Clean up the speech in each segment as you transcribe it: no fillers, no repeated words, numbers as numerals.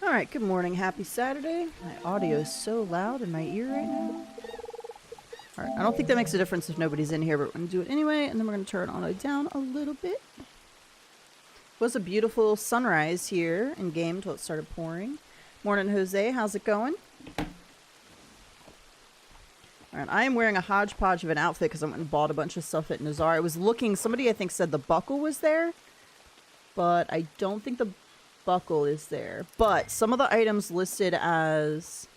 Alright, good morning. Happy Saturday. My audio is so loud in my ear right now. Alright, I don't think that makes a difference if nobody's in here, but we're going to do it anyway, and then we're going to turn it down a little bit. It was a beautiful sunrise here in game until it started pouring. Morning, Jose. How's it going? Alright, I am wearing a hodgepodge of an outfit because I went and bought a bunch of stuff at Nazar. I was looking, somebody I think said the buckle was there, but I don't think the buckle is there. But some of the items listed as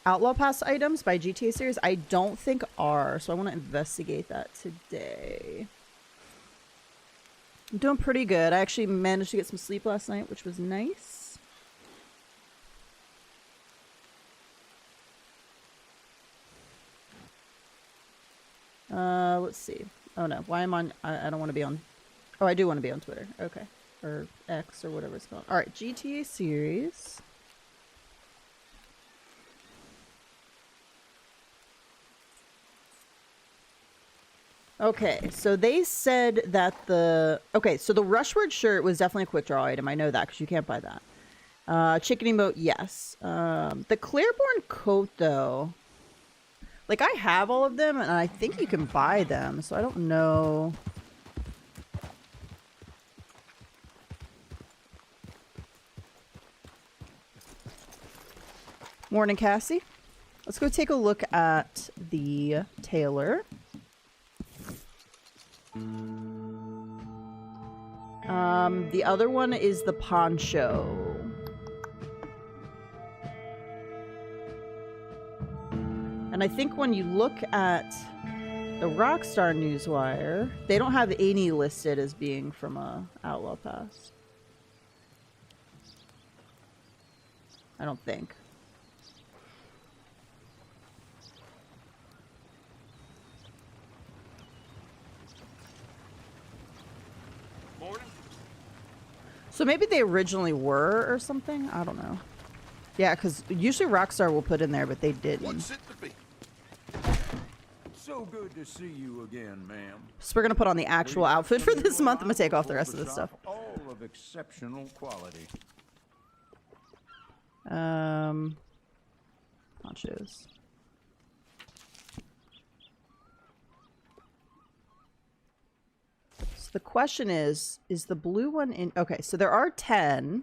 Outlaw Pass items by GTA series I don't think are, so I want to investigate that today. I'm doing pretty good. I actually managed to get some sleep last night, which was nice. Let's see. Oh no, why am I on? I don't want to be on. Oh, I do want to be on Twitter. Okay. Or X or whatever it's called. Alright, GTA series. Okay, so they said that the... Okay, so the Rushword shirt was definitely a quick draw item. I know that because you can't buy that. Chicken emote, yes. The Claiborne coat, though... Like, I have all of them, and I think you can buy them, so I don't know... Morning, Cassie. Let's go take a look at the tailor. The other one is the poncho. And I think when you look at the Rockstar Newswire, they don't have any listed as being from a Outlaw Pass. I don't think. So maybe they originally were or something? I don't know. Yeah, because usually Rockstar will put in there, but they didn't. What's it to be? So good to see you again, ma'am. So we're going to put on the actual outfit for this month. I'm going to take off the rest of this stuff. All of exceptional quality. Ponchos. The question is the blue one in... Okay, so there are 10.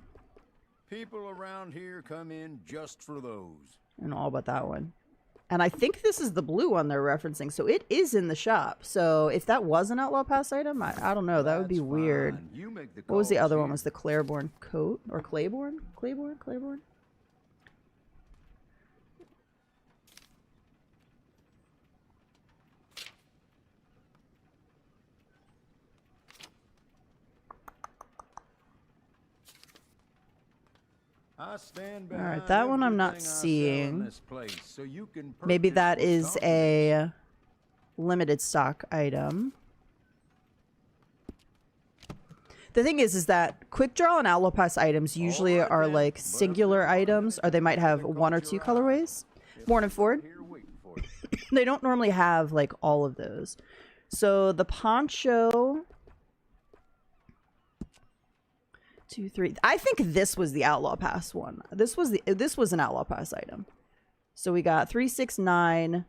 People around here come in just for those. And all but that one. And I think this is the blue one they're referencing, so it is in the shop. So if that was an Outlaw Pass item, I don't know. That would be weird. What was the other one? Was the Claiborne coat? Or Claiborne? Claiborne? Alright, that one I'm not seeing. Maybe that is a limited stock item. The thing is that Quick Draw and Outlaw Pass items usually are like singular items, or they might have one or two colorways. Morning, Ford. They don't normally have like all of those. So the poncho... 2, 3. I think this was the Outlaw Pass one. This was an Outlaw Pass item. So we got 3, 6, 9.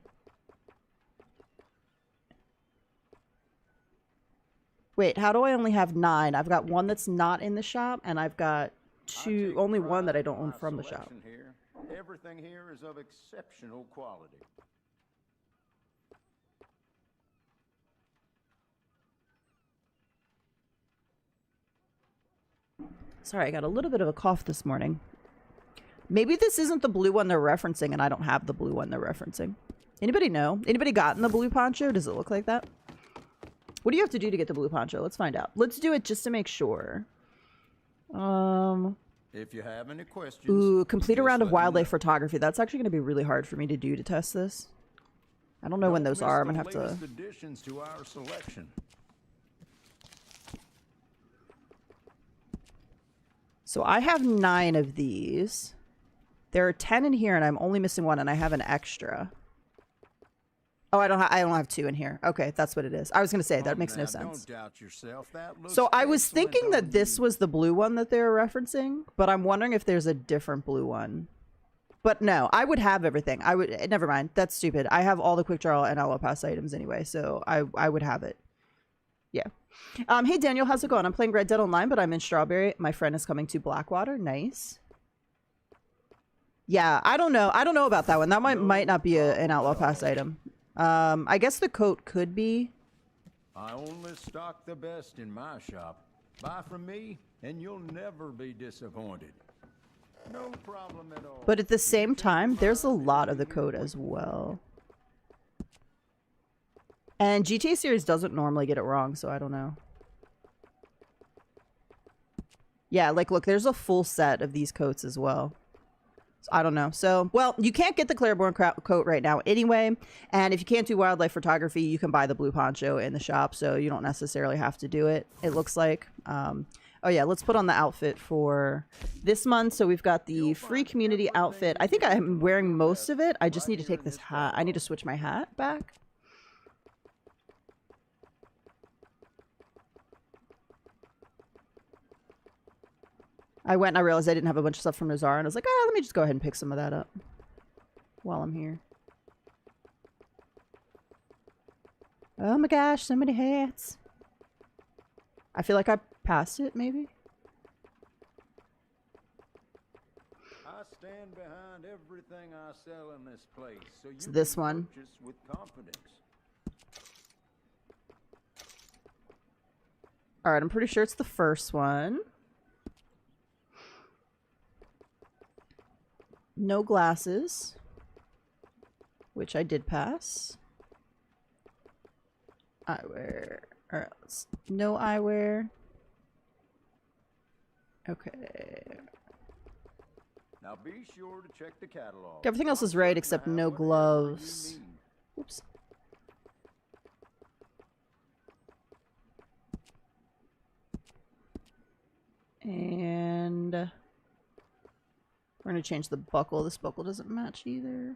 Wait, how do I only have 9? I've got one that's not in the shop, and I've got only one that I don't own from the shop. Everything here is of exceptional quality. Sorry, I got a little bit of a cough this morning. Maybe this isn't the blue one they're referencing, and I don't have the blue one they're referencing. Anybody know? Anybody gotten the blue poncho? Does it look like that? What do you have to do to get the blue poncho? Let's find out. Let's do it just to make sure. If you have any questions... Ooh, complete a round of wildlife photography. That's actually going to be really hard for me to do to test this. I don't know when those are. I'm going to have to... additions to our selection. So I have 9 of these. There are 10 in here, and I'm only missing one, and I have an extra. Oh, I don't have 2 in here. Okay, that's what it is. I was gonna say that makes no sense. Don't doubt yourself. That looks So I was excellent thinking that on this you. was the blue one that they were referencing, but I'm wondering if there's a different blue one. But no, I would have everything. I would. Never mind. That's stupid. I have all the quick draw and Allo Pass items anyway, so I would have it. Yeah. Hey Daniel, how's it going? I'm playing Red Dead Online, but I'm in Strawberry. My friend is coming to Blackwater. Nice. Yeah, I don't know. I don't know about that one. That might not be an Outlaw Pass item. I guess the coat could be. I only stock the best in my shop. Buy from me, and you'll never be disappointed. No problem at all. But at the same time, there's a lot of the coat as well. And GTA series doesn't normally get it wrong, so I don't know. Yeah, like, look, there's a full set of these coats as well. So, I don't know. So, well, you can't get the Claiborne coat right now anyway. And if you can't do wildlife photography, you can buy the blue poncho in the shop, so you don't necessarily have to do it, it looks like. Oh yeah, let's put on the outfit for this month. So we've got the free community outfit. I think I'm wearing most of it. I just need to take this hat. I need to switch my hat back. I went and I realized I didn't have a bunch of stuff from Nazar, and I was like, let me just go ahead and pick some of that up while I'm here. Oh my gosh, so many hats. I feel like I passed it, maybe? I stand behind everything I sell in this place, so you It's this can one. purchase with confidence. Alright, I'm pretty sure it's the first one. No glasses, which I did pass. Eyewear. Alright, no eyewear. Okay. Now be sure to check the catalog. Everything else is right except no gloves. Oops. And we're going to change the buckle. This buckle doesn't match either.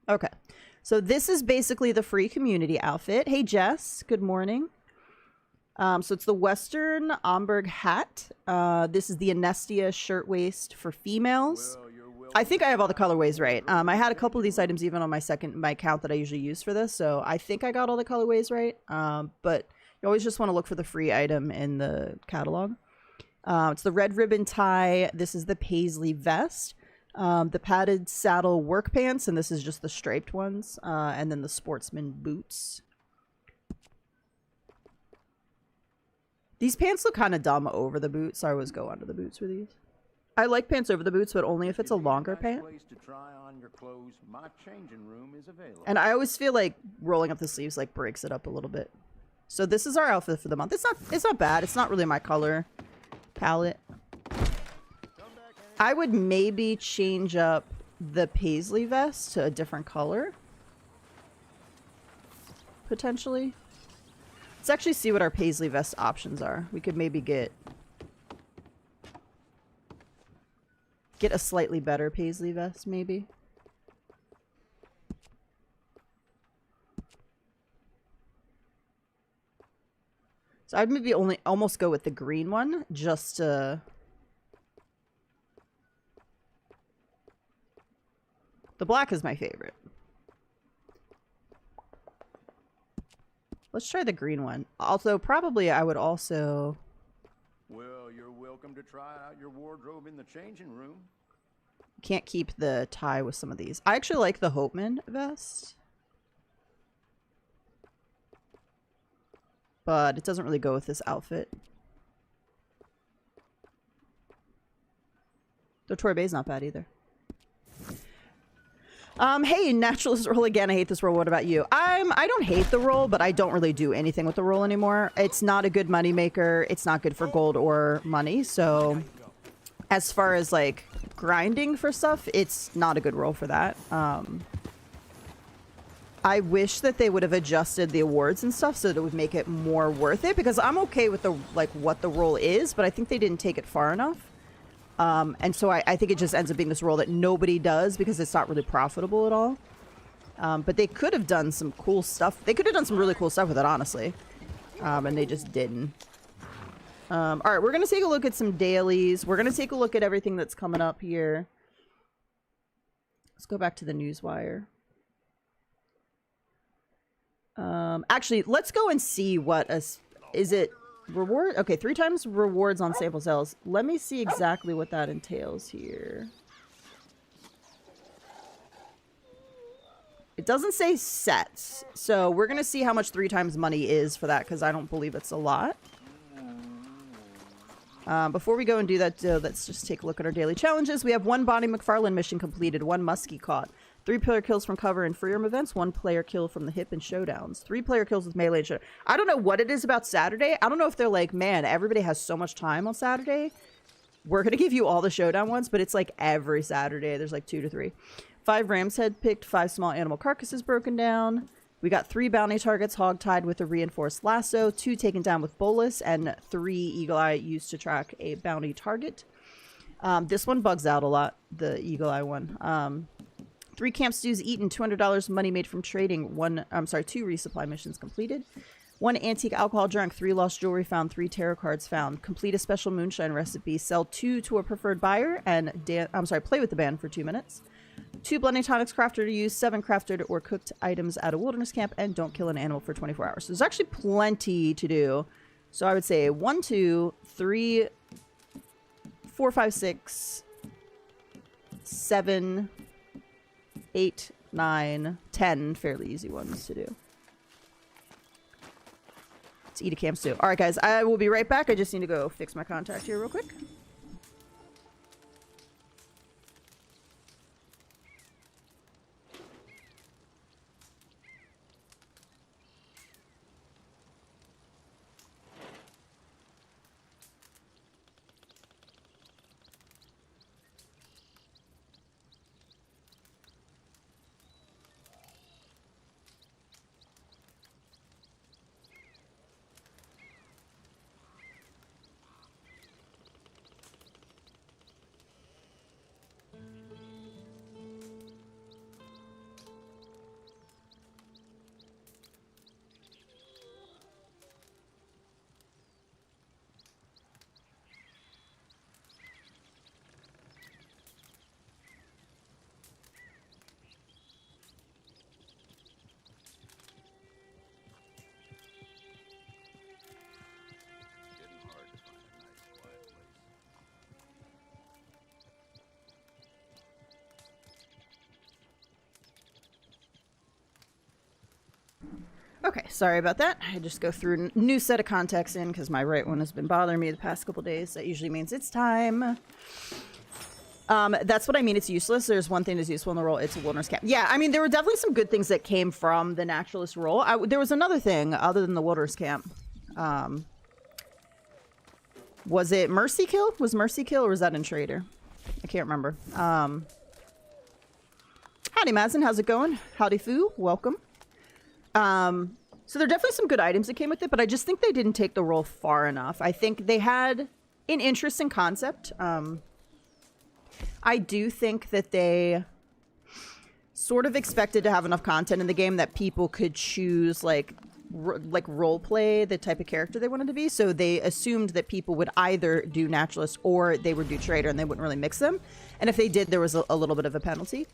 Okay. So this is basically the free community outfit. Hey, Jess. Good morning. So it's the Western Omberg hat. This is the Anestia shirtwaist for females. I think I have all the colorways right. I had a couple of these items even on my account that I usually use for this. So I think I got all the colorways right. But you always just want to look for the free item in the catalog. It's the red ribbon tie. This is the paisley vest. The padded saddle work pants, and this is just the striped ones. And then the sportsman boots. These pants look kind of dumb over the boots, so I always go under the boots for these. I like pants over the boots, but only if it's a longer pant. And I always feel like rolling up the sleeves like breaks it up a little bit. So this is our outfit for the month. It's not bad. It's not really my color palette. I would maybe change up the paisley vest to a different color. Potentially. Let's actually see what our paisley vest options are. We could maybe get a slightly better paisley vest, maybe. So I'd maybe almost go with the green one, just to... The black is my favorite. Let's try the green one. Also, probably I would also... Well, you're welcome to try out your wardrobe in the changing room. Can't keep the tie with some of these. I actually like the Hopeman vest. But it doesn't really go with this outfit. The Torbay's not bad either. Hey, naturalist roll again. I hate this roll. What about you? I don't hate the roll, but I don't really do anything with the roll anymore. It's not a good money maker. It's not good for gold or money. So as far as like grinding for stuff, it's not a good roll for that. I wish that they would have adjusted the awards and stuff so that it would make it more worth it, because I'm okay with the like what the roll is, but I think they didn't take it far enough. And so I think it just ends up being this role that nobody does because it's not really profitable at all. But they could have done some cool stuff. They could have done some really cool stuff with it, honestly. And they just didn't. All right, we're going to take a look at some dailies. We're going to take a look at everything that's coming up here. Let's go back to the newswire. Actually, let's go and see what is it reward? Okay, 3 times rewards on sample sales. Let me see exactly what that entails here. It doesn't say sets, so we're gonna see how much 3 times money is for that, because I don't believe it's a lot. Before we go and do that, let's just take a look at our daily challenges. We have 1 Bonnie MacFarlane mission completed, 1 muskie caught, 3 player kills from cover and free roam events, 1 player kill from the hip and showdowns, 3 player kills with melee and show. I don't know what it is about Saturday. I don't know if they're like, man, everybody has so much time on Saturday. We're going to give you all the showdown ones, but it's like every Saturday. There's like 2 to 3. 5 ram's head picked, 5 small animal carcasses broken down. We got 3 bounty targets hog-tied with a reinforced lasso, 2 taken down with bolus, and 3 eagle eye used to track a bounty target. This one bugs out a lot, the eagle eye one. 3 camp stews eaten, $200 money made from trading, 2 resupply missions completed. 1 antique alcohol drunk, 3 lost jewelry found, 3 tarot cards found. Complete a special moonshine recipe, sell 2 to a preferred buyer, and play with the band for 2 minutes. 2 blending tonics crafted or used, 7 crafted or cooked items at a wilderness camp, and don't kill an animal for 24 hours. So there's actually plenty to do. So I would say 1, 2, 3, 4, 5, 6, 7, 8, 9, 10 fairly easy ones to do. Let's eat a camp stew. All right, guys, I will be right back. I just need to go fix my contact here real quick. Okay, sorry about that. I just go through a new set of contacts in because my right one has been bothering me the past couple days. That usually means it's time. That's what I mean. It's useless. There's one thing that's useful in the role. It's a wilderness camp. Yeah, I mean, there were definitely some good things that came from the naturalist role. There was another thing other than the wilderness camp. Was it Mercy Kill? Was Mercy Kill or was that in Trader? I can't remember. Howdy, Mazin. How's it going? Howdy, Foo. Welcome. So there are definitely some good items that came with it, but I just think they didn't take the role far enough. I think they had an interesting concept. I do think that they sort of expected to have enough content in the game that people could choose like role play the type of character they wanted to be. So they assumed that people would either do naturalist or they would do trader, and they wouldn't really mix them. And if they did, there was a little bit of a penalty.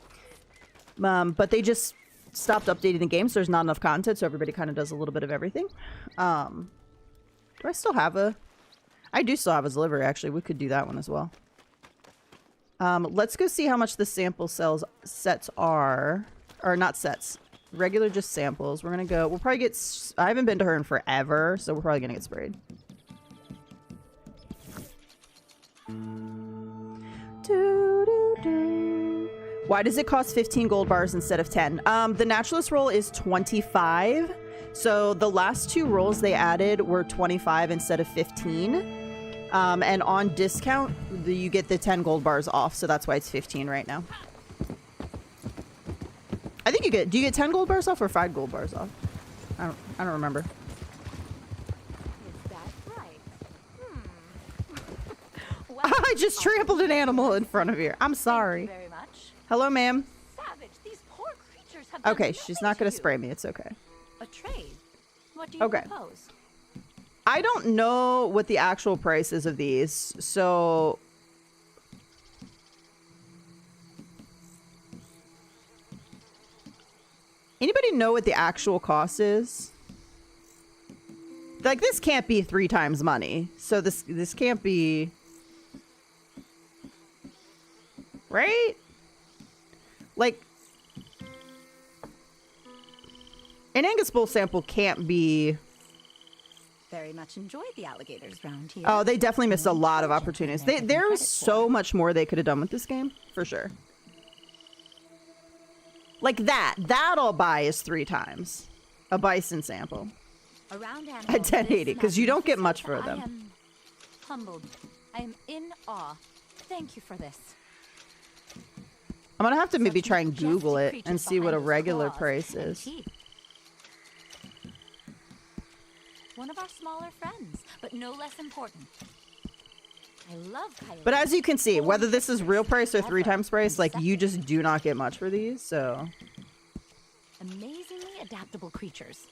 But they just stopped updating the game, so there's not enough content, so everybody kind of does a little bit of everything. Do I still have a... I do still have a delivery, actually. We could do that one as well. Let's go see how much the sample sets are. Or not sets. Regular just samples. We're gonna go... We'll probably get... I haven't been to her in forever, so we're probably gonna get sprayed. Why does it cost 15 gold bars instead of 10? The naturalist roll is 25. So the last 2 rolls they added were 25 instead of 15. And on discount, you get the 10 gold bars off. So that's why it's 15 right now. I think you get... Do you get 10 gold bars off or 5 gold bars off? I don't remember. Is that right? Well, I just trampled an animal in front of you. I'm sorry. Thank you very much. Hello, ma'am. Savage, these poor creatures have done Okay, she's nothing not going to you. spray me. It's okay. A trade? What do you Okay. propose? I don't know what the actual price is of these, so... Anybody know what the actual cost is? Like, this can't be 3 times money. So this can't be... Right? Like... An Angus bull sample can't be... Very much enjoyed the alligators round here. Oh, they definitely missed a lot of Encouraging opportunities. thing they're given There's credit so for. much more they could have done with this game, for sure. Like that I'll buy is 3 times a bison sample. Around animals, At 1080, this 'cause you don't get much magnificence, for them. I am humbled. I am in awe. Thank you for this. I'm gonna have to maybe Such try and majestic Google it creatures and see what a behind those regular claws price and is. teeth. One of our smaller friends, but no less important. I love coyotes. But as you can see, Born whether this is real price or 3 clever times price, and like you deceptive. just do not get much for these, so. Amazingly adaptable creatures.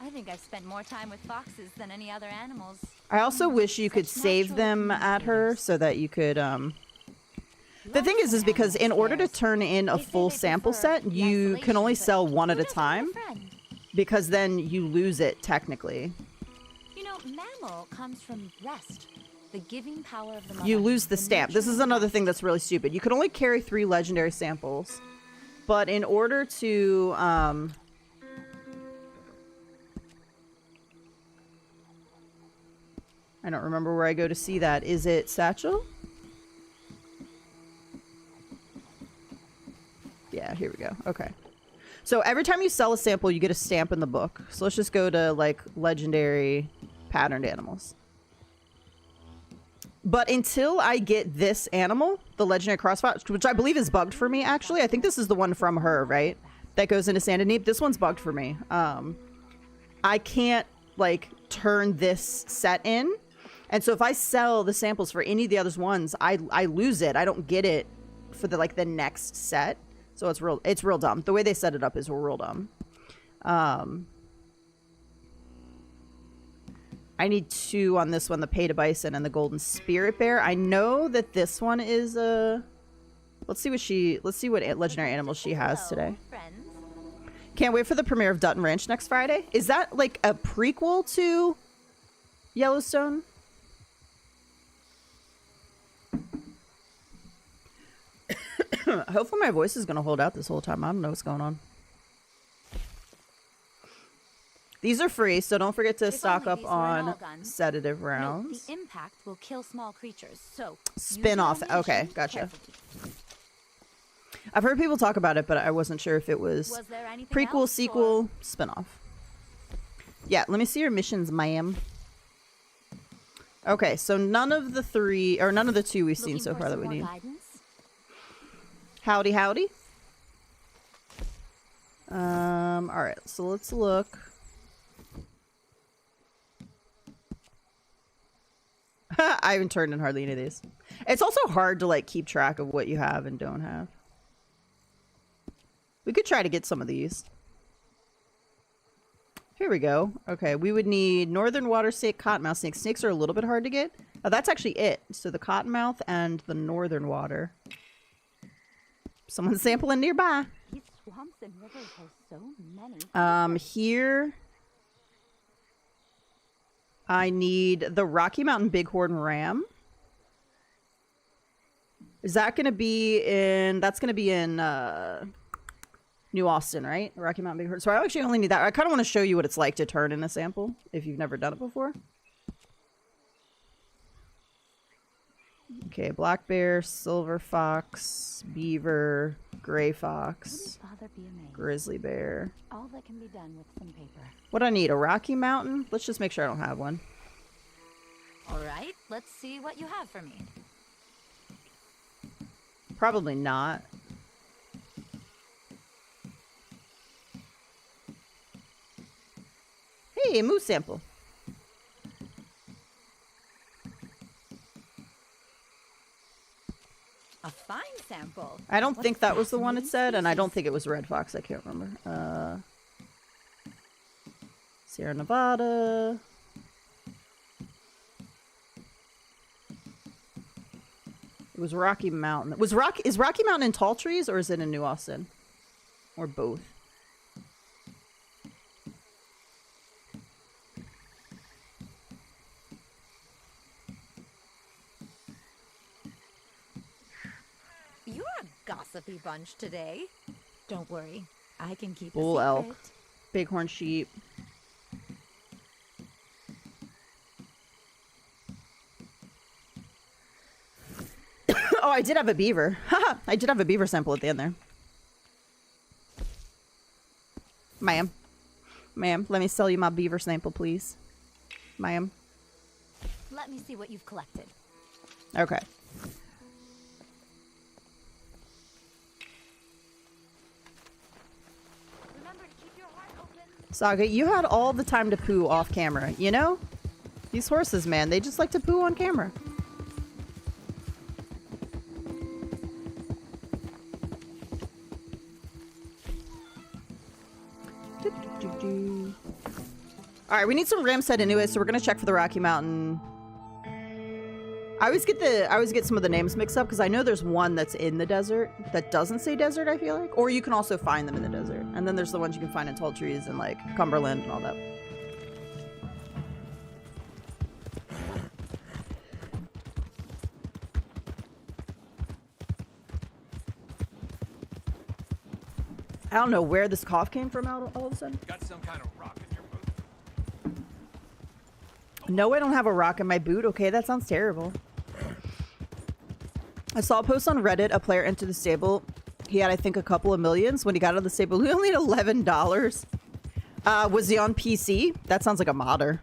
I think I've spent more time with foxes than any other animals. I also wish you could Such save natural them at her communicators. so that you could, The thing Lots is of because in animal order to scares. turn in a They say full they sample prefer set, the you can only isolation, sell but one at who a doesn't want time friend? because then you lose it technically. You know, mammal comes from rest, the giving power of the mother. You lose the stamp. This is nurturing another rest. thing that's really stupid. You can only carry 3 legendary samples. But in order to, I don't remember where I go to see that. Is it Satchel? Yeah, here we go. Okay. So every time you sell a sample, you get a stamp in the book. So let's just go to, like, legendary patterned animals. But until I get this animal, the legendary crossfox, which I believe is bugged for me, actually. I think this is the one from her, right? That goes into Sand and Neep. This one's bugged for me. I can't, like, turn this set in. And so if I sell the samples for any of the other ones, I lose it. I don't get it for the, like, the next set. So it's real dumb. The way they set it up is real dumb. I need 2 on this one, the Pay to Bison and the Golden Spirit Bear. I know that this one is a... Let's see what legendary animals she has today. Friends. Can't wait for the premiere of Dutton Ranch next Friday. Is that like a prequel to Yellowstone? Hopefully my voice is going to hold out this whole time. I don't know what's going on. These are free, so don't forget to If stock only up these were in on all guns. sedative Note, rounds. the impact will kill small creatures, so Spin off. use your Okay, ammunition gotcha. carefully. I've heard people talk about it, but I wasn't sure if it was Was there anything prequel, else, sequel, spin-off. Yeah, let me see your missions, ma'am. Okay, so none of the 2 we've seen Looking so for far that some we more need. guidance? Howdy, howdy. Alright, so let's look. I haven't turned in hardly any of these. It's also hard to, like, keep track of what you have and don't have. We could try to get some of these. Here we go. Okay, we would need northern water snake, cottonmouth snake. Snakes are a little bit hard to get. Oh, that's actually it. So the cottonmouth and the northern water. Someone's sampling nearby. These swamps and rivers have so many. Here I need the Rocky Mountain Bighorn Ram. Is that going to be in... That's going to be in New Austin, right? Rocky Mountain Bighorn. So I actually only need that. I kind of want to show you what it's like to turn in a sample if you've never done it before. Okay, black bear, silver fox, beaver, gray fox, Wouldn't bother be amazed. grizzly bear. All that can be done with some paper. What do I need? A Rocky Mountain? Let's just make sure I don't have one. All right, let's see what you have for me. Probably not. Hey, a moose sample. A fine sample. I don't think that was the one it fascinating said, and I don't species. think it was Red Fox. I can't remember. Sierra Nevada. It was Rocky Mountain. Is Rocky Mountain in Tall Trees, or is it in New Austin? Or both? You're a gossipy bunch today. Don't worry, I can keep Bull a elk. secret. Bighorn sheep. Oh, I did have a beaver. Haha, I did have a beaver sample at the end there. Ma'am. Ma'am, let me sell you my beaver sample, please. Ma'am. Let me see what you've collected. Okay. Remember to keep your heart open. Saga, you had all the time to poo off camera, you know? These horses, man, they just like to poo on camera. Alright, we need some ram set anyway, so we're gonna check for the Rocky Mountain. I always get some of the names mixed up because I know there's one that's in the desert that doesn't say desert, I feel like. Or you can also find them in the desert. And then there's the ones you can find in Tall Trees and like Cumberland and all that. I don't know where this cough came from all of a sudden. Got some kind of rock in your boot. No, I don't have a rock in my boot. Okay, that sounds terrible. I saw a post on Reddit. A player entered the stable. He had, I think, a couple of millions. When he got out of the stable, he only had $11. Was he on PC? That sounds like a modder.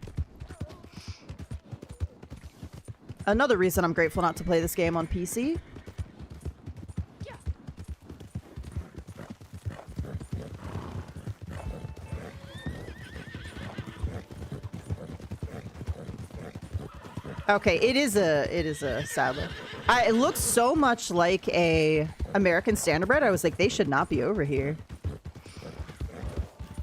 Another reason I'm grateful not to play this game on PC. Okay, it is a saddler. It looks so much like a American Standardbred. I was like, they should not be over here.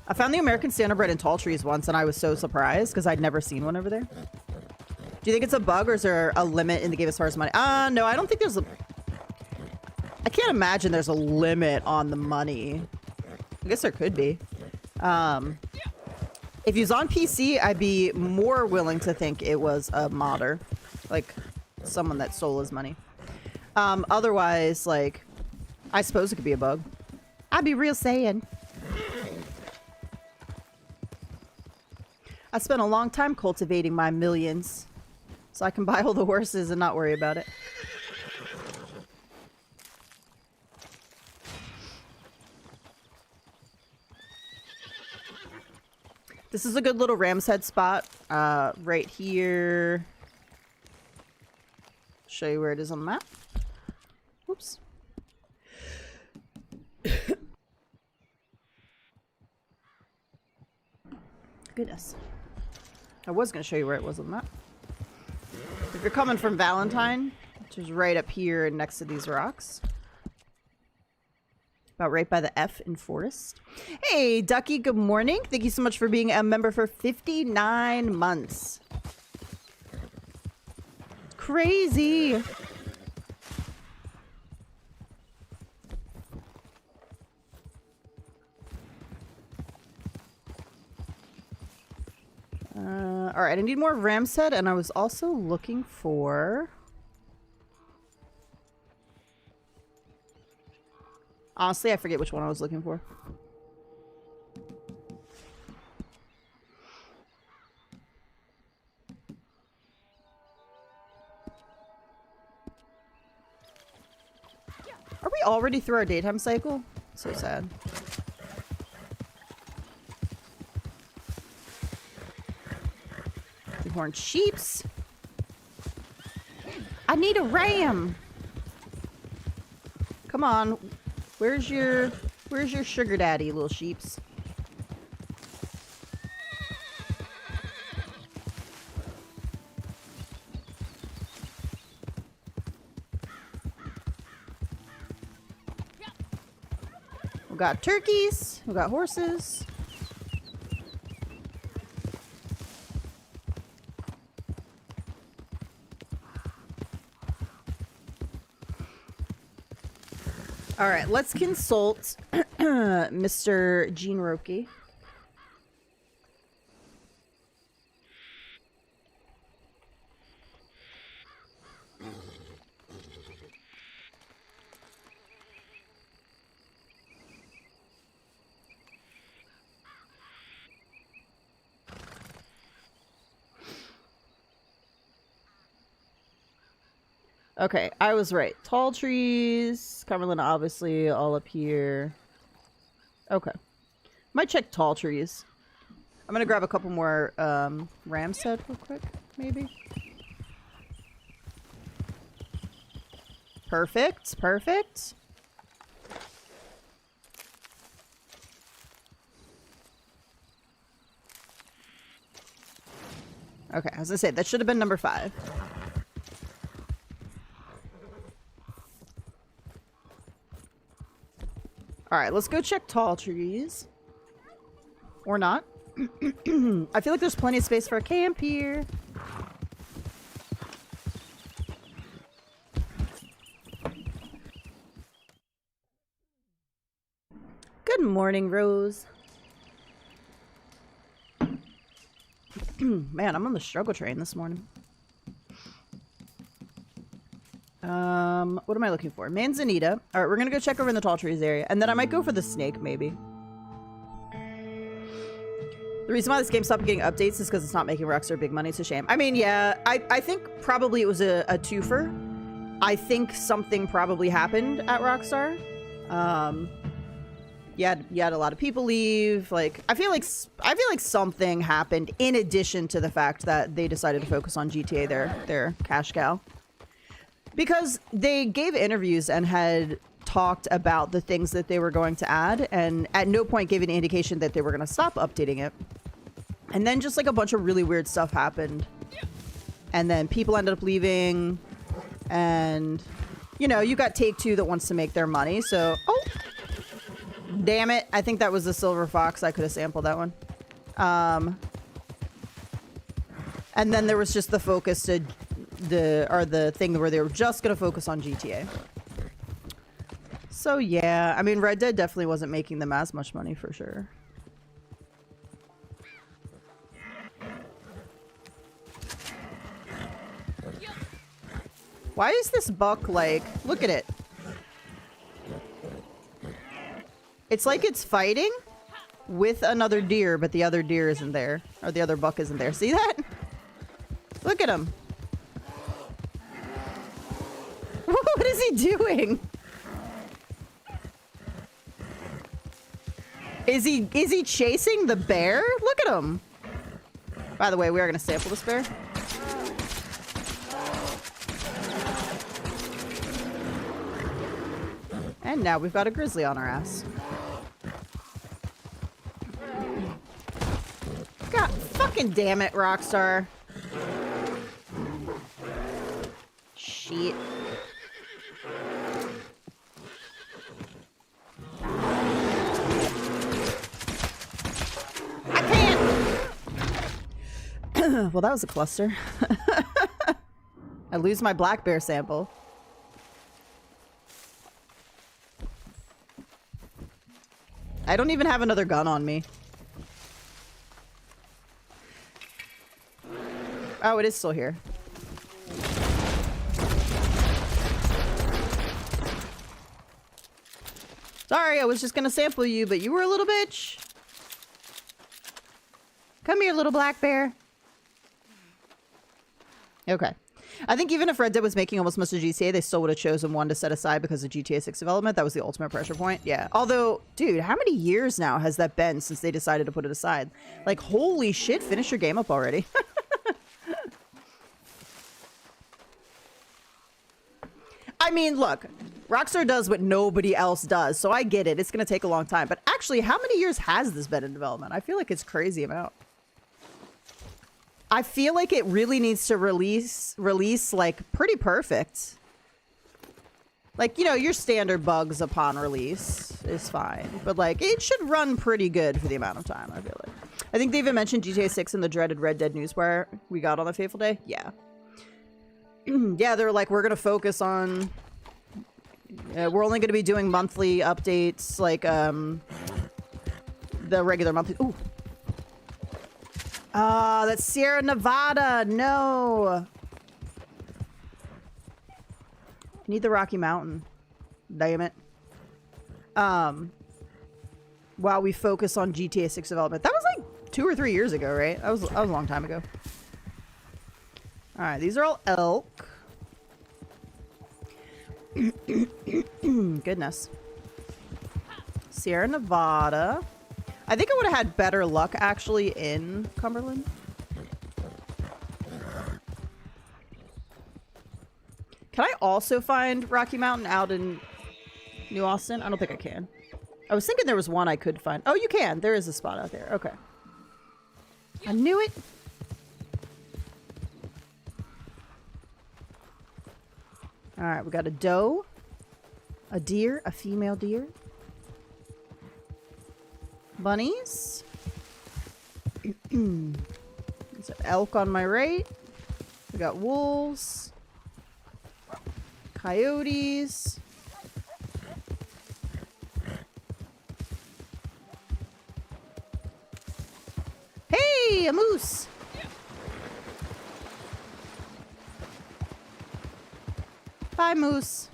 I found the American Standardbred in Tall Trees once, and I was so surprised because I'd never seen one over there. Do you think it's a bug, or is there a limit in the game as far as money? No, I don't think there's a... I can't imagine there's a limit on the money. I guess there could be. If he was on PC, I'd be more willing to think it was a modder. Like, someone that stole his money. Otherwise, like, I suppose it could be a bug. I'd be real saying. I spent a long time cultivating my millions. So I can buy all the horses and not worry about it. This is a good little ram's head spot. Right here. Show you where it is on the map. Whoops. Goodness. I was going to show you where it was on the map. If you're coming from Valentine, which is right up here next to these rocks. About right by the F in Forest. Hey, Ducky, good morning. Thank you so much for being a member for 59 months. Crazy. All right, I need more ram's head, and I was also looking for... Honestly, I forget which one I was looking for. Are we already through our daytime cycle? So sad. Horned sheeps. I need a ram. Come on. Where's your sugar daddy, little sheeps? got turkeys. We got horses. All right, let's consult Mr. Gene Roki. Okay, I was right. Tall trees. Cumberland, obviously, all up here. Okay. Might check tall trees. I'm gonna grab a couple more ram's head real quick, maybe. Perfect, perfect. Okay, I was gonna say, that should have been number 5. Alright, let's go check tall trees. Or not. I feel like there's plenty of space for a camp here. Good morning, Rose. Man, I'm on the struggle train this morning. What am I looking for? Manzanita. All right, we're gonna go check over in the tall trees area, and then I might go for the snake, maybe. The reason why this game stopped getting updates is because it's not making Rockstar big money. It's a shame. I mean, yeah, I think probably it was a twofer. I think something probably happened at Rockstar. You had a lot of people leave. Like, I feel like something happened in addition to the fact that they decided to focus on GTA, their cash cow. Because they gave interviews and had talked about the things that they were going to add, and at no point gave any indication that they were going to stop updating it. And then just like a bunch of really weird stuff happened. And then people ended up leaving. And, you know, you got Take-Two that wants to make their money, so... Oh! Damn it. I think that was the silver fox. I could have sampled that one. And then there was just the focus to... the thing where they were just gonna focus on GTA. So yeah, I mean, Red Dead definitely wasn't making them as much money for sure. Why is this buck like, look at it. It's like it's fighting with another deer, but the other deer isn't there. Or the other buck isn't there. See that? Look at him. What is he doing? Is he chasing the bear? Look at him. By the way, we are going to sample this bear. And now we've got a grizzly on our ass. God fucking damn it, Rockstar. Shit. Well, that was a cluster. I lose my black bear sample. I don't even have another gun on me. Oh, it is still here. Sorry, I was just gonna sample you, but you were a little bitch. Come here, little black bear. Okay. I think even if Red Dead was making almost much of GTA, they still would have chosen one to set aside because of GTA 6 development. That was the ultimate pressure point. Yeah. Although, dude, how many years now has that been since they decided to put it aside? Like, holy shit, finish your game up already. I mean, look, Rockstar does what nobody else does, so I get it. It's going to take a long time. But actually, how many years has this been in development? I feel like it's crazy amount. I feel like it really needs to release like pretty perfect. Like, you know, your standard bugs upon release is fine. But, like, it should run pretty good for the amount of time, I feel like. I think they even mentioned GTA 6 in the dreaded Red Dead Newswire we got on the Fateful Day. Yeah. Yeah, they're like, we're going to focus on... we're only going to be doing monthly updates, like, the regular monthly... Ooh. Ah, that's Sierra Nevada. No. I need the Rocky Mountain. Damn it. While we focus on GTA 6 development. That was like 2 or 3 years ago, right? That was a long time ago. All right, these are all elk. Goodness. Sierra Nevada. I think I would have had better luck actually in Cumberland. Can I also find Rocky Mountain out in New Austin? I don't think I can. I was thinking there was one I could find. Oh, you can. There is a spot out there. Okay. I knew it. All right, we got a doe, a deer, a female deer. Bunnies. There's an elk on my right. We got wolves. Coyotes. Hey, a moose. Bye, moose.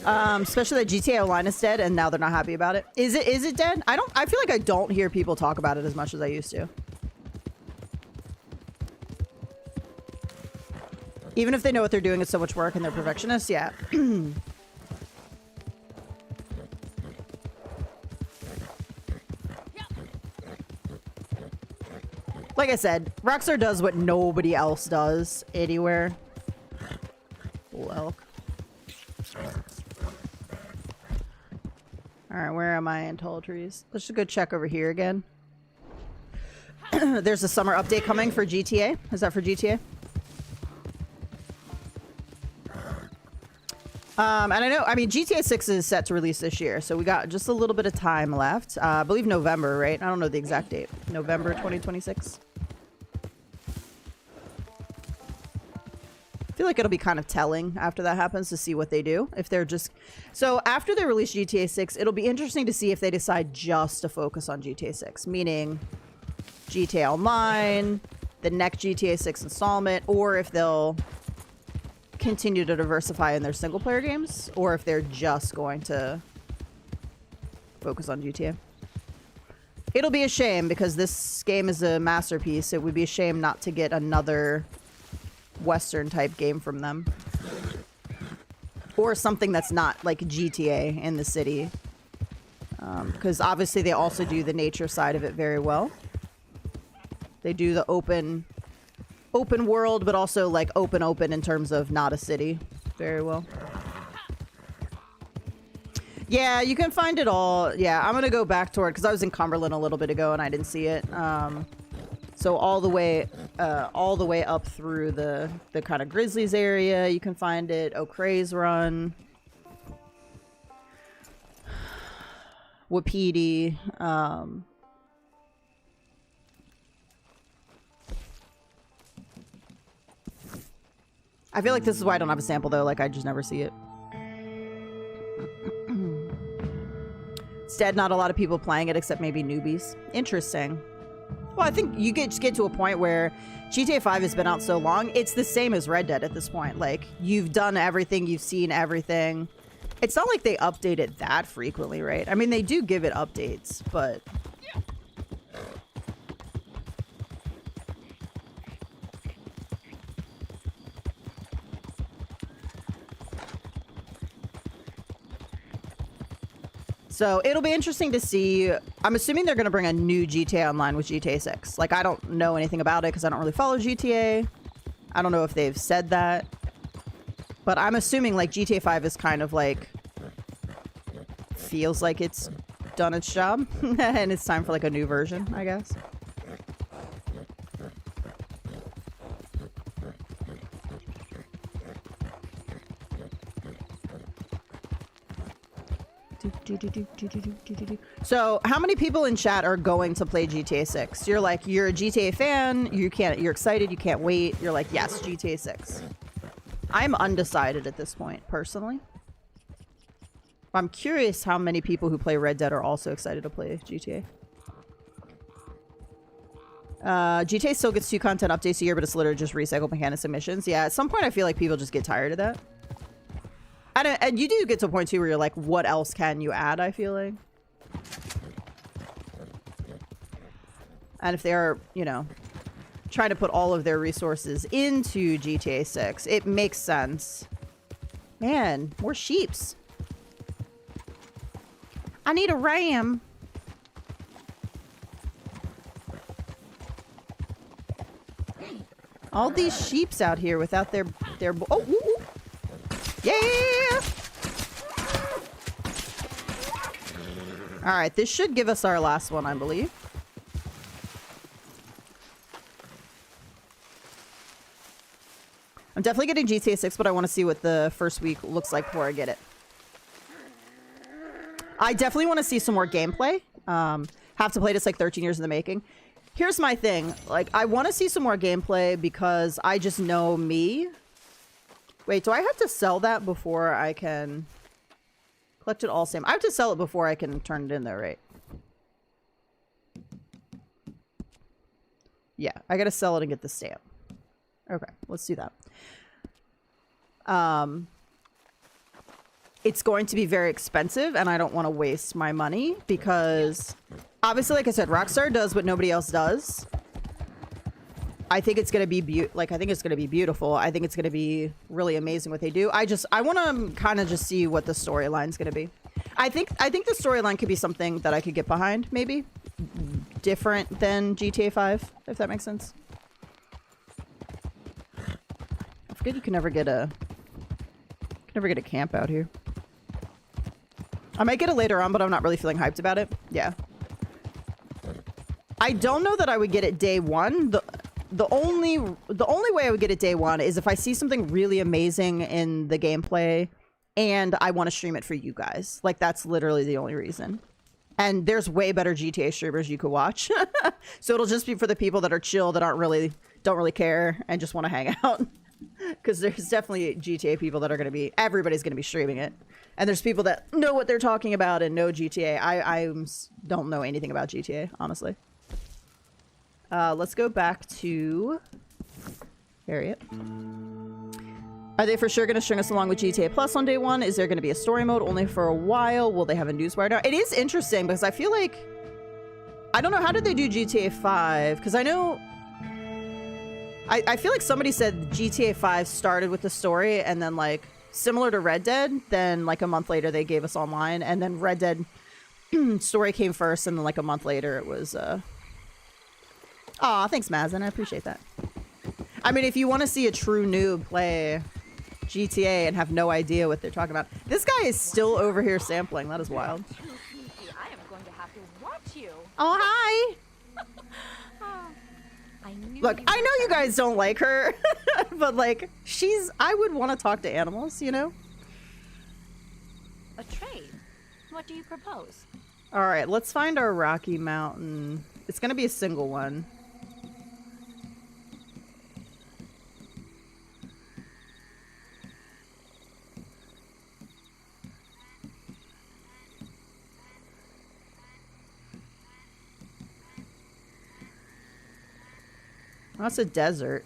Especially that GTA Online is dead, and now they're not happy about it. Is it dead? I feel like I don't hear people talk about it as much as I used to. Even if they know what they're doing, it's so much work and they're perfectionists, yeah. Like I said, Rockstar does what nobody else does anywhere. Bull elk. Alright, where am I in tall trees? Let's just go check over here again. There's a summer update coming for GTA. Is that for GTA? And I mean, GTA 6 is set to release this year, so we got just a little bit of time left. I believe November, right? I don't know the exact date. November 2026. I feel like it'll be kind of telling after that happens to see what they do. If they're just... So after they release GTA 6, it'll be interesting to see if they decide just to focus on GTA 6. Meaning GTA Online, the next GTA 6 installment, or if they'll continue to diversify in their single player games, or if they're just going to focus on GTA. It'll be a shame because this game is a masterpiece. It would be a shame not to get another Western type game from them, or something that's not like GTA in the city, because obviously they also do the nature side of it very well. They do the open world, but also like open in terms of not a city very well. Yeah, you can find it all. Yeah, I'm gonna go back toward, because I was in Cumberland a little bit ago and I didn't see it. So all the way up through the kind of Grizzlies area, you can find it. O'Crae's Run, Wapiti. I feel like this is why I don't have a sample though. Like I just never see it. Instead, not a lot of people playing it except maybe newbies. Interesting. Well, I think you just get to a point where GTA 5 has been out so long, it's the same as Red Dead at this point. Like, you've done everything, you've seen everything. It's not like they update it that frequently, right? I mean, they do give it updates, but... So it'll be interesting to see. I'm assuming they're going to bring a new GTA Online with GTA 6. Like, I don't know anything about it because I don't really follow GTA. I don't know if they've said that. But I'm assuming, like, GTA 5 is kind of, like, feels like it's done its job. And it's time for, like, a new version, I guess. So, how many people in chat are going to play GTA 6? You're like, you're a GTA fan, you're excited, you can't wait. You're like, yes, GTA 6. I'm undecided at this point, personally. I'm curious how many people who play Red Dead are also excited to play GTA. GTA still gets 2 content updates a year, but it's literally just recycled mechanics and missions. Yeah, at some point I feel like people just get tired of that. And you do get to a point too where you're like, what else can you add, I feel like. And if they are, you know, trying to put all of their resources into GTA 6, it makes sense. Man, more sheeps. I need a ram. All these sheeps out here without their oh, ooh, ooh. Yeah! All right, this should give us our last one, I believe. I'm definitely getting GTA 6, but I want to see what the first week looks like before I get it. I definitely want to see some more gameplay. Have to play this like 13 years in the making. Here's my thing. Like, I want to see some more gameplay because I just know me. Wait, do I have to sell that before I can... Collect it all same. I have to sell it before I can turn it in there, right? Yeah, I gotta sell it and get the stamp. Okay, let's do that. It's going to be very expensive, and I don't want to waste my money because... Obviously, like I said, Rockstar does what nobody else does. I think it's gonna be I think it's gonna be beautiful. I think it's gonna be really amazing what they do. I want to kind of just see what the storyline's gonna be. I think the storyline could be something that I could get behind, maybe different than GTA 5, if that makes sense. I forget you can never get a camp out here. I might get it later on, but I'm not really feeling hyped about it. Yeah. I don't know that I would get it day one. The only way I would get it day one is if I see something really amazing in the gameplay and I want to stream it for you guys. Like, that's literally the only reason. And there's way better GTA streamers you could watch. So it'll just be for the people that are chill, that don't really care and just want to hang out. Because there's definitely GTA people that are going to be... Everybody's going to be streaming it. And there's people that know what they're talking about and know GTA. I don't know anything about GTA, honestly. Let's go back to Harriet. Are they for sure going to string us along with GTA Plus on day one? Is there going to be a story mode only for a while? Will they have a newswire now? It is interesting because I feel like... I don't know, how did they do GTA 5? Because I know... I feel like somebody said GTA 5 started with the story and then, like, similar to Red Dead, then, like, a month later they gave us online, and then Red Dead story came first, and then, like, a month later it was, Aw, thanks, Mazin. I appreciate that. I mean, if you want to see a true noob play GTA and have no idea what they're talking about. This guy is still over here sampling. That is wild. I am going to have to watch you. Oh, hi! Look, I know you guys don't like her, but, like, I would want to talk to animals, you know? A trade? What do you propose? All right, let's find our Rocky Mountain. It's going to be a single one. That's a desert.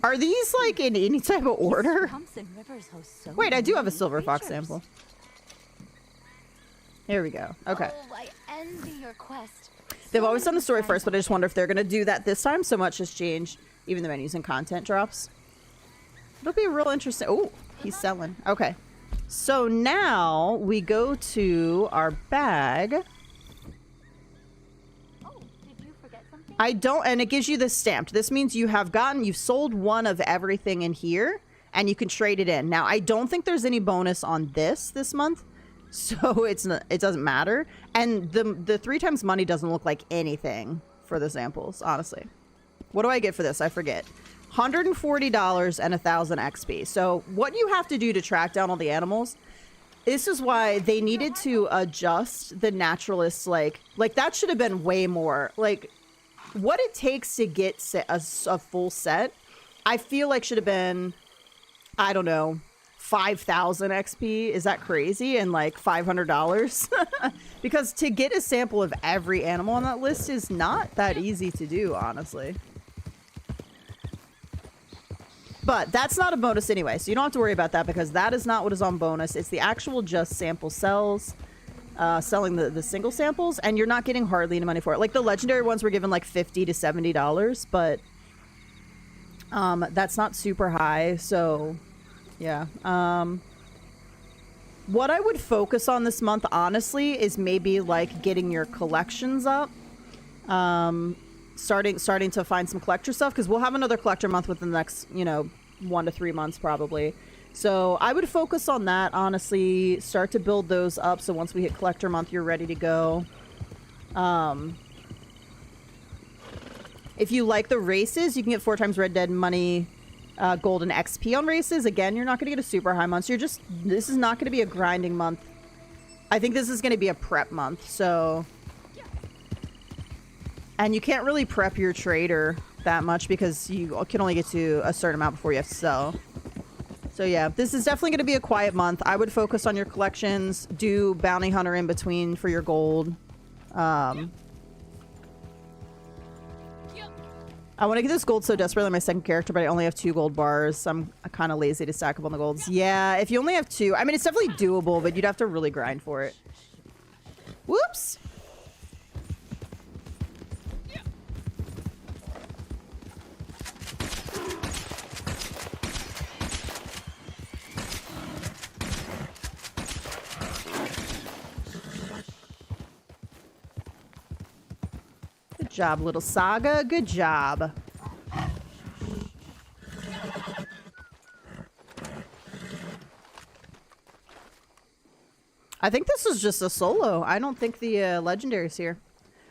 Are these, like, in any type of order? Wait, I do have a silver fox sample. Here we go. Okay. Oh, I envy your quest. They've always done the story first, but I just wonder if they're going to do that this time. So much has changed. Even the menus and content drops. It'll be real interesting. Oh, he's selling. Okay. So now we go to our bag. Oh, did you forget something? I don't, and it gives you this stamped. This means you've sold one of everything in here, and you can trade it in. Now, I don't think there's any bonus on this month, so it doesn't matter. And the 3 times money doesn't look like anything for the samples, honestly. What do I get for this? I forget. $140 and 1,000 XP. So what you have to do to track down all the animals, this is why they needed to adjust the naturalists. Like that should have been way more. Like, what it takes to get a full set, I feel like should have been, I don't know, 5,000 XP. Is that crazy? And like $500? Because to get a sample of every animal on that list is not that easy to do, honestly. But that's not a bonus anyway, so you don't have to worry about that because that is not what is on bonus. It's the actual just sample sells, selling the single samples, and you're not getting hardly any money for it. Like the legendary ones were given like $50 to $70, but that's not super high, so yeah. What I would focus on this month, honestly, is maybe like getting your collections up. Starting to find some collector stuff, because we'll have another collector month within the next, 1 to 3 months probably. So I would focus on that, honestly. Start to build those up so once we hit collector month, you're ready to go. If you like the races, you can get 4 times Red Dead money, gold and XP on races. Again, you're not going to get a super high month. So this is not going to be a grinding month. I think this is going to be a prep month, so... And you can't really prep your trader that much because you can only get to a certain amount before you have to sell. So yeah, this is definitely going to be a quiet month. I would focus on your collections. Do bounty hunter in between for your gold. I want to get this gold so desperately, my second character, but I only have 2 gold bars. I'm kind of lazy to stack up on the golds. Yeah, if you only have 2, I mean, it's definitely doable, but you'd have to really grind for it. Whoops. Good job, little Saga. Good job. I think this is just a solo. I don't think the legendary's here.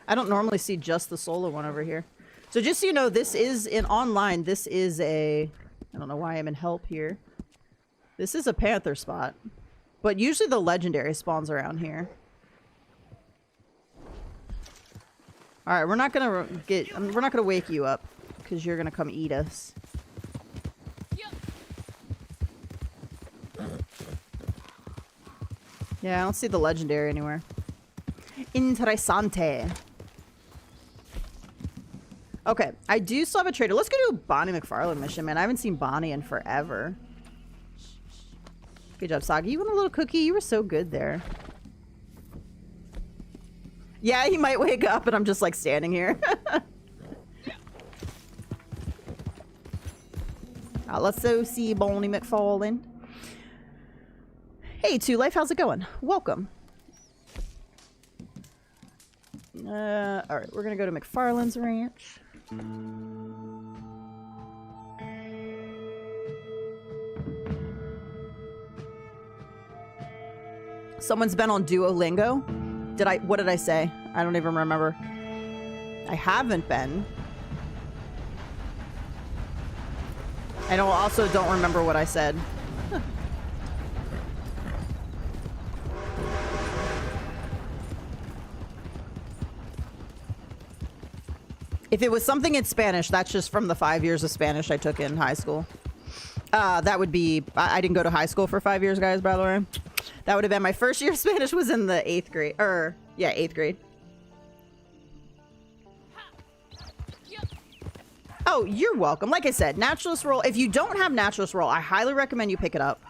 I don't normally see just the solo one over here. So just so you know, this is in online. This is a... I don't know why I'm in help here. This is a panther spot. But usually the legendary spawns around here. Alright, we're not gonna wake you up. Because you're gonna come eat us. Yeah, I don't see the legendary anywhere. Interessante. Okay, I do still have a trader. Let's go do a Bonnie MacFarlane mission, man. I haven't seen Bonnie in forever. Good job, Saga. You want a little cookie? You were so good there. Yeah, he might wake up and I'm just like standing here. Let's go see Bonnie MacFarlane. Hey, 2Life, how's it going? Welcome. Alright, we're gonna go to MacFarlane's ranch. Someone's been on Duolingo? What did I say? I don't even remember. I haven't been. I also don't remember what I said. If it was something in Spanish, that's just from the 5 years of Spanish I took in high school. That would be... I didn't go to high school for 5 years, guys, by the way. That would have been my first year of Spanish was in the 8th grade. Yeah, 8th grade. Oh, you're welcome. Like I said, naturalist role. If you don't have naturalist role, I highly recommend you pick it up.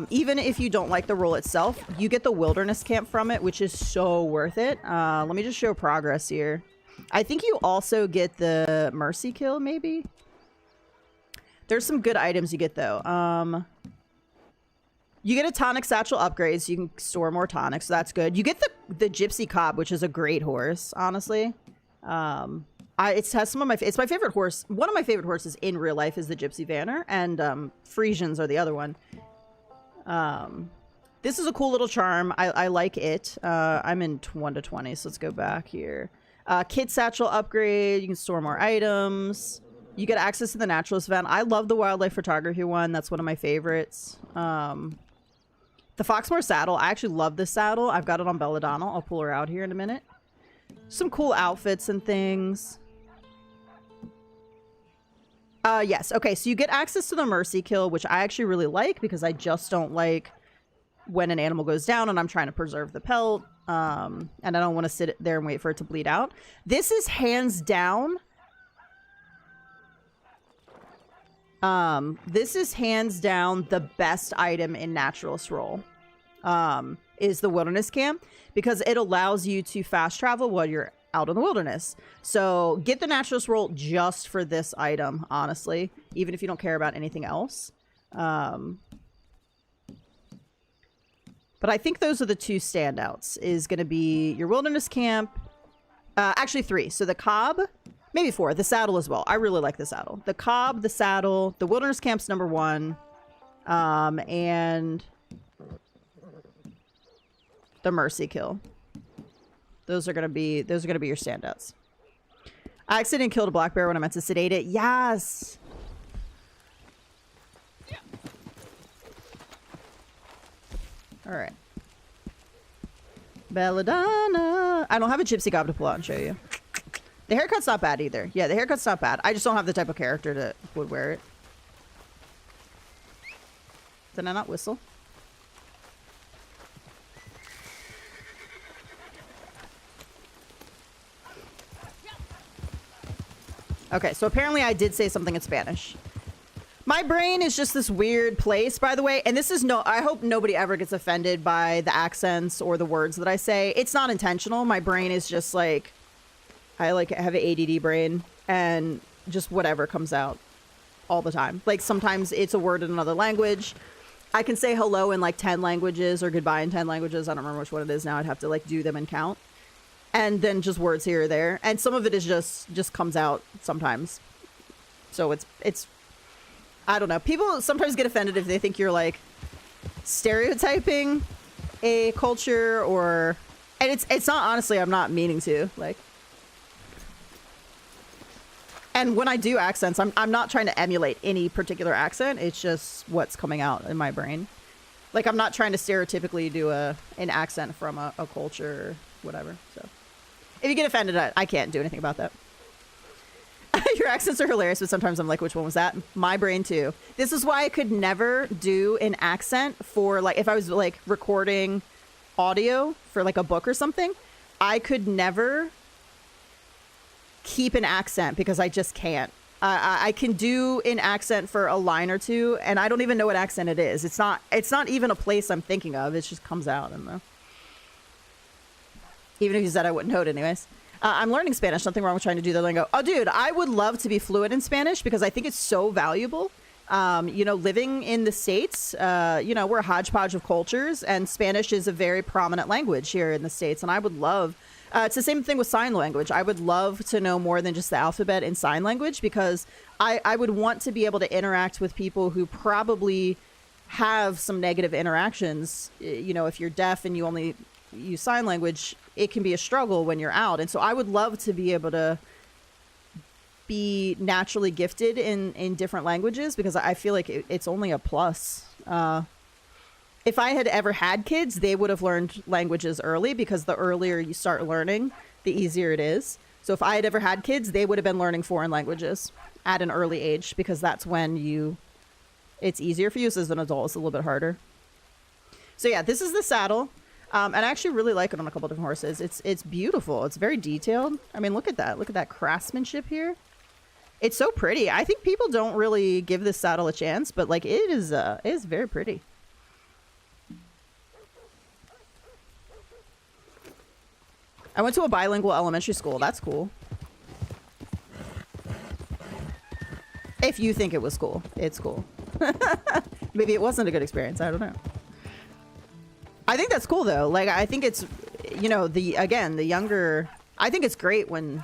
Even if you don't like the role itself, you get the wilderness camp from it, which is so worth it. Let me just show progress here. I think you also get the mercy kill, maybe? There's some good items you get, though. You get a tonic satchel upgrade, so you can store more tonics, so that's good. You get the gypsy cob, which is a great horse, honestly. It has some of my... It's my favorite horse. One of my favorite horses in real life is the Gypsy Vanner, and Frisians are the other one. This is a cool little charm. I like it. I'm in 1 to 20, so let's go back here. Kit satchel upgrade. You can store more items. You get access to the naturalist event. I love the wildlife photography one. That's one of my favorites. The Foxmore saddle. I actually love this saddle. I've got it on Belladonna. I'll pull her out here in a minute. Some cool outfits and things. Yes. Okay, so you get access to the mercy kill, which I actually really like because I just don't like when an animal goes down and I'm trying to preserve the pelt. And I don't want to sit there and wait for it to bleed out. This is hands down. This is hands down the best item in naturalist role. Is the wilderness camp because it allows you to fast travel while you're out in the wilderness. So get the naturalist roll just for this item, honestly, even if you don't care about anything else. But I think those are the two standouts, is going to be your wilderness camp. Actually 3. So the cob, maybe 4, the saddle as well. I really like the saddle. The cob, the saddle, the wilderness camp's number 1. And the mercy kill. Those are gonna be your standouts. I accidentally killed a black bear when I meant to sedate it. Yes. All right. Belladonna. I don't have a gypsy gob to pull out and show you. The haircut's not bad either. Yeah, the haircut's not bad. I just don't have the type of character that would wear it. Did I not whistle? Okay, so apparently I did say something in Spanish. My brain is just this weird place, by the way, and this is I hope nobody ever gets offended by the accents or the words that I say. It's not intentional. My brain is just like, I have an ADD brain and just whatever comes out all the time. Like sometimes it's a word in another language. I can say hello in like 10 languages or goodbye in 10 languages. I don't remember which one it is now. I'd have to like do them and count. And then just words here or there. And some of it is just comes out sometimes. So it's I don't know. People sometimes get offended if they think you're like stereotyping a culture and it's not, honestly, I'm not meaning to, like. And when I do accents, I'm not trying to emulate any particular accent. It's just what's coming out in my brain. Like I'm not trying to stereotypically do an accent from a culture or whatever. So if you get offended, I can't do anything about that. Your accents are hilarious, but sometimes I'm like, which one was that? My brain too. This is why I could never do an accent for like, if I was like recording audio for like a book or something, I could never keep an accent because I just can't. I can do an accent for a line or two, and I don't even know what accent it is. It's not even a place I'm thinking of. It just comes out. I don't know. Even if you said I wouldn't know it anyways. I'm learning Spanish. Nothing wrong with trying to do the lingo. Oh, dude, I would love to be fluent in Spanish because I think it's so valuable. You know, living in the States, you know, we're a hodgepodge of cultures, and Spanish is a very prominent language here in the States. And I would love, it's the same thing with sign language. I would love to know more than just the alphabet in sign language because I would want to be able to interact with people who probably have some negative interactions. You know, if you're deaf and you only use sign language, it can be a struggle when you're out. And so I would love to be able to be naturally gifted in different languages because I feel like it's only a plus. If I had ever had kids, they would have learned languages early because the earlier you start learning, the easier it is. So if I had ever had kids, they would have been learning foreign languages at an early age because that's when it's easier for you. So as an adult, it's a little bit harder. So yeah, this is the saddle. And I actually really like it on a couple different horses. It's beautiful. It's very detailed. I mean, look at that. Look at that craftsmanship here. It's so pretty. I think people don't really give this saddle a chance, but like it is very pretty. I went to a bilingual elementary school. That's cool. If you think it was cool, it's cool. Maybe it wasn't a good experience. I don't know. I think that's cool though. Like I think it's, you know, the younger, I think it's great when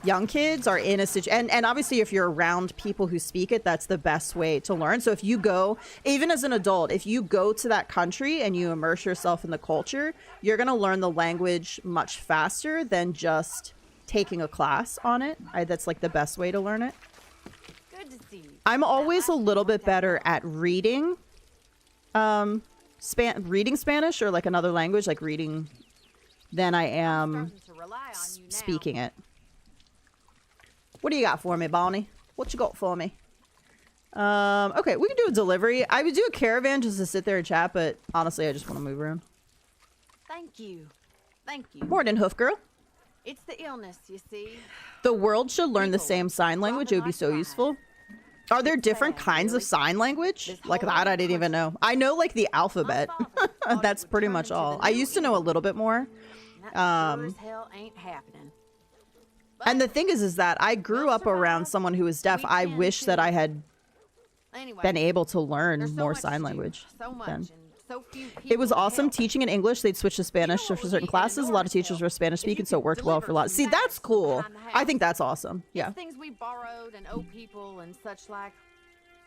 young kids are in a situation, and obviously if you're around people who speak it, that's the best way to learn. So if you go, even as an adult, if you go to that country and you immerse yourself in the culture, you're going to learn the language much faster than just taking a class on it. That's like the best way to learn it. Good to see you. I'm always a little bit better at reading reading Spanish or like another language, like reading, than I am speaking it. What do you got for me, Bonnie? What you got for me? Okay, we can do a delivery. I would do a caravan just to sit there and chat, but honestly, I just want to move around. Thank you. Thank you. Morning, Hoof Girl. It's the illness, you see. The world should learn the same sign language. It would be so useful. Are there different kinds of sign language? Like that, I didn't even know. I know like the alphabet. That's pretty much all. I used to know a little bit more. That sure as hell ain't happening. And the thing is that I grew up around someone who was deaf. I wish that I had been able to learn more sign language then. It was awesome teaching in English. They'd switch to Spanish for certain classes. A lot of teachers were Spanish speaking, so it worked well for a lot. See, that's cool. I think that's awesome. Yeah. Things we borrowed and owe people and such like.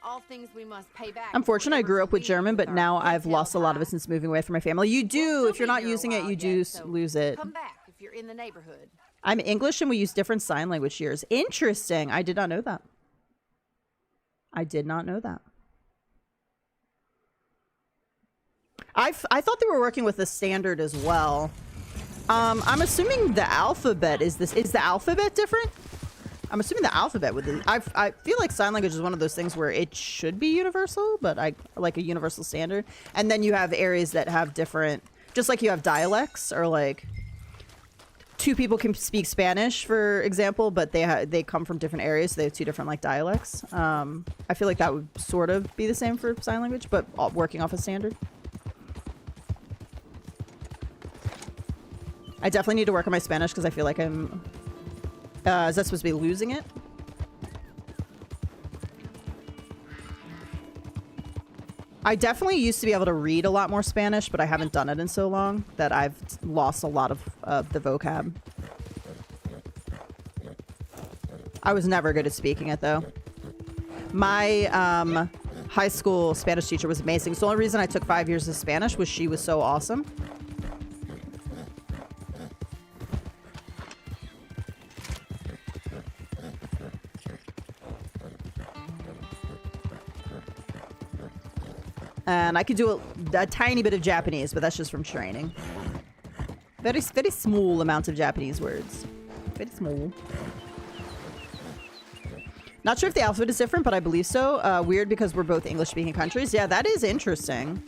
All things we must pay back. I'm fortunate I grew up with German, but now I've lost a lot of it since moving away from my family. You do. If you're not using it, you do lose it. Come back if you're in the neighborhood. I'm English and we use different sign language years. Interesting. I did not know that. I did not know that. I thought they were working with the standard as well. I'm assuming the alphabet is the alphabet different? I'm assuming the alphabet with it. I feel like sign language is one of those things where it should be universal, but I like a universal standard. And then you have areas that have different, just like you have dialects, or like two people can speak Spanish, for example, but they come from different areas, so they have two different like dialects. I feel like that would sort of be the same for sign language, but working off a standard. I definitely need to work on my Spanish because I feel like I'm... is that supposed to be losing it? I definitely used to be able to read a lot more Spanish, but I haven't done it in so long that I've lost a lot of the vocab. I was never good at speaking it, though. My high school Spanish teacher was amazing. So the only reason I took 5 years of Spanish was she was so awesome. And I could do a tiny bit of Japanese, but that's just from training. Very, very small amount of Japanese words. Very small. Not sure if the alphabet is different, but I believe so. Weird because we're both English-speaking countries. Yeah, that is interesting.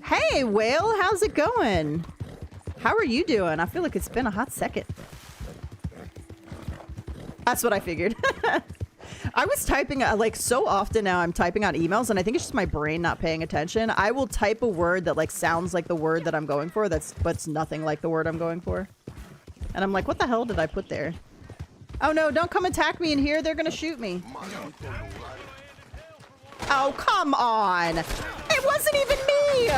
Hey, Whale, how's it going? How are you doing? I feel like it's been a hot second. That's what I figured. I was typing, like, so often now I'm typing out emails, and I think it's just my brain not paying attention. I will type a word that, like, sounds like the word that I'm going for, but nothing like the word I'm going for. And I'm like, what the hell did I put there? Oh, no, don't come attack me in here. They're gonna shoot me. Oh, come on. It wasn't even me.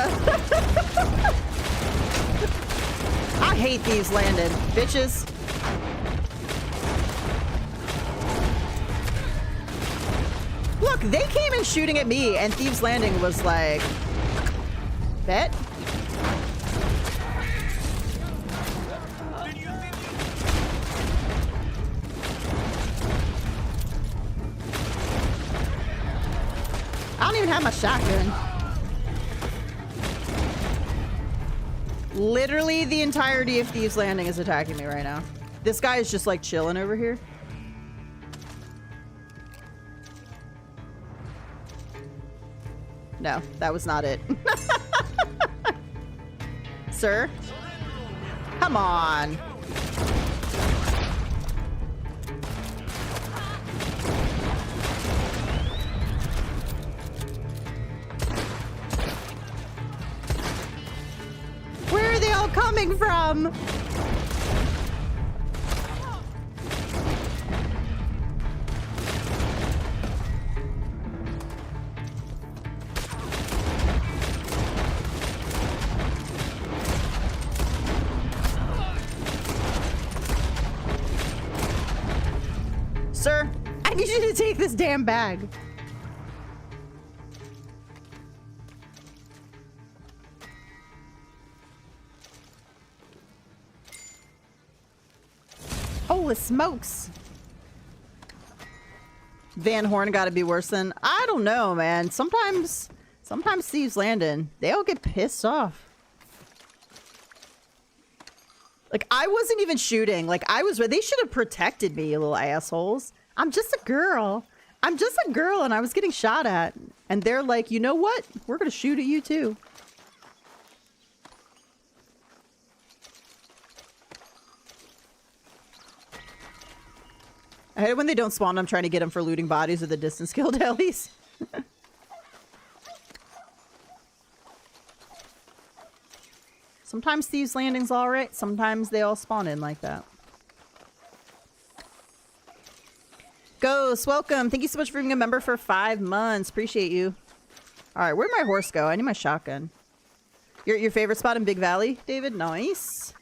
I hate these landed, bitches. Look, they came in shooting at me, and Thieves Landing was like... Bet? I don't even have my shotgun. Literally the entirety of Thieves Landing is attacking me right now. This guy is just like chilling over here. No, that was not it. Sir? Come on. Where are they all coming from? Sir, I need you to take this damn bag. Holy Holy smokes. Van Horn gotta be worse than... I don't know, man. Sometimes Thieves Landing, they all get pissed off. Like, I wasn't even shooting. Like, they should have protected me, you little assholes. I'm just a girl. I'm just a girl, and I was getting shot at. And they're like, you know what? We're gonna shoot at you, too. I hate it when they don't spawn. I'm trying to get them for looting bodies or the distance kill delis. Sometimes Thieves Landing's alright. Sometimes they all spawn in like that. Ghost, welcome. Thank you so much for being a member for 5 months. Appreciate you. Alright, where'd my horse go? I need my shotgun. Your favorite spot in Big Valley, David? Nice.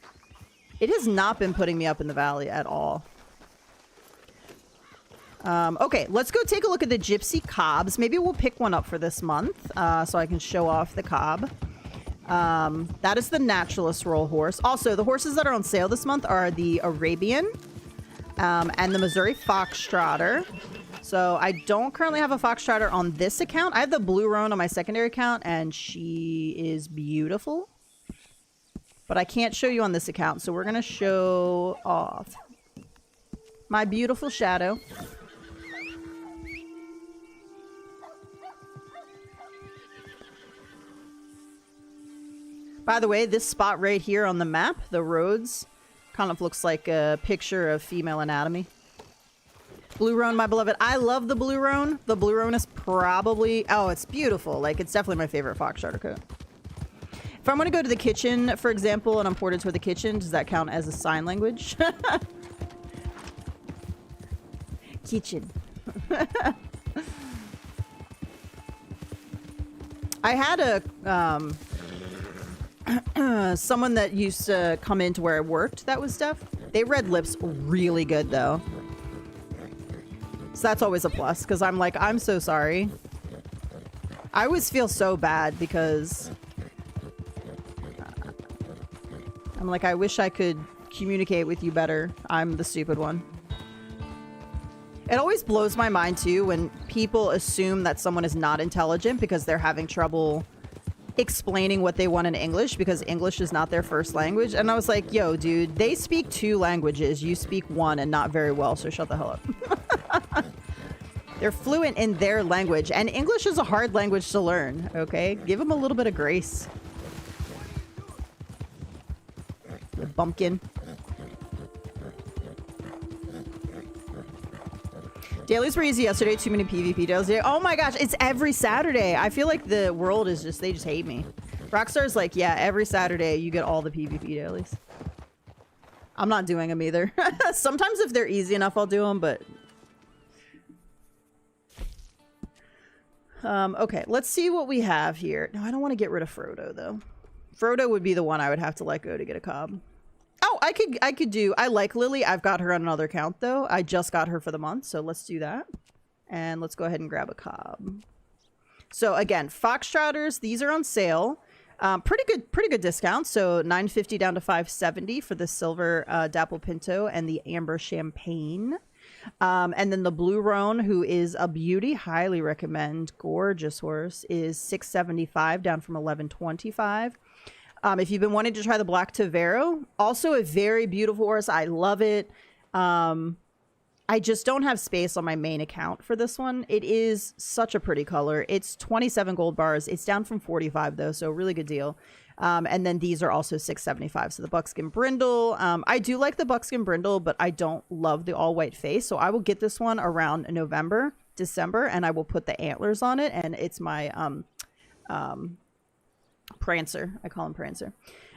It has not been putting me up in the valley at all. Okay, let's go take a look at the Gypsy Cobs. Maybe we'll pick one up for this month so I can show off the Cob. That is the Naturalist roll horse. Also, the horses that are on sale this month are the Arabian and the Missouri Foxtrotter. So I don't currently have a Foxtrotter on this account. I have the Blue Roan on my secondary account, and she is beautiful. But I can't show you on this account, so we're going to show off my beautiful Shadow. By the way, this spot right here on the map, the roads, kind of looks like a picture of female anatomy. Blue Roan, my beloved. I love the Blue Roan. The Blue Roan is probably... Oh, it's beautiful. Like, it's definitely my favorite Foxtrotter coat. If I'm going to go to the kitchen, for example, and I'm ported toward the kitchen, does that count as a sign language? Kitchen. I had a... someone that used to come into where I worked that was deaf. They read lips really good, though. So that's always a plus, because I'm like, I'm so sorry. I always feel so bad because... I'm like, I wish I could communicate with you better. I'm the stupid one. It always blows my mind, too, when people assume that someone is not intelligent because they're having trouble explaining what they want in English because English is not their first language. And I was like, yo, dude, they speak 2 languages. You speak 1 and not very well, so shut the hell up. They're fluent in their language, and English is a hard language to learn, okay? Give them a little bit of grace. The bumpkin. Dailies were easy yesterday. Too many PvP dailies today. Oh my gosh, it's every Saturday. I feel like the world is just, they just hate me. Rockstar's like, yeah, every Saturday you get all the PvP dailies. I'm not doing them either. Sometimes if they're easy enough, I'll do them, but... okay, let's see what we have here. No, I don't want to get rid of Frodo, though. Frodo would be the one I would have to let go to get a Cob. Oh, I could do... I like Lily. I've got her on another account, though. I just got her for the month, so let's do that. And let's go ahead and grab a Cob. So, again, Foxtrotters, these are on sale. Pretty good discount. So, $9.50 down to $5.70 for the Silver Dapple Pinto and the Amber Champagne. And then the Blue Roan, who is a beauty, highly recommend. Gorgeous horse, is $6.75 down from $11.25. If you've been wanting to try the Black Tavero, also a very beautiful horse. I love it. I just don't have space on my main account for this one. It is such a pretty color. It's 27 gold bars. It's down from 45 though, so really good deal. And then these are also $6.75. So the Buckskin Brindle. I do like the Buckskin Brindle, but I don't love the all white face. So I will get this one around November, December, and I will put the antlers on it. And it's my Prancer. I call him Prancer.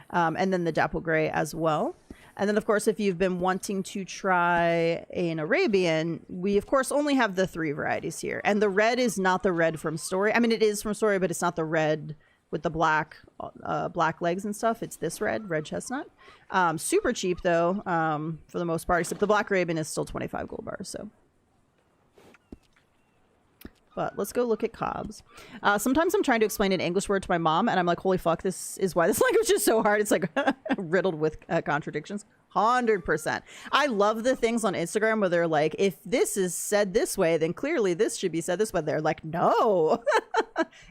And then the Dapple Gray as well. And then, of course, if you've been wanting to try an Arabian, we, of course, only have the 3 varieties here. And the red is not the red from Story. I mean, it is from Story, but it's not the red with the black legs and stuff. It's this red chestnut. Super cheap, though, for the most part, except the Black Arabian is still 25 gold bars, so... But let's go look at Cobs. Sometimes I'm trying to explain an English word to my mom, and I'm like, holy fuck, this is why this language is so hard. It's like riddled with contradictions. 100%. I love the things on Instagram where they're like, if this is said this way, then clearly this should be said this way. They're like, no,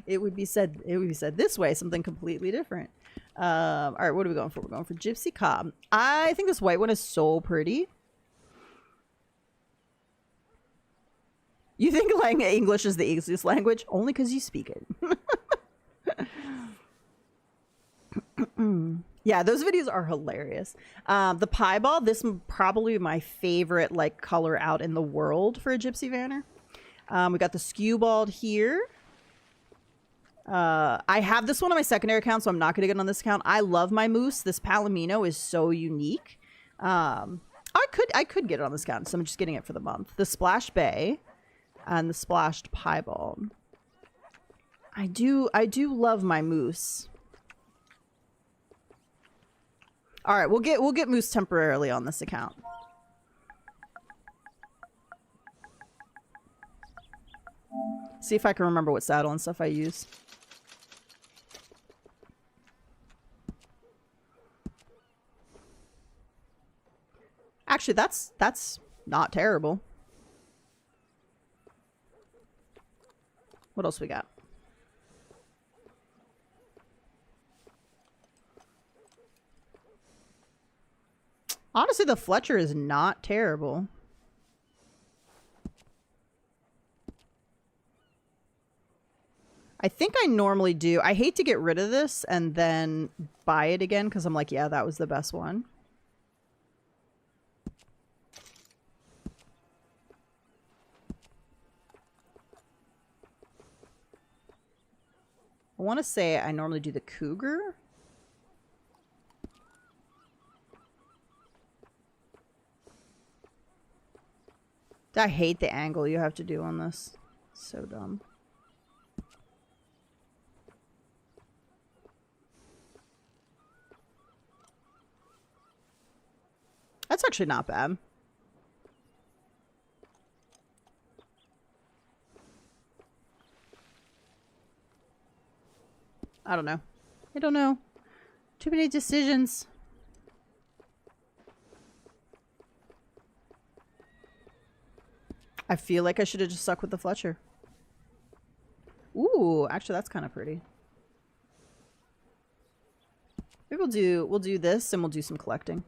it would be said this way, something completely different. All right, what are we going for? We're going for Gypsy Cob. I think this white one is so pretty. You think like English is the easiest language? Only because you speak it. Yeah, those videos are hilarious. The piebald, this is probably my favorite like color out in the world for a Gypsy Vanner. We got the skewbald here. I have this one on my secondary account, so I'm not going to get on this account. I love my moose. This Palomino is so unique. I could get it on this account, so I'm just getting it for the month. The Splash Bay and the Splashed Piebald. I do love my moose. All right, we'll get moose temporarily on this account. See if I can remember what saddle and stuff I use. Actually, that's not terrible. What else we got? Honestly, the Fletcher is not terrible. I think I normally do. I hate to get rid of this and then buy it again because I'm like, yeah, that was the best one. I want to say I normally do the Cougar. I hate the angle you have to do on this. So dumb. That's actually not bad. I don't know. I don't know. Too many decisions. I feel like I should have just stuck with the Fletcher. Ooh, actually that's kind of pretty. Maybe we'll do this and we'll do some collecting.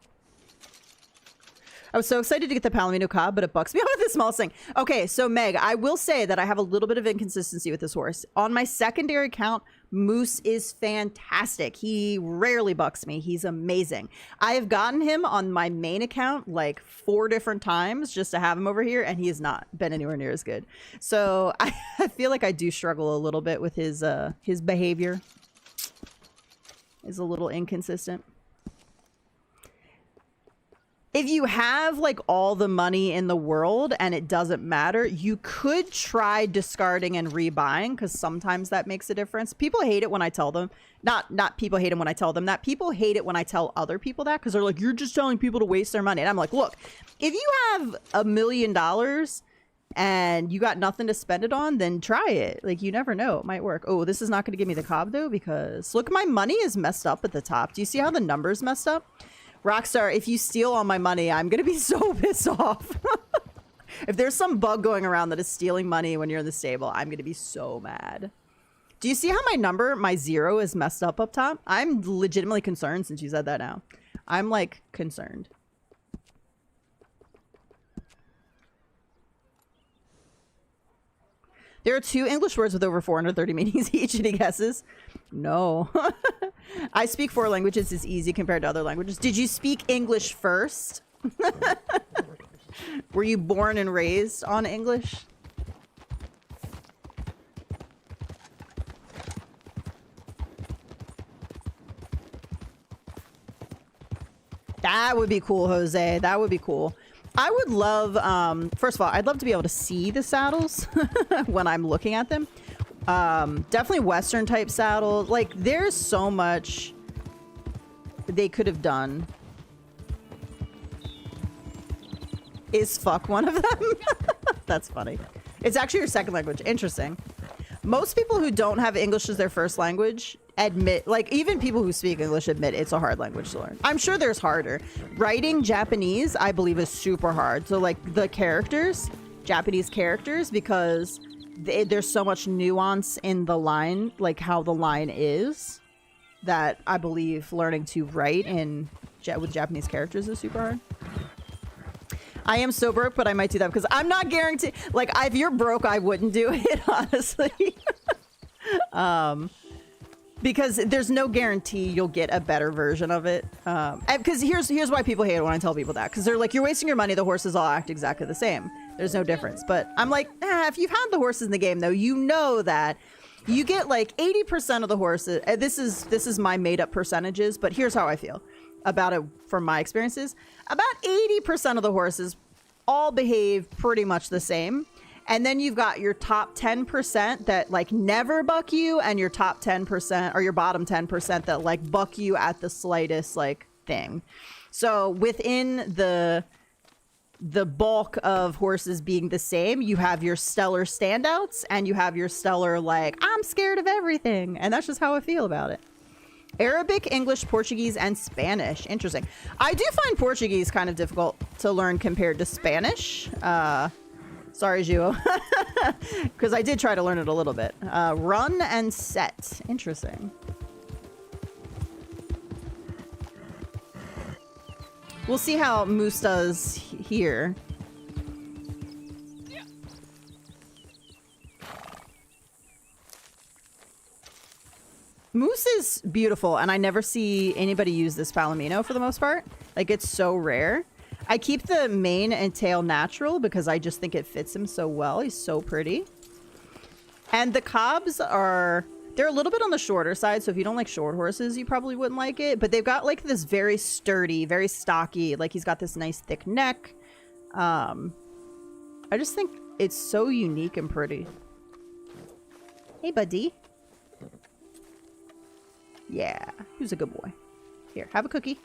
I was so excited to get the Palomino Cob, but it bucks me out with the smallest thing. Okay, so Meg, I will say that I have a little bit of inconsistency with this horse. On my secondary account, Moose is fantastic. He rarely bucks me. He's amazing. I have gotten him on my main account like 4 different times just to have him over here, and he has not been anywhere near as good. So I feel like I do struggle a little bit with his behavior. Is a little inconsistent. If you have like all the money in the world and it doesn't matter, you could try discarding and rebuying because sometimes that makes a difference. People hate it when I tell them, not people hate it when I tell them that. People hate it when I tell other people that because they're like, you're just telling people to waste their money. And I'm like, look, if you have $1 million and you got nothing to spend it on, then try it. Like, you never know. It might work. Oh, this is not going to give me the Cob though because look, my money is messed up at the top. Do you see how the number's messed up? Rockstar, if you steal all my money, I'm going to be so pissed off. If there's some bug going around that is stealing money when you're in the stable, I'm going to be so mad. Do you see how my number, my 0 is messed up top? I'm legitimately concerned since you said that now. I'm like concerned. There are 2 English words with over 430 meanings each. Any guesses? No. I speak 4 languages. It's easy compared to other languages. Did you speak English first? Were you born and raised on English? That would be cool, Jose. That would be cool. I would love, first of all, I'd love to be able to see the saddles when I'm looking at them. Definitely Western type saddles. Like, there's so much they could have done. Is fuck one of them? That's funny. It's actually your second language. Interesting. Most people who don't have English as their first language, admit, like, even people who speak English admit it's a hard language to learn. I'm sure there's harder. Writing Japanese, I believe, is super hard. So, like, the characters, Japanese characters, because there's so much nuance in the line, like how the line is, that I believe learning to write with Japanese characters is super hard. I am so broke, but I might do that because I'm not guaranteed. Like, if you're broke, I wouldn't do it, honestly. Because there's no guarantee you'll get a better version of it. Because here's why people hate it when I tell people that. Because they're like, you're wasting your money. The horses all act exactly the same. There's no difference. But I'm like, if you've had the horses in the game, though, you know that you get like 80% of the horses. This is my made up percentages, but here's how I feel about it from my experiences. About 80% of the horses all behave pretty much the same. And then you've got your top 10% that like never buck you, and your top 10% or your bottom 10% that like buck you at the slightest like thing. So within the bulk of horses being the same, you have your stellar standouts and you have your stellar like, I'm scared of everything. And that's just how I feel about it. Arabic, English, Portuguese, and Spanish. Interesting. I do find Portuguese kind of difficult to learn compared to Spanish. Sorry, Juo. Because I did try to learn it a little bit. Run and set. Interesting. We'll see how Moose does here. Moose is beautiful, and I never see anybody use this Palomino for the most part. Like, it's so rare. I keep the mane and tail natural because I just think it fits him so well. He's so pretty. And the cobs they're a little bit on the shorter side, so if you don't like short horses, you probably wouldn't like it. But they've got like this very sturdy, very stocky, like he's got this nice thick neck. I just think it's so unique and pretty. Hey, buddy. Yeah, who's a good boy? Here, have a cookie.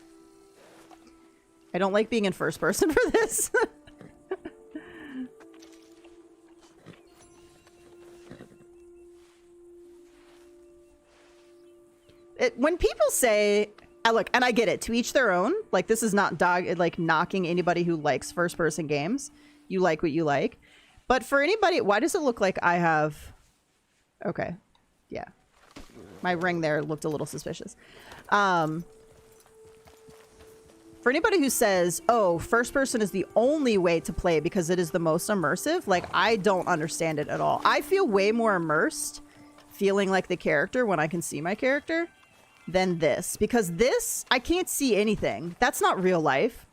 I don't like being in first person for this. When people say, look, and I get it, to each their own. Like, this is not like knocking anybody who likes first person games. You like what you like. But for anybody, why does it look like I have... Okay, yeah. My ring there looked a little suspicious. For anybody who says, oh, first person is the only way to play because it is the most immersive, like, I don't understand it at all. I feel way more immersed feeling like the character when I can see my character than this. Because this, I can't see anything. That's not real life.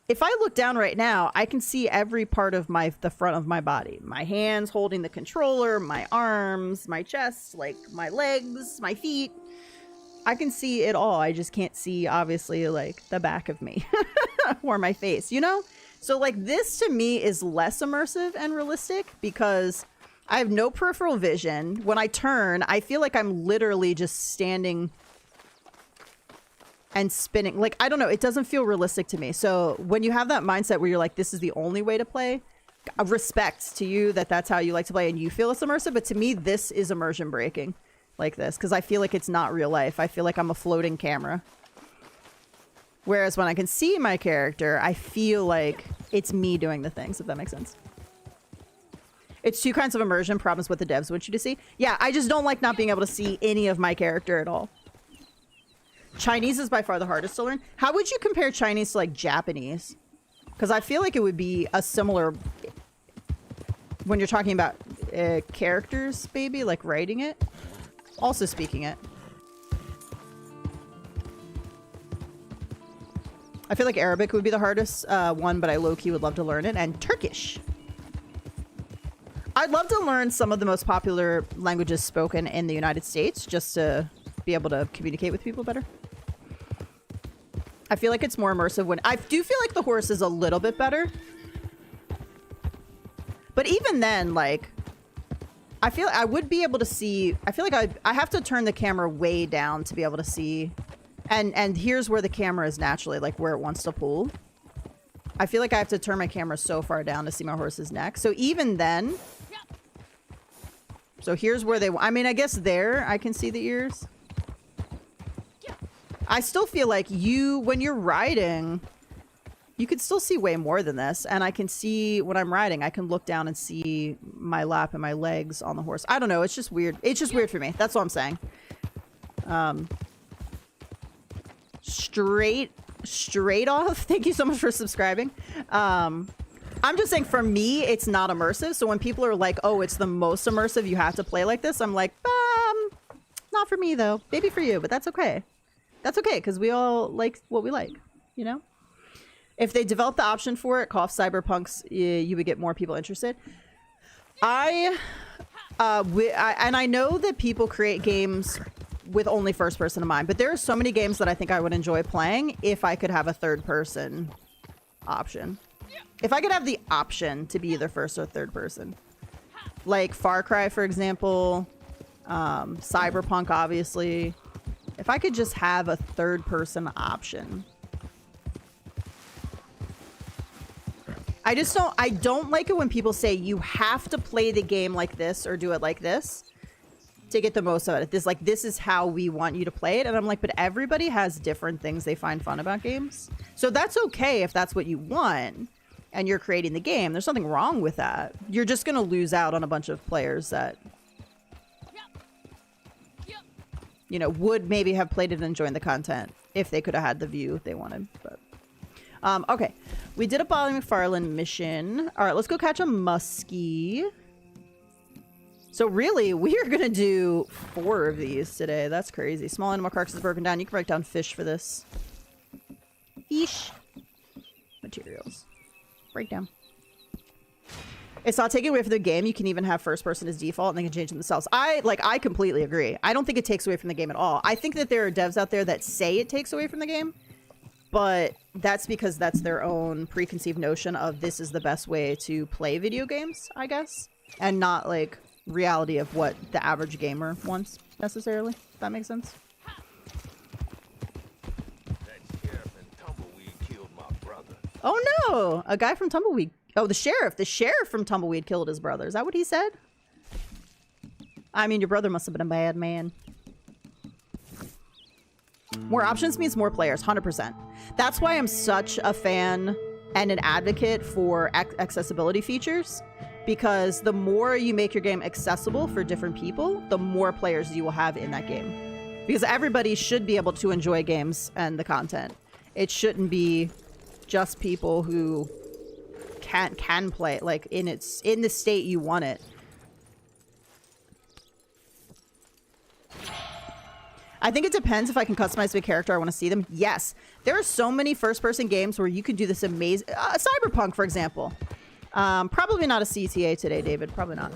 If I look down right now, I can see every part of the front of my body. My hands holding the controller, my arms, my chest, like my legs, my feet. I can see it all. I just can't see, obviously, like the back of me or my face, you know? So like this to me is less immersive and realistic because I have no peripheral vision. When I turn, I feel like I'm literally just standing and spinning. Like, I don't know. It doesn't feel realistic to me. So when you have that mindset where you're like, this is the only way to play, respect to you that that's how you like to play and you feel it's immersive. But to me, this is immersion breaking like this because I feel like it's not real life. I feel like I'm a floating camera. Whereas when I can see my character, I feel like it's me doing the things, if that makes sense. It's two kinds of immersion problems what the devs want you to see. Yeah, I just don't like not being able to see any of my character at all. Chinese is by far the hardest to learn. How would you compare Chinese to like Japanese? Because I feel like it would be a similar when you're talking about characters, maybe like writing it, also speaking it. I feel like Arabic would be the hardest one, but I low-key would love to learn it. And Turkish. I'd love to learn some of the most popular languages spoken in the United States just to be able to communicate with people better. I feel like it's more immersive when... I do feel like the horse is a little bit better. But even then, like... I feel I would be able to see... I feel like I have to turn the camera way down to be able to see... And here's where the camera is naturally, like where it wants to pull. I feel like I have to turn my camera so far down to see my horse's neck. So even then... So here's where they... I mean, I guess there I can see the ears. I still feel like when you're riding, you could still see way more than this. And I can see when I'm riding, I can look down and see my lap and my legs on the horse. I don't know. It's just weird. It's just weird for me. That's all I'm saying. Straight off. Thank you so much for subscribing. I'm just saying for me, it's not immersive. So when people are like, oh, it's the most immersive, you have to play like this. I'm like, not for me though. Maybe for you, but that's okay. That's okay, because we all like what we like, you know? If they develop the option for it, cough cyberpunks, you would get more people interested. And I know that people create games with only first person in mind, but there are so many games that I think I would enjoy playing if I could have a third person option. If I could have the option to be either first or third person. Like Far Cry, for example, Cyberpunk, obviously. If I could just have a third person option. I don't like it when people say you have to play the game like this or do it like this to get the most out of it. This is how we want you to play it. And I'm like, but everybody has different things they find fun about games. So that's okay if that's what you want and you're creating the game. There's nothing wrong with that. You're just going to lose out on a bunch of players that, you know, would maybe have played it and enjoyed the content if they could have had the view they wanted. But okay, we did a Bolly MacFarlane mission. All right, let's go catch a muskie. So really, we are gonna do 4 of these today. That's crazy. Small animal carcass is broken down. You can break down fish for this. Fish materials. Breakdown. It's not taking away from the game. You can even have first person as default and they can change them themselves. I completely agree. I don't think it takes away from the game at all. I think that there are devs out there that say it takes away from the game, but that's because that's their own preconceived notion of this is the best way to play video games, I guess, and not like reality of what the average gamer wants necessarily. If that makes sense. That sheriff in Tumbleweed killed my brother. Oh no! A guy from Tumbleweed. Oh, the sheriff. The sheriff from Tumbleweed killed his brother. Is that what he said? I mean, your brother must have been a bad man. More options means more players, 100%. That's why I'm such a fan and an advocate for accessibility features. Because the more you make your game accessible for different people, the more players you will have in that game. Because everybody should be able to enjoy games and the content. It shouldn't be just people who can play it like in the state you want it. I think it depends if I can customize the character I want to see them. Yes, there are so many first-person games where you could do this amazing Cyberpunk, for example. Probably not a CTA today, David. Probably not.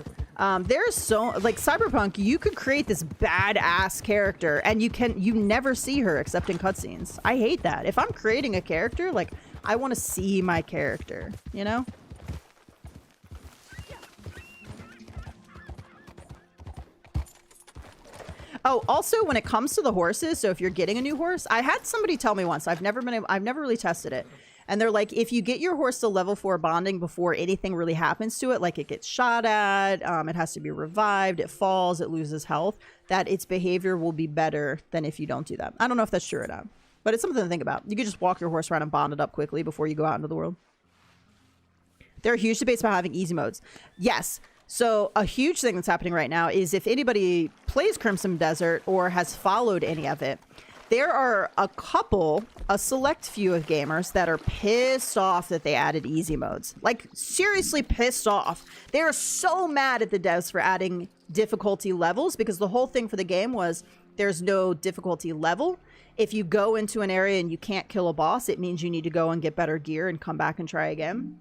There's so like Cyberpunk, you could create this badass character and you never see her except in cutscenes. I hate that. If I'm creating a character, like I want to see my character, you know? Oh, also when it comes to the horses, so if you're getting a new horse, I had somebody tell me once, I've never really tested it. And they're like, if you get your horse to level 4 bonding before anything really happens to it, like it gets shot at, it has to be revived, it falls, it loses health, that its behavior will be better than if you don't do that. I don't know if that's true or not, but it's something to think about. You could just walk your horse around and bond it up quickly before you go out into the world. There are huge debates about having easy modes. Yes. So a huge thing that's happening right now is if anybody plays Crimson Desert or has followed any of it, there are a select few of gamers that are pissed off that they added easy modes. Like, seriously pissed off. They are so mad at the devs for adding difficulty levels because the whole thing for the game was there's no difficulty level. If you go into an area and you can't kill a boss, it means you need to go and get better gear and come back and try again.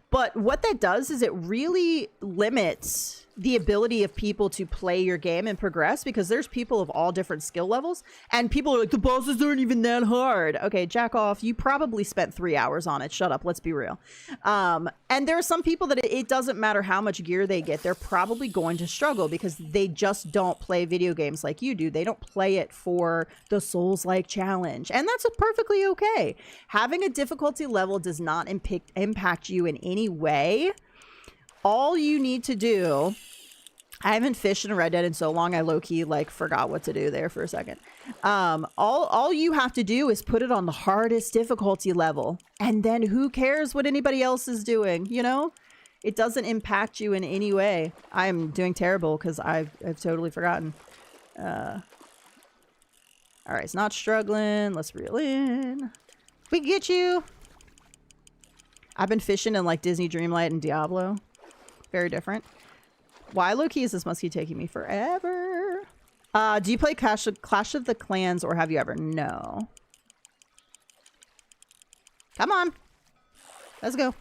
But what that does is it really limits the ability of people to play your game and progress because there's people of all different skill levels and people are like, the bosses aren't even that hard. Okay, jack off. You probably spent 3 hours on it. Shut up. Let's be real. And there are some people that it doesn't matter how much gear they get. They're probably going to struggle because they just don't play video games like you do. They don't play it for the Souls-like challenge. And that's perfectly okay. Having a difficulty level does not impact you in any way. All you need to do, I haven't fished in Red Dead in so long, I low-key, like, forgot what to do there for a second. All you have to do is put it on the hardest difficulty level. And then who cares what anybody else is doing, you know? It doesn't impact you in any way. I'm doing terrible because I've totally forgotten. Alright, it's not struggling. Let's reel in. We can get you! I've been fishing in, like, Disney Dreamlight and Diablo. Very different. Why low-key is this muskie taking me forever? Do you play Clash of the Clans or have you ever? No. Come on. Let's go.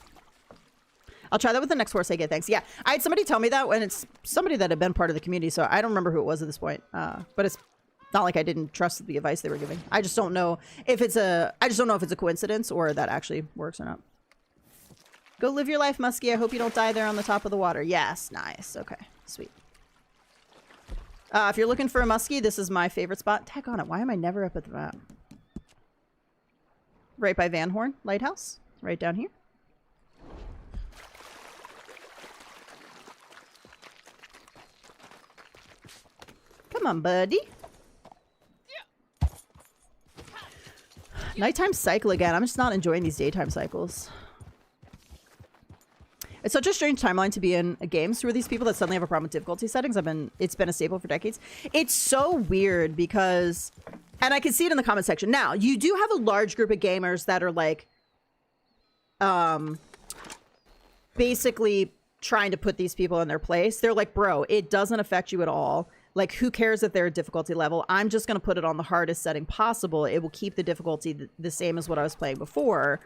I'll try that with the next horse I get, thanks. Yeah, I had somebody tell me that when it's somebody that had been part of the community, so I don't remember who it was at this point. But it's not like I didn't trust the advice they were giving. I just don't know if it's a coincidence or that actually works or not. Go live your life, Muskie. I hope you don't die there on the top of the water. Yes, nice. Okay, sweet. If you're looking for a Muskie, this is my favorite spot. Tag on it. Why am I never up at the map? Right by Van Horn Lighthouse. Right down here. Come on, buddy. Nighttime cycle again. I'm just not enjoying these daytime cycles. It's such a strange timeline to be in games where these people that suddenly have a problem with difficulty settings. It's been a staple for decades. It's so weird because, and I can see it in the comment section. Now, you do have a large group of gamers that are like, basically trying to put these people in their place. They're like, bro, it doesn't affect you at all. Like, who cares if they're a difficulty level? I'm just going to put it on the hardest setting possible. It will keep the difficulty the same as what I was playing before.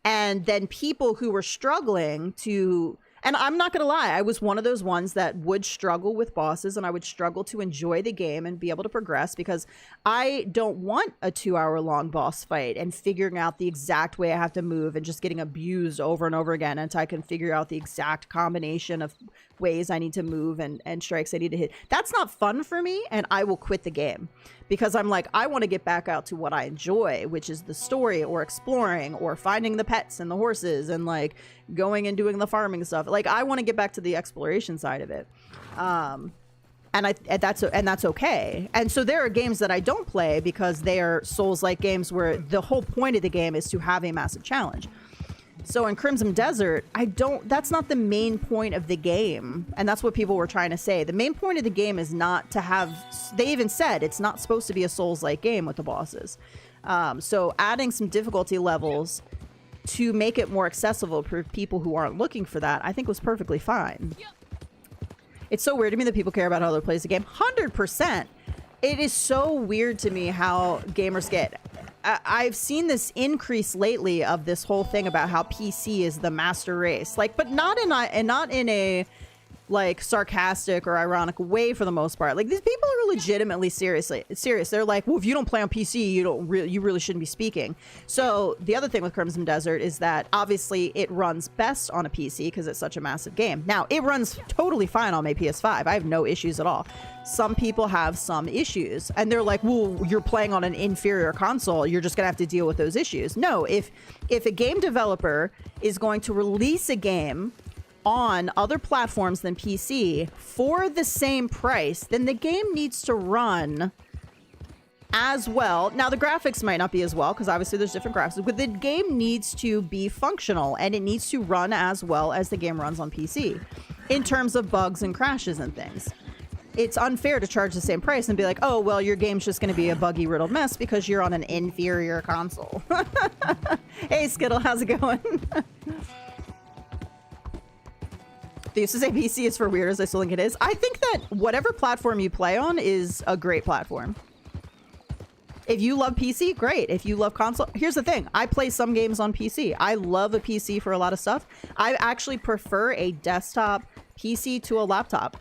And then people who were struggling to, and I'm not going to lie, I was one of those ones that would struggle with bosses and I would struggle to enjoy the game and be able to progress because I don't want a 2-hour-long boss fight and figuring out the exact way I have to move and just getting abused over and over again until I can figure out the exact combination of ways I need to move and strikes I need to hit. That's not fun for me, and I will quit the game because I'm like, I want to get back out to what I enjoy, which is the story or exploring or finding the pets and the horses and like going and doing the farming stuff. Like, I want to get back to the exploration side of it. And that's okay. And so there are games that I don't play because they are Souls-like games where the whole point of the game is to have a massive challenge. So in Crimson Desert, that's not the main point of the game. And that's what people were trying to say. The main point of the game is not to have, they even said it's not supposed to be a Souls-like game with the bosses. So adding some difficulty levels to make it more accessible for people who aren't looking for that, I think was perfectly fine. It's so weird to me that people care about how other plays the game. 100%. It is so weird to me how gamers get. I've seen this increase lately of this whole thing about how PC is the master race, like, but not in a like sarcastic or ironic way for the most part. Like, these people are legitimately serious. They're like, well, if you don't play on PC, you really shouldn't be speaking. So the other thing with Crimson Desert is that obviously it runs best on a PC because it's such a massive game. Now, it runs totally fine on my PS5. I have no issues at all. Some people have some issues and they're like, well, you're playing on an inferior console, you're just gonna have to deal with those issues. No, if a game developer is going to release a game on other platforms than PC for the same price, then the game needs to run as well. Now, the graphics might not be as well because obviously there's different graphics, but the game needs to be functional and it needs to run as well as the game runs on PC in terms of bugs and crashes and things. It's unfair to charge the same price and be like, oh, well, your game's just going to be a buggy riddled mess because you're on an inferior console. Hey, Skittle, how's it going? They used to say PC is for weirdos. I still think it is. I think that whatever platform you play on is a great platform. If you love PC, great. If you love console, here's the thing. I play some games on PC. I love a PC for a lot of stuff. I actually prefer a desktop PC to a laptop.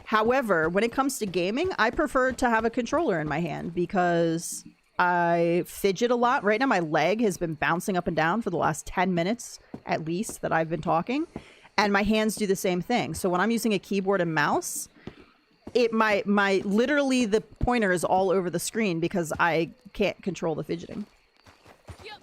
However, when it comes to gaming, I prefer to have a controller in my hand because I fidget a lot. Right now, my leg has been bouncing up and down for the last 10 minutes at least that I've been talking. And my hands do the same thing. So when I'm using a keyboard and mouse, literally the pointer is all over the screen because I can't control the fidgeting. Yep.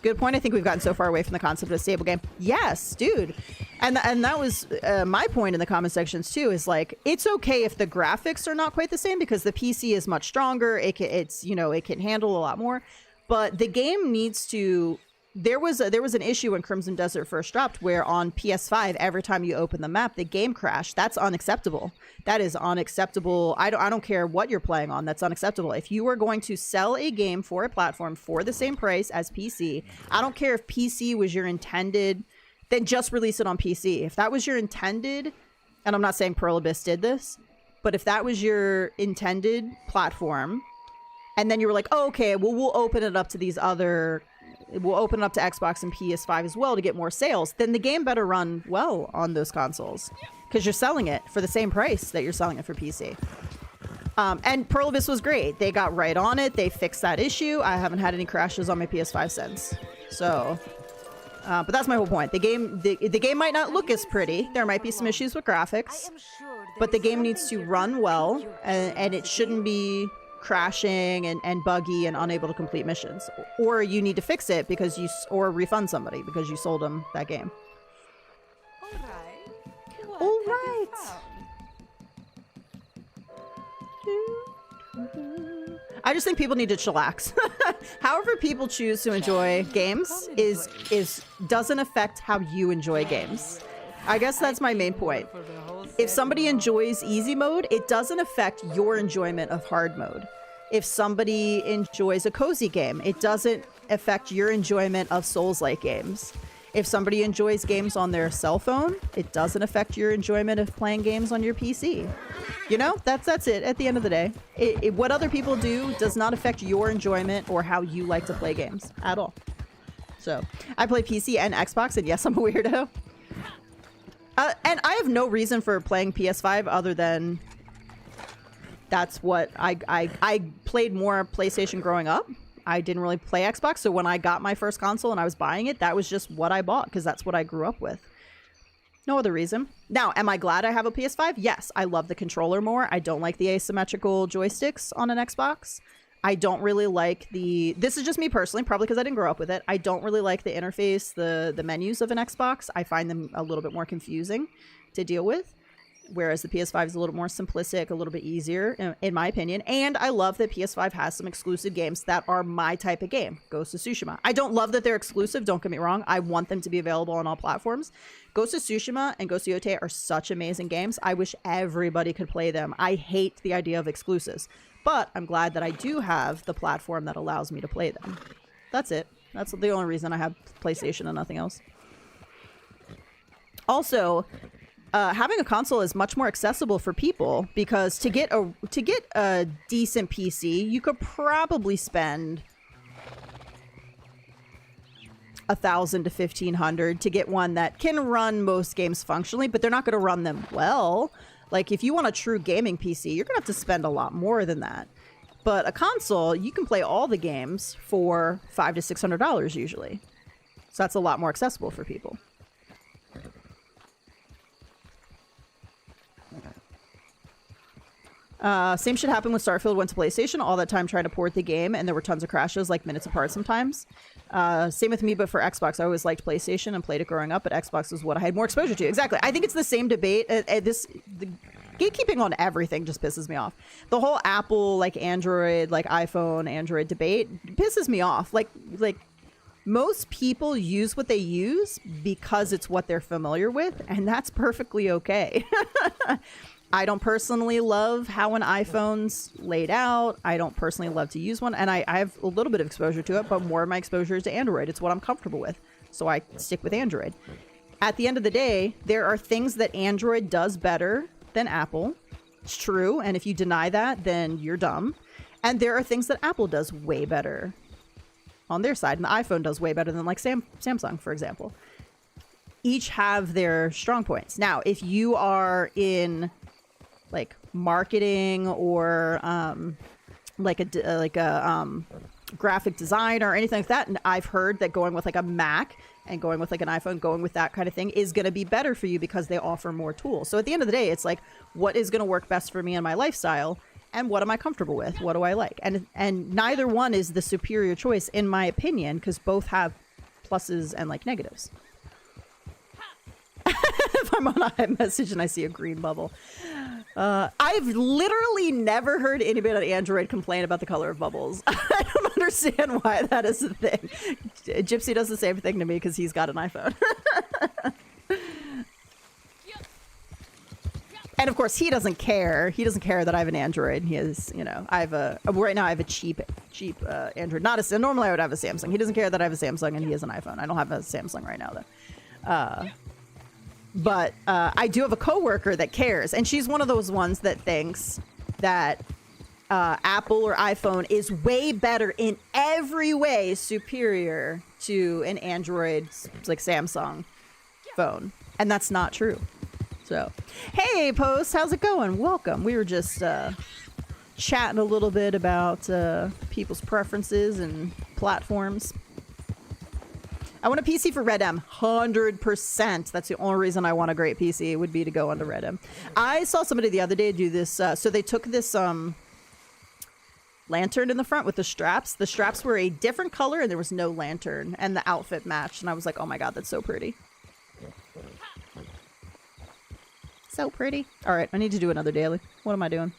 Good point. I think we've gotten so far away from the concept of a stable game. Yes, dude. And that was my point in the comment sections too, is like, it's okay if the graphics are not quite the same because the PC is much stronger. It can handle a lot more, but the game needs to. There was an issue when Crimson Desert first dropped where on PS5 every time you open the map the game crashed. That's unacceptable. That is unacceptable. I don't care what you're playing on. That's unacceptable. If you are going to sell a game for a platform for the same price as PC, I don't care if PC was your intended, then just release it on PC. If that was your intended, and I'm not saying Pearl Abyss did this, but if that was your intended platform, and then you were like, oh, okay, well, we'll open it up to these other, we'll open it up to Xbox and PS5 as well to get more sales, then the game better run well on those consoles because you're selling it for the same price that you're selling it for PC. And Pearl Abyss was great. They got right on it. They fixed that issue. I haven't had any crashes on my PS5 since. So, but that's my whole point. The game might not look as pretty. There might be some issues with graphics, but the game needs to run well, and it shouldn't be crashing and buggy and unable to complete missions, or you need to fix it because or refund somebody because you sold them that game. All right. I just think people need to chillax. However people choose to enjoy games doesn't affect how you enjoy games. I guess that's my main point. If somebody enjoys easy mode, it doesn't affect your enjoyment of hard mode. If somebody enjoys a cozy game, it doesn't affect your enjoyment of Souls-like games. If somebody enjoys games on their cell phone, it doesn't affect your enjoyment of playing games on your PC. You know, that's it at the end of the day. What other people do does not affect your enjoyment or how you like to play games at all. So, I play PC and Xbox, and yes, I'm a weirdo. And I have no reason for playing PS5 other than that's what I played more PlayStation growing up. I didn't really play Xbox, so when I got my first console and I was buying it, that was just what I bought because that's what I grew up with. No other reason. Now, am I glad I have a PS5? Yes, I love the controller more. I don't like the asymmetrical joysticks on an Xbox. I don't really like this is just me personally, probably because I didn't grow up with it. I don't really like the interface, the menus of an Xbox. I find them a little bit more confusing to deal with. Whereas the PS5 is a little more simplistic, a little bit easier, in my opinion. And I love that PS5 has some exclusive games that are my type of game. Ghost of Tsushima. I don't love that they're exclusive, don't get me wrong. I want them to be available on all platforms. Ghost of Tsushima and Ghost of Yotei are such amazing games. I wish everybody could play them. I hate the idea of exclusives. But I'm glad that I do have the platform that allows me to play them. That's it. That's the only reason I have PlayStation and nothing else. Also, having a console is much more accessible for people because to get a decent PC, you could probably spend $1,000 to $1,500 to get one that can run most games functionally, but they're not going to run them well. Like if you want a true gaming PC, you're going to have to spend a lot more than that. But a console, you can play all the games for $500 to $600 usually. So that's a lot more accessible for people. Same shit happened with Starfield went to PlayStation. All that time trying to port the game, and there were tons of crashes, like minutes apart sometimes. Same with me, but for Xbox, I always liked PlayStation and played it growing up, but Xbox was what I had more exposure to. Exactly. I think it's the same debate. The gatekeeping on everything just pisses me off. The whole Apple, like Android, like iPhone, Android debate pisses me off. Like most people use what they use because it's what they're familiar with, and that's perfectly okay. I don't personally love how an iPhone's laid out. I don't personally love to use one, and I have a little bit of exposure to it, but more of my exposure is to Android. It's what I'm comfortable with, so I stick with Android. At the end of the day, there are things that Android does better than Apple. It's true, and if you deny that, then you're dumb. And there are things that Apple does way better on their side, and the iPhone does way better than like Samsung, for example. Each have their strong points. Now, if you are in like marketing or like a graphic design or anything like that, and I've heard that going with like a Mac and going with like an iPhone, going with that kind of thing is going to be better for you because they offer more tools. So at the end of the day, it's like, what is going to work best for me and my lifestyle, and what am I comfortable with? What do I like? And neither one is the superior choice in my opinion, because both have pluses and like negatives. if I'm on iMessage and I see a green bubble. I've literally never heard anybody on Android complain about the color of bubbles. I don't understand why that is a thing. Gypsy does the same thing to me because he's got an iPhone. And of course, he doesn't care. He doesn't care that I have an Android. He has, you know, right now I have a cheap Android. Normally I would have a Samsung. He doesn't care that I have a Samsung and he has an iPhone. I don't have a Samsung right now though. But I do have a coworker that cares, and she's one of those ones that thinks that Apple or iPhone is way better in every way, superior to an Android like Samsung phone, and that's not true. So, hey, Post, how's it going? Welcome. We were just chatting a little bit about people's preferences and platforms. I want a PC for Redem, 100%. That's the only reason I want a great PC would be to go onto Redem. I saw somebody the other day do this. So they took this lantern in the front with the straps. The straps were a different color and there was no lantern, and the outfit matched. And I was like, oh my God, that's so pretty. So pretty. All right, I need to do another daily. What am I doing?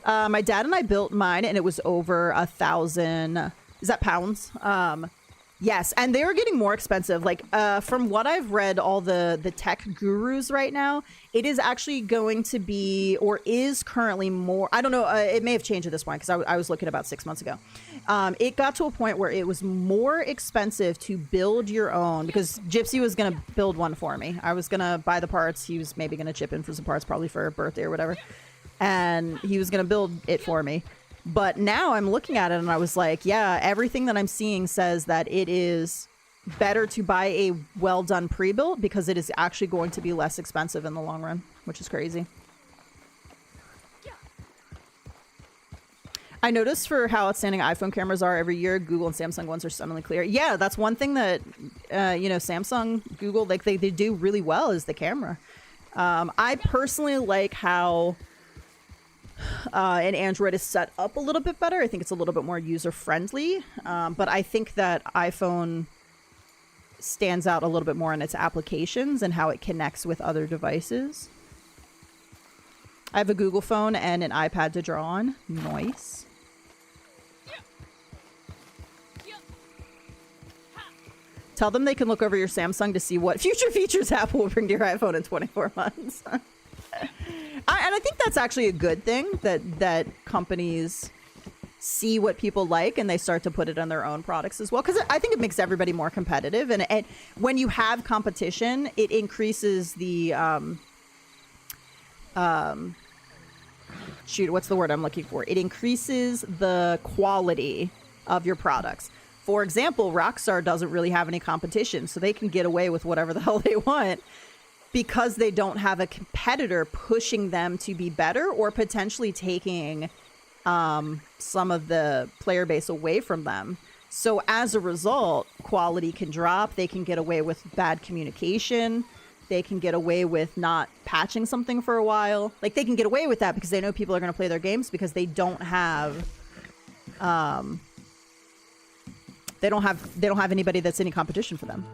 My dad and I built mine, and it was over 1,000. Is that pounds? Yes, and they were getting more expensive. Like, from what I've read, all the tech gurus right now, it is actually going to be, or is currently more, I don't know, it may have changed at this point, because I was looking about 6 months ago. It got to a point where it was more expensive to build your own, because Gypsy was going to build one for me. I was going to buy the parts. He was maybe going to chip in for some parts, probably for a birthday or whatever. And he was going to build it for me. But now I'm looking at it and I was like, yeah, everything that I'm seeing says that it is better to buy a well-done pre-built because it is actually going to be less expensive in the long run, which is crazy. I noticed for how outstanding iPhone cameras are every year, Google and Samsung ones are stunningly clear. Yeah, that's one thing that, you know, Samsung, Google, like they do really well is the camera. I personally like how and Android is set up a little bit better. I think it's a little bit more user-friendly, but I think that iPhone stands out a little bit more in its applications and how it connects with other devices. I have a Google phone and an iPad to draw on. Nice. Tell them they can look over your Samsung to see what future features Apple will bring to your iPhone in 24 months. And I think that's actually a good thing, that companies see what people like and they start to put it on their own products as well. Because I think it makes everybody more competitive. And when you have competition, it increases the... shoot, what's the word I'm looking for? It increases the quality of your products. For example, Rockstar doesn't really have any competition, so they can get away with whatever the hell they want, because they don't have a competitor pushing them to be better or potentially taking some of the player base away from them. So as a result, quality can drop. They can get away with bad communication. They can get away with not patching something for a while. Like, they can get away with that because they know people are going to play their games because they don't have they don't have anybody that's any competition for them.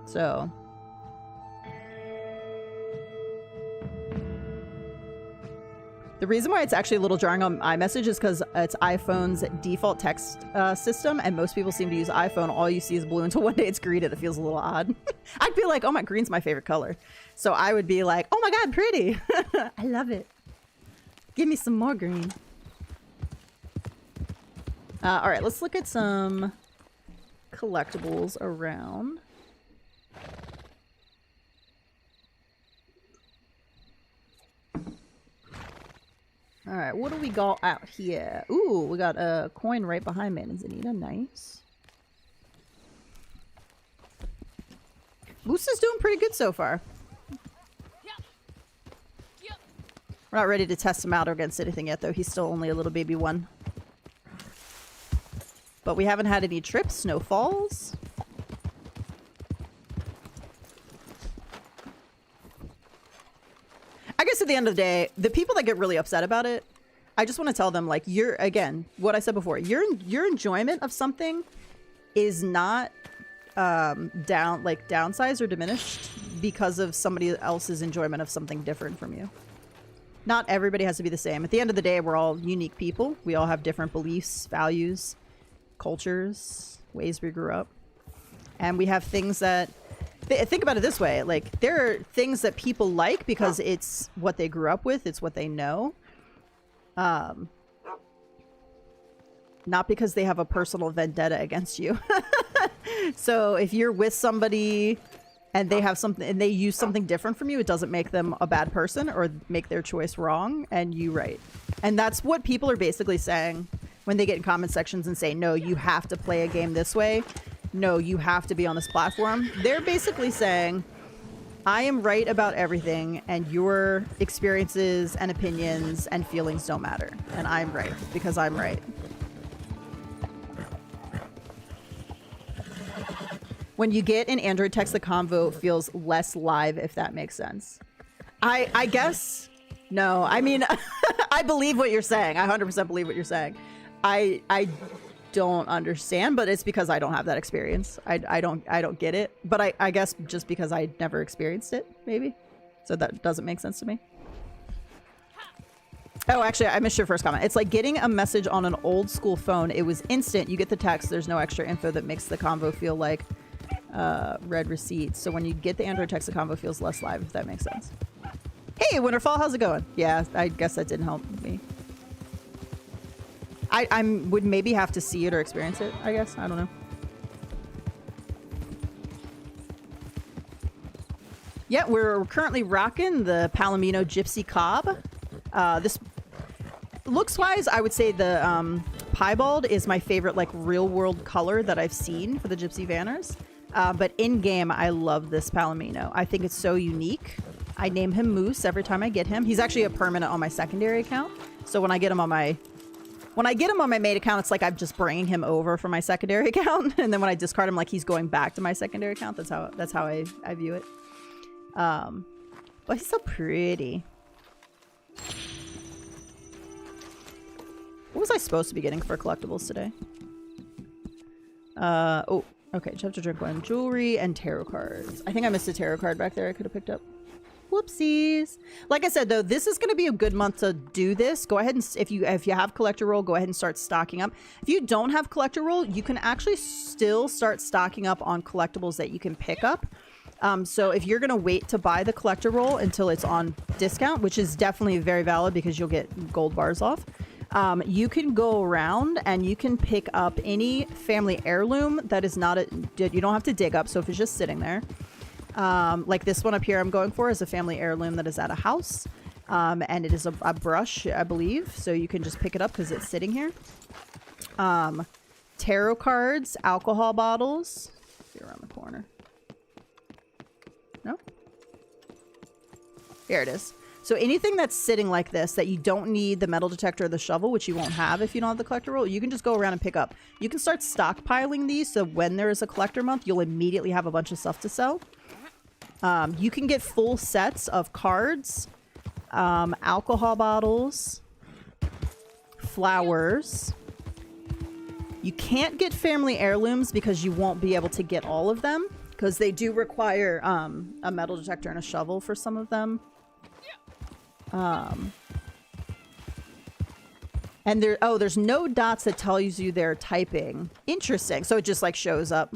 So the reason why it's actually a little jarring on iMessage is because it's iPhone's default text system, and most people seem to use iPhone. All you see is blue until one day it's green, and it feels a little odd. I'd be like, oh my, green's my favorite color. So I would be like, oh my God, pretty. I love it. Give me some more green. All right, let's look at some collectibles around. All right, what do we got out here? Ooh, we got a coin right behind Manzanita. Nice. Moose is doing pretty good so far. We're not ready to test him out against anything yet, though. He's still only a little baby one. But we haven't had any trips, snowfalls. I guess at the end of the day, the people that get really upset about it, I just want to tell them, like, again, what I said before, your enjoyment of something is not downsized or diminished because of somebody else's enjoyment of something different from you. Not everybody has to be the same. At the end of the day, we're all unique people. We all have different beliefs, values, cultures, ways we grew up. And we have things that... Think about it this way. Like, there are things that people like because it's what they grew up with. It's what they know. Not because they have a personal vendetta against you. So if you're with somebody and they have something and they use something different from you, it doesn't make them a bad person or make their choice wrong and you right. And that's what people are basically saying when they get in comment sections and say, no, you have to play a game this way. No, you have to be on this platform. They're basically saying, I am right about everything and your experiences and opinions and feelings don't matter. And I'm right because I'm right. When you get an Android text, the convo feels less live, if that makes sense. I guess, no. I mean, I believe what you're saying. I 100% believe what you're saying. I don't understand, but it's because I don't have that experience. I don't get it. But I guess just because I never experienced it, maybe. So that doesn't make sense to me. Oh, actually, I missed your first comment. It's like getting a message on an old school phone. It was instant. You get the text. There's no extra info that makes the convo feel like read receipts. So when you get the Android text, the convo feels less live, if that makes sense. Hey, Winterfall, how's it going? Yeah, I guess that didn't help me. I would maybe have to see it or experience it, I guess. I don't know. Yeah, we're currently rocking the Palomino Gypsy Cob. This looks-wise, I would say the Piebald is my favorite like real-world color that I've seen for the Gypsy Vanners. But in-game, I love this Palomino. I think it's so unique. I name him Moose every time I get him. He's actually a permanent on my secondary account. So when I get him on my main account, it's like I'm just bringing him over from my secondary account. And then when I discard him, like he's going back to my secondary account. That's how I view it. But he's so pretty. What was I supposed to be getting for collectibles today? Oh, okay. Just have to drink one. Jewelry and tarot cards. I think I missed a tarot card back there I could have picked up. Whoopsies. Like I said, though, this is going to be a good month to do this. Go ahead and, if you have collector roll, go ahead and start stocking up. If you don't have collector roll, you can actually still start stocking up on collectibles that you can pick up. So if you're going to wait to buy the collector roll until it's on discount, which is definitely very valid because you'll get gold bars off, you can go around and you can pick up any family heirloom that is not you don't have to dig up. So if it's just sitting there, like this one up here I'm going for is a family heirloom that is at a house. And it is a brush, I believe. So you can just pick it up because it's sitting here. Tarot cards, alcohol bottles. See around the corner. No? Here it is. So anything that's sitting like this that you don't need the metal detector or the shovel, which you won't have if you don't have the collector roll, you can just go around and pick up. You can start stockpiling these so when there is a collector month, you'll immediately have a bunch of stuff to sell. You can get full sets of cards, alcohol bottles, flowers. You can't get family heirlooms because you won't be able to get all of them because they do require a metal detector and a shovel for some of them. And there's no dots that tells you they're typing. Interesting. So it just like shows up.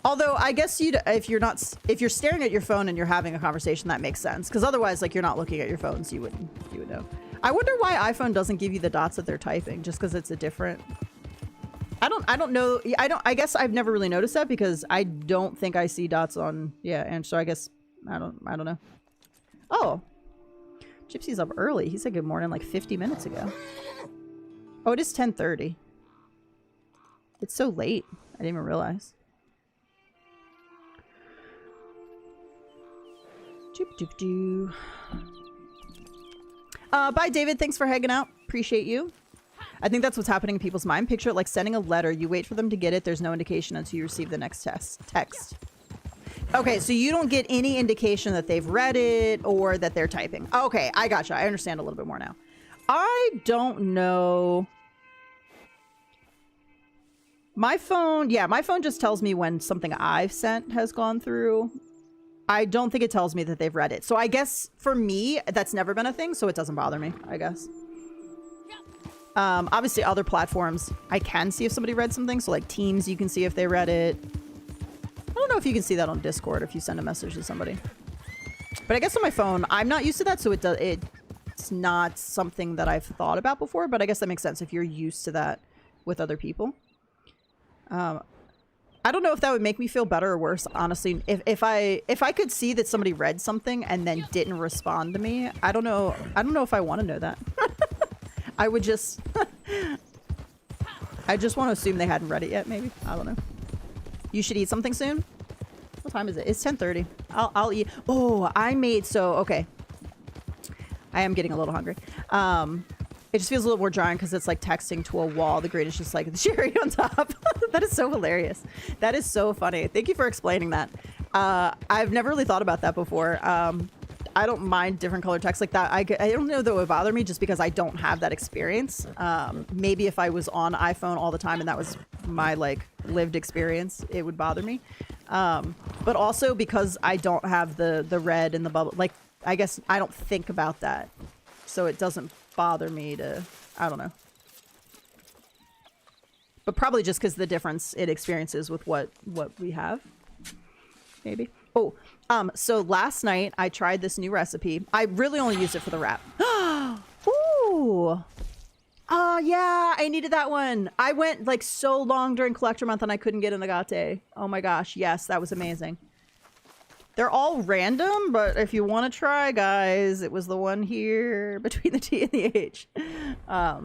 Although I guess if you're staring at your phone and you're having a conversation, that makes sense. Because otherwise, like you're not looking at your phone, so you would know. I wonder why iPhone doesn't give you the dots that they're typing, just because it's a different. I don't know. I guess I've never really noticed that because I don't think I see dots on. Yeah, and so I guess I don't know. Oh, Gypsy's up early. He said good morning like 50 minutes ago. Oh, it is 10:30. It's so late. I didn't even realize. Bye, David. Thanks for hanging out. Appreciate you. I think that's what's happening in people's mind. Picture it like sending a letter. You wait for them to get it. There's no indication until you receive the next text. Okay, so you don't get any indication that they've read it or that they're typing. Okay, I gotcha. I understand a little bit more now. I don't know. My phone just tells me when something I've sent has gone through. I don't think it tells me that they've read it. So I guess for me, that's never been a thing, so it doesn't bother me, I guess. Obviously, other platforms, I can see if somebody read something. So like Teams, you can see if they read it. I don't know if you can see that on Discord if you send a message to somebody. But I guess on my phone, I'm not used to that, so it's not something that I've thought about before. But I guess that makes sense if you're used to that with other people. I don't know if that would make me feel better or worse, honestly. If I could see that somebody read something and then didn't respond to me, I don't know if I want to know that. I would just I just want to assume they hadn't read it yet, maybe. I don't know. You should eat something soon? What time is it? It's 10:30. I'll eat. Oh, I made okay. I am getting a little hungry. It just feels a little more drying because it's like texting to a wall. The green is just like the cherry on top. That is so hilarious. That is so funny. Thank you for explaining that. I've never really thought about that before. I don't mind different color text like that. I don't know that it would bother me just because I don't have that experience. Maybe if I was on iPhone all the time and that was my like lived experience, it would bother me. But also because I don't have the red and the bubble. Like, I guess I don't think about that. So it doesn't bother me to, I don't know. But probably just because the difference it experiences with what we have. Maybe. Oh, so last night I tried this new recipe. I really only used it for the wrap. Ooh. Oh, yeah, I needed that one. I went like so long during collector month and I couldn't get an agate. Oh my gosh, yes, that was amazing. They're all random, but if you want to try, guys, it was the one here between the T and the H. I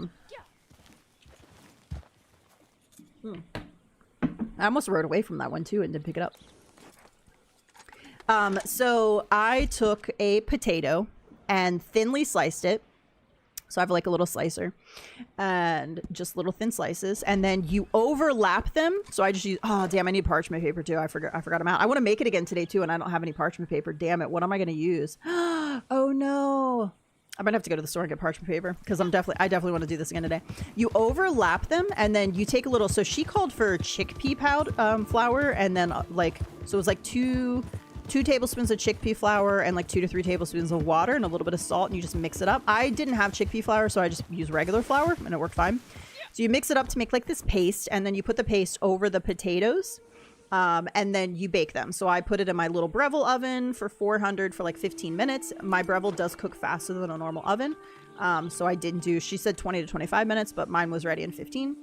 almost rode away from that one too and didn't pick it up. So I took a potato and thinly sliced it. So I have like a little slicer and just little thin slices, and then you overlap them. So I just use, oh damn, I need parchment paper too. I forgot them out. I want to make it again today too, and I don't have any parchment paper. Damn it. What am I going to use? Oh no. I'm gonna have to go to the store and get parchment paper because I definitely want to do this again today. You overlap them and then you take a little, so she called for chickpea flour, and then so it was like two tablespoons of chickpea flour and like 2 to 3 tablespoons of water and a little bit of salt, and you just mix it up. I didn't have chickpea flour, so I just used regular flour and it worked fine. So you mix it up to make like this paste, and then you put the paste over the potatoes, and then you bake them. So I put it in my little Breville oven for 400 for like 15 minutes. My Breville does cook faster than a normal oven. So I didn't do, she said 20 to 25 minutes, but mine was ready in 15.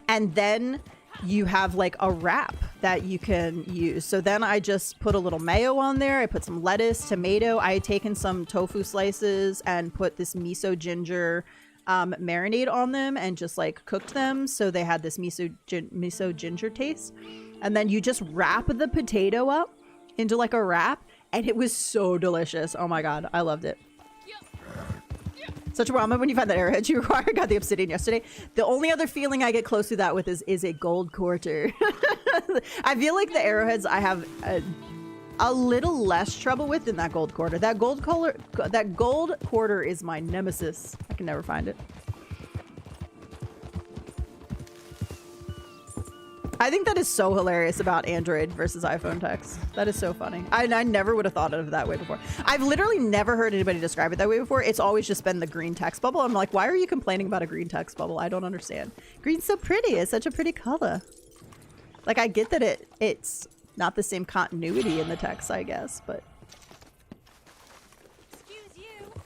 And then you have like a wrap that you can use. So then I just put a little mayo on there. I put some lettuce, tomato. I had taken some tofu slices and put this miso ginger marinade on them and just like cooked them. So they had this miso ginger taste. And then you just wrap the potato up into like a wrap, and it was so delicious. Oh my God, I loved it. Such a moment when you find that arrowhead you require. I got the obsidian yesterday. The only other feeling I get close to that with is a gold quarter. I feel like the arrowheads I have a little less trouble with than that gold quarter. That gold quarter is my nemesis. I can never find it. I think that is so hilarious about Android versus iPhone text. That is so funny. I never would have thought of it that way before. I've literally never heard anybody describe it that way before. It's always just been the green text bubble. I'm like, why are you complaining about a green text bubble? I don't understand. Green's so pretty. It's such a pretty color. Like, I get that it's not the same continuity in the text, I guess, but... Excuse you.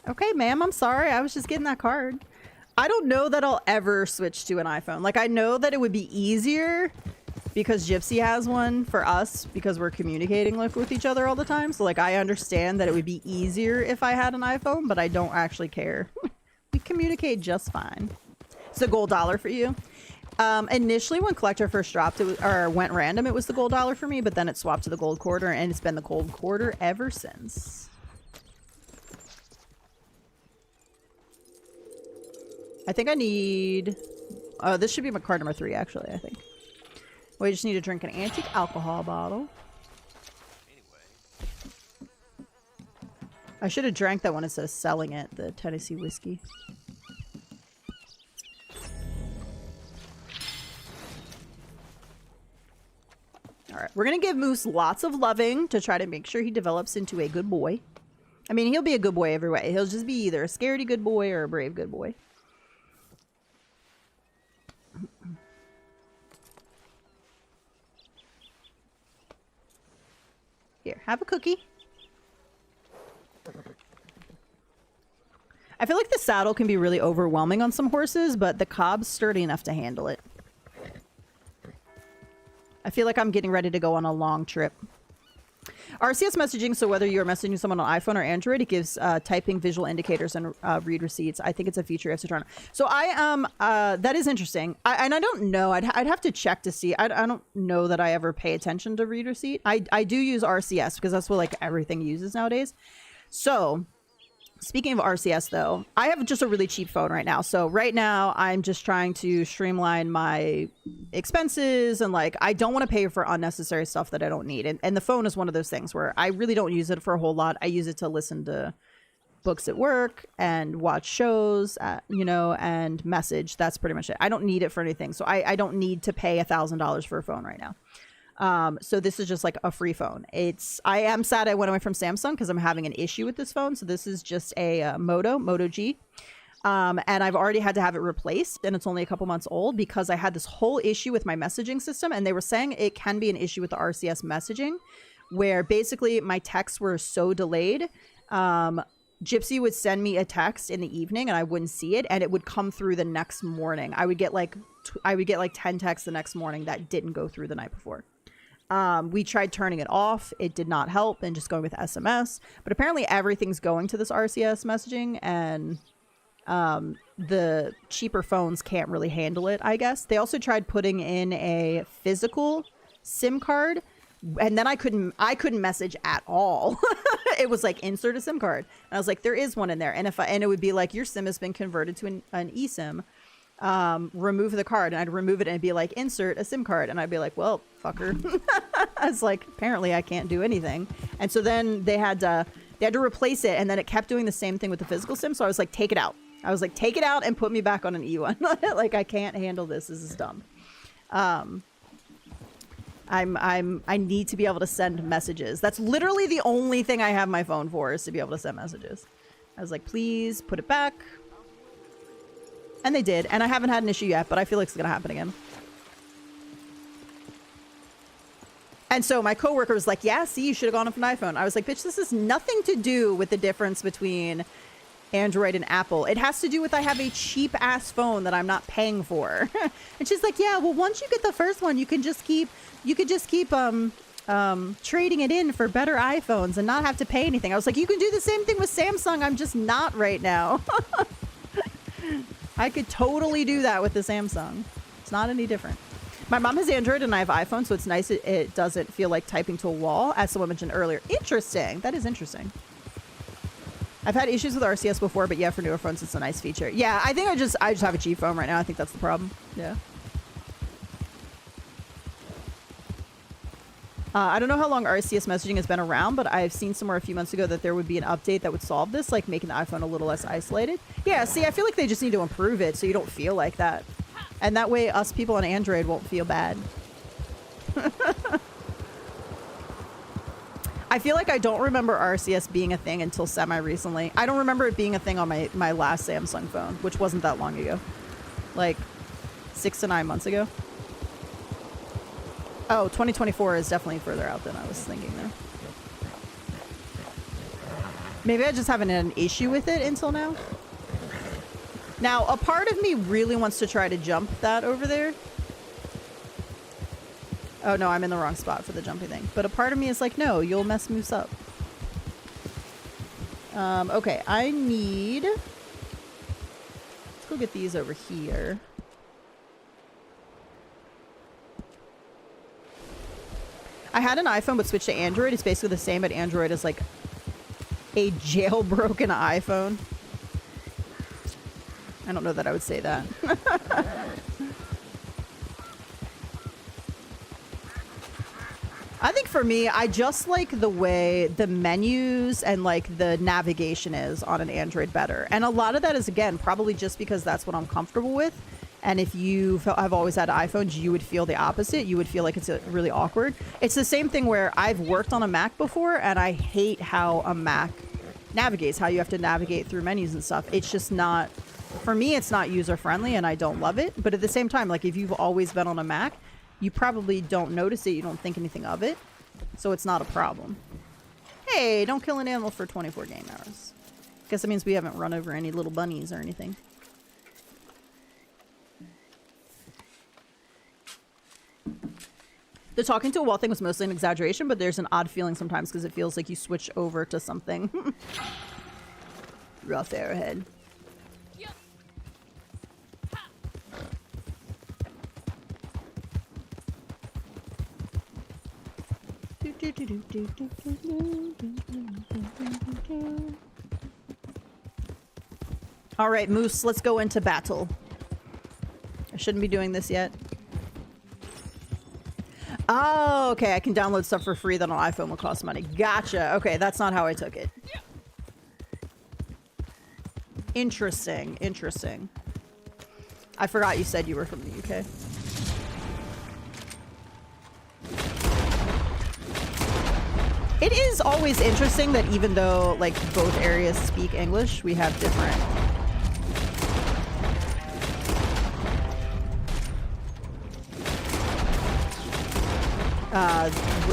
Okay, ma'am, I'm sorry. I was just getting that card. I don't know that I'll ever switch to an iPhone. Like, I know that it would be easier because Gypsy has one for us because we're communicating with each other all the time. So, like, I understand that it would be easier if I had an iPhone, but I don't actually care. We communicate just fine. It's a gold dollar for you. Initially, when Collector first dropped, or went random, it was the gold dollar for me, but then it swapped to the gold quarter, and it's been the gold quarter ever since. I think I need... Oh, this should be my card number 3, actually, I think. We just need to drink an antique alcohol bottle. I should have drank that one instead of selling it, the Tennessee whiskey. Alright. We're going to give Moose lots of loving to try to make sure he develops into a good boy. I mean, he'll be a good boy every way. He'll just be either a scaredy good boy or a brave good boy. Here, have a cookie. I feel like the saddle can be really overwhelming on some horses, but the cob's sturdy enough to handle it. I feel like I'm getting ready to go on a long trip. RCS messaging, so whether you're messaging someone on iPhone or Android, it gives typing visual indicators and read receipts. I think it's a feature you have to turn on. So that is interesting. And I don't know. I'd have to check to see. I don't know that I ever pay attention to read receipt. I do use RCS because that's what like everything uses nowadays. So speaking of RCS, though, I have just a really cheap phone right now. So right now, I'm just trying to streamline my expenses. And, like, I don't want to pay for unnecessary stuff that I don't need. And the phone is one of those things where I really don't use it for a whole lot. I use it to listen to books at work and watch shows, you know, and message. That's pretty much it. I don't need it for anything. So I don't need to pay $1,000 for a phone right now. So this is just like a free phone. I am sad I went away from Samsung because I'm having an issue with this phone. So this is just a Moto G. And I've already had to have it replaced, and it's only a couple months old because I had this whole issue with my messaging system, and they were saying it can be an issue with the RCS messaging where basically my texts were so delayed. Gypsy would send me a text in the evening and I wouldn't see it, and it would come through the next morning. I would get like 10 texts the next morning that didn't go through the night before. We tried turning it off. It did not help, and just going with SMS. But apparently everything's going to this RCS messaging, and the cheaper phones can't really handle it, I guess. They also tried putting in a physical SIM card, and then I couldn't message at all. It was like, insert a SIM card. And I was like, there is one in there. And it would be like, your SIM has been converted to an eSIM. Remove the card, and I'd remove it and it'd be like, insert a SIM card, and I'd be like, well, fucker. I was like, apparently I can't do anything. And so then they had to replace it, and then it kept doing the same thing with the physical SIM. So I was like, take it out. I was like, take it out and put me back on an E1. Like, I can't handle this. This is dumb. I need to be able to send messages. That's literally the only thing I have my phone for, is to be able to send messages. I was like, please put it back. And they did, and I haven't had an issue yet, but I feel like it's gonna happen again. And so my coworker was like, yeah, see, you should have gone with an iPhone. I was like, bitch, this has nothing to do with the difference between Android and Apple. It has to do with I have a cheap ass phone that I'm not paying for. And she's like, yeah, well, once you get the first one, you could just keep trading it in for better iPhones and not have to pay anything. I was like, you can do the same thing with Samsung. I'm just not right now. I could totally do that with the Samsung. It's not any different. My mom has Android and I have iPhone, so it's nice it doesn't feel like typing to a wall, as someone mentioned earlier. Interesting. That is interesting. I've had issues with RCS before, but yeah, for newer phones, it's a nice feature. Yeah, I think I just have a cheap phone right now. I think that's the problem. Yeah. I don't know how long RCS messaging has been around, but I've seen somewhere a few months ago that there would be an update that would solve this, like making the iPhone a little less isolated. Yeah, see, I feel like they just need to improve it so you don't feel like that. And that way us people on Android won't feel bad. I feel like I don't remember RCS being a thing until semi-recently. I don't remember it being a thing on my last Samsung phone, which wasn't that long ago. Like 6 to 9 months ago. Oh, 2024 is definitely further out than I was thinking there. Maybe I just haven't had an issue with it until now. Now, a part of me really wants to try to jump that over there. Oh, no, I'm in the wrong spot for the jumping thing. But a part of me is like, no, you'll mess Moose up. Okay, I need... Let's go get these over here. I had an iPhone but switched to Android. It's basically the same, but Android is like a jailbroken iPhone. I don't know that I would say that. I think for me, I just like the way the menus and like the navigation is on an Android better. And a lot of that is, again, probably just because that's what I'm comfortable with. And if I've always had iPhones, you would feel the opposite. You would feel like it's really awkward. It's the same thing where I've worked on a Mac before, and I hate how a Mac navigates, how you have to navigate through menus and stuff. It's just not, for me, it's not user-friendly, and I don't love it. But at the same time, like, if you've always been on a Mac, you probably don't notice it. You don't think anything of it. So it's not a problem. Hey, don't kill an animal for 24 game hours. Guess that means we haven't run over any little bunnies or anything. The talking to a wall thing was mostly an exaggeration, but there's an odd feeling sometimes because it feels like you switch over to something. Rough arrowhead. All right, Moose, let's go into battle. I shouldn't be doing this yet. Oh, okay. I can download stuff for free that on iPhone will cost money. Gotcha. Okay, that's not how I took it. Interesting. Interesting. I forgot you said you were from the UK. It is always interesting that even though, like, both areas speak English, we have different...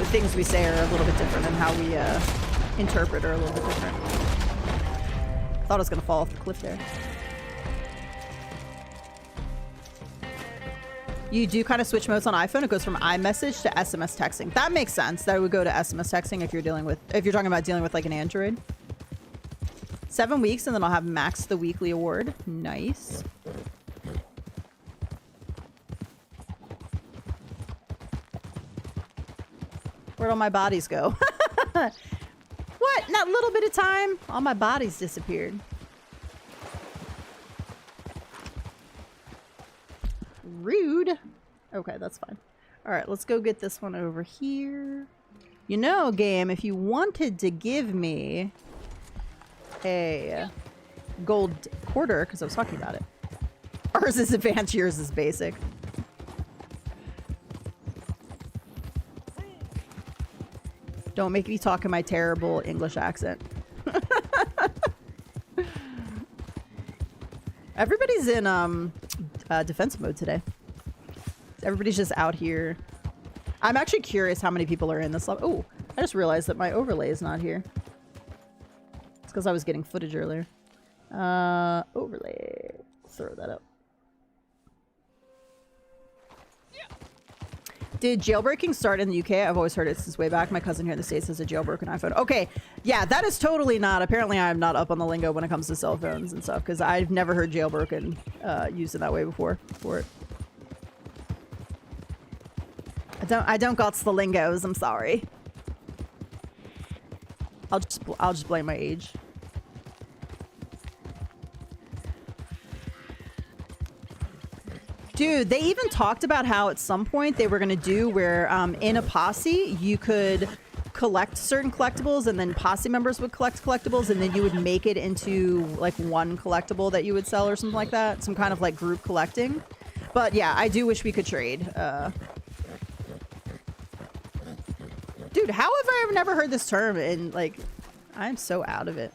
things we say are a little bit different, and how we interpret are a little bit different. Thought I was gonna fall off the cliff there. You do kind of switch modes on iPhone. It goes from iMessage to SMS texting. That makes sense. That would go to SMS texting if you're talking about dealing with like an Android. 7 weeks, and then I'll have Max the weekly award. Nice. Where'd all my bodies go? What? In that little bit of time, all my bodies disappeared. Rude. Okay, that's fine. All right, let's go get this one over here. You know, game, if you wanted to give me a gold quarter, because I was talking about it. Ours is advanced, yours is basic. Don't make me talk in my terrible English accent. Everybody's in defensive mode today. Everybody's just out here. I'm actually curious how many people are in this level. Oh, I just realized that my overlay is not here. It's because I was getting footage earlier. Overlay. Throw that up. Did jailbreaking start in the UK? I've always heard it since way back. My cousin here in the States has a jailbroken iPhone. Okay, yeah, that is totally not. Apparently, I'm not up on the lingo when it comes to cell phones and stuff, because I've never heard jailbroken used in that way before for it. I don't got the lingos. I'm sorry. I'll just blame my age. Dude, they even talked about how at some point they were going to do where in a posse you could collect certain collectibles, and then posse members would collect collectibles, and then you would make it into like one collectible that you would sell or something like that. Some kind of like group collecting. But yeah, I do wish we could trade. Dude, how have I never heard this term? And like, I'm so out of it.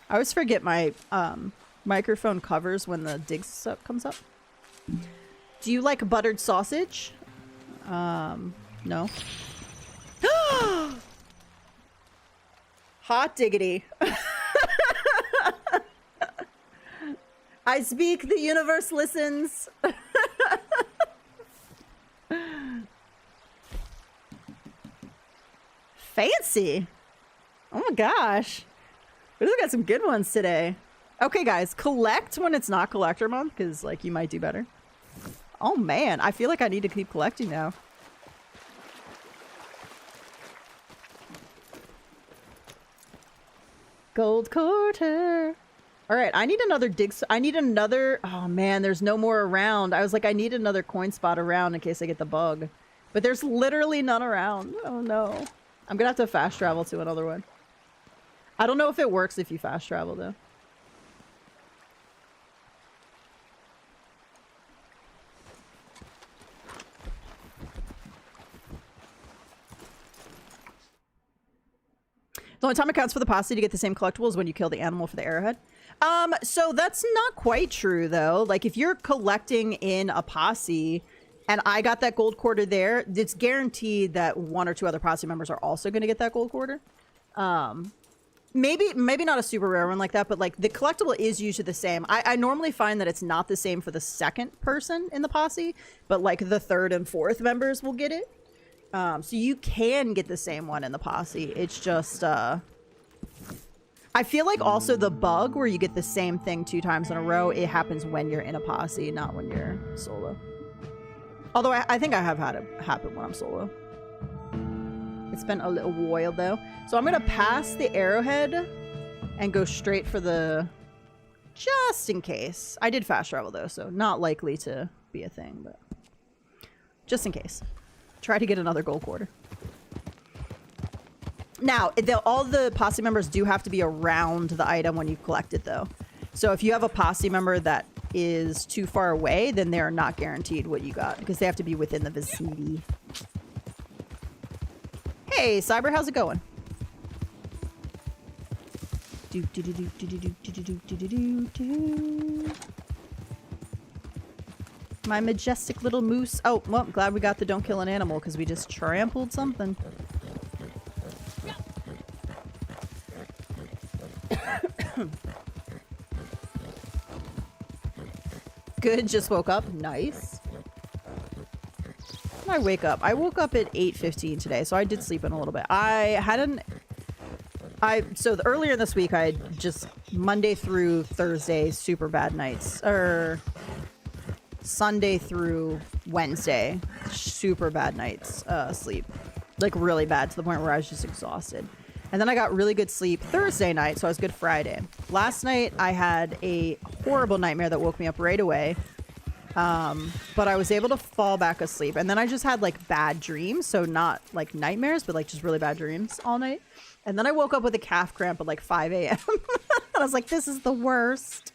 I always forget my microphone covers when the dig up comes up. Do you like buttered sausage? No. Hot diggity. I speak, the universe listens. Fancy. Oh my gosh. We just got some good ones today. Okay, guys, collect when it's not collector month, because, like, you might do better. Oh, man. I feel like I need to keep collecting now. Gold quarter. All right, I need another dig. I need another. Oh, man, there's no more around. I was like, I need another coin spot around in case I get the bug. But there's literally none around. Oh no. I'm gonna have to fast travel to another one. I don't know if it works if you fast travel though. The only time it counts for the posse to get the same collectible is when you kill the animal for the arrowhead. So that's not quite true though. Like if you're collecting in a posse and I got that gold quarter there, it's guaranteed that one or two other posse members are also going to get that gold quarter. Maybe not a super rare one like that, but like the collectible is usually the same. I normally find that it's not the same for the second person in the posse, but like the third and fourth members will get it. So you can get the same one in the posse. It's just, I feel like also the bug where you get the same thing 2 times in a row, it happens when you're in a posse, not when you're solo. Although I think I have had it happen when I'm solo. It's been a little while though. So I'm going to pass the arrowhead and go straight for the, just in case. I did fast travel though, so not likely to be a thing, but just in case. Try to get another gold quarter. Now, all the posse members do have to be around the item when you collect it, though. So if you have a posse member that is too far away, then they're not guaranteed what you got because they have to be within the vicinity. Hey, Cyber, how's it going? My majestic little moose. Oh, well, I'm glad we got the don't kill an animal because we just trampled something. Good, just woke up. Nice. When did I wake up? I woke up at 8:15 today, so I did sleep in a little bit. So earlier this week, I had just Monday through Thursday super bad nights. Sunday through Wednesday, super bad nights sleep. Like really bad to the point where I was just exhausted. And then I got really good sleep Thursday night, so I was good Friday. Last night I had a horrible nightmare that woke me up right away. But I was able to fall back asleep. And then I just had like bad dreams. So not like nightmares, but like just really bad dreams all night. And then I woke up with a calf cramp at like 5 a.m. I was like, this is the worst.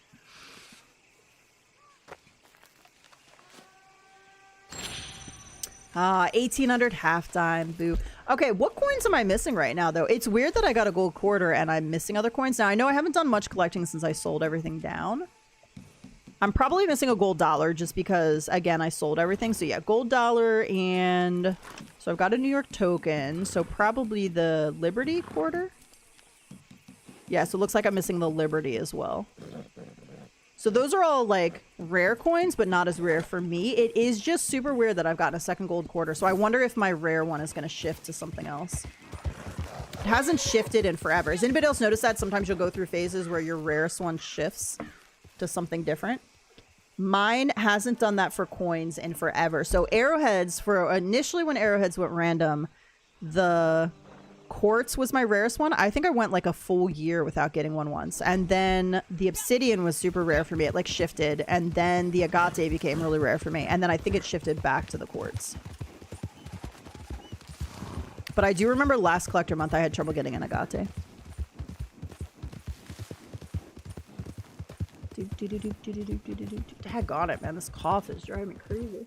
Ah, 1800 halftime. Boo. Okay, what coins am I missing right now, though? It's weird that I got a gold quarter and I'm missing other coins. Now, I know I haven't done much collecting since I sold everything down. I'm probably missing a gold dollar just because, again, I sold everything. So, yeah, gold dollar and... So, I've got a New York token. So, probably the Liberty quarter. Yeah, so it looks like I'm missing the Liberty as well. So those are all like rare coins, but not as rare for me. It is just super weird that I've gotten a second gold quarter. So I wonder if my rare one is going to shift to something else. It hasn't shifted in forever. Has anybody else noticed that? Sometimes you'll go through phases where your rarest one shifts to something different. Mine hasn't done that for coins in forever. So arrowheads, for initially when arrowheads went random, the quartz was my rarest one. I think I went like a full year without getting one once. And then the obsidian was super rare for me. It like shifted. And then the agate became really rare for me. And then I think it shifted back to the quartz. But I do remember last collector month I had trouble getting an agate. Daggone it, man. This cough is driving me crazy.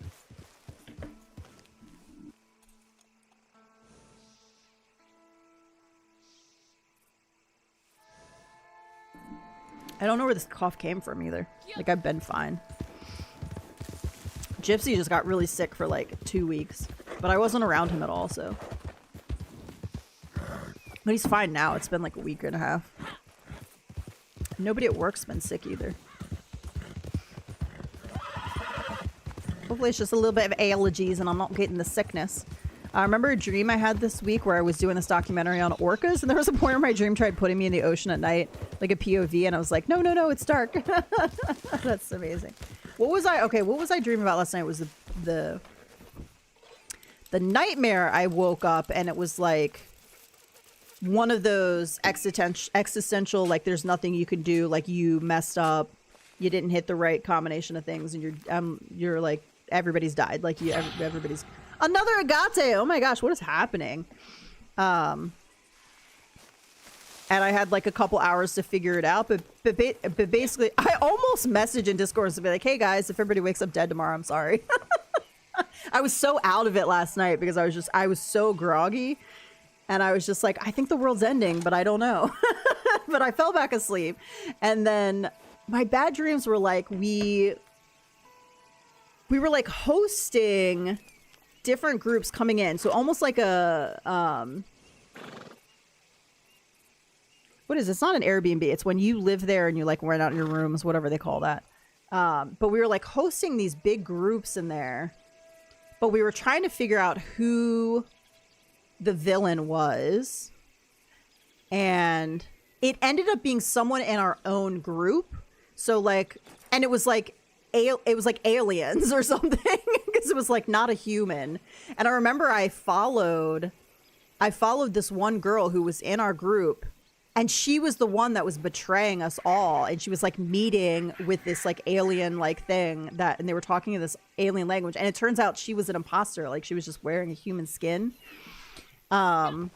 I don't know where this cough came from either. Like, I've been fine. Gypsy just got really sick for like 2 weeks. But I wasn't around him at all, so. But he's fine now. It's been like a week and a half. Nobody at work's been sick either. Hopefully it's just a little bit of allergies and I'm not getting the sickness. I remember a dream I had this week where I was doing this documentary on orcas, and there was a point where my dream tried putting me in the ocean at night, like a POV, and I was like, no, no, no, it's dark. That's amazing. What was I dreaming about last night? Was the nightmare. I woke up and it was like one of those existential, like there's nothing you can do, like you messed up, you didn't hit the right combination of things, and you're like everybody's died, like everybody's. Another agate. Oh my gosh, what is happening? And I had like a couple hours to figure it out, but basically, I almost messaged in Discord to be like, "Hey guys, if everybody wakes up dead tomorrow, I'm sorry." I was so out of it last night because I was so groggy, and I was just like, I think the world's ending, but I don't know. But I fell back asleep, and then my bad dreams were like we were like hosting different groups coming in, so almost like a what is it? It's not an Airbnb. It's when you live there and you like rent out your rooms, whatever they call that. But we were like hosting these big groups in there, but we were trying to figure out who the villain was, and it ended up being someone in our own group. So like, and it was like aliens or something because it was like not a human. And I remember I followed this one girl who was in our group, and she was the one that was betraying us all. And she was like meeting with this like alien like thing and they were talking in this alien language. And it turns out she was an imposter. Like she was just wearing a human skin. And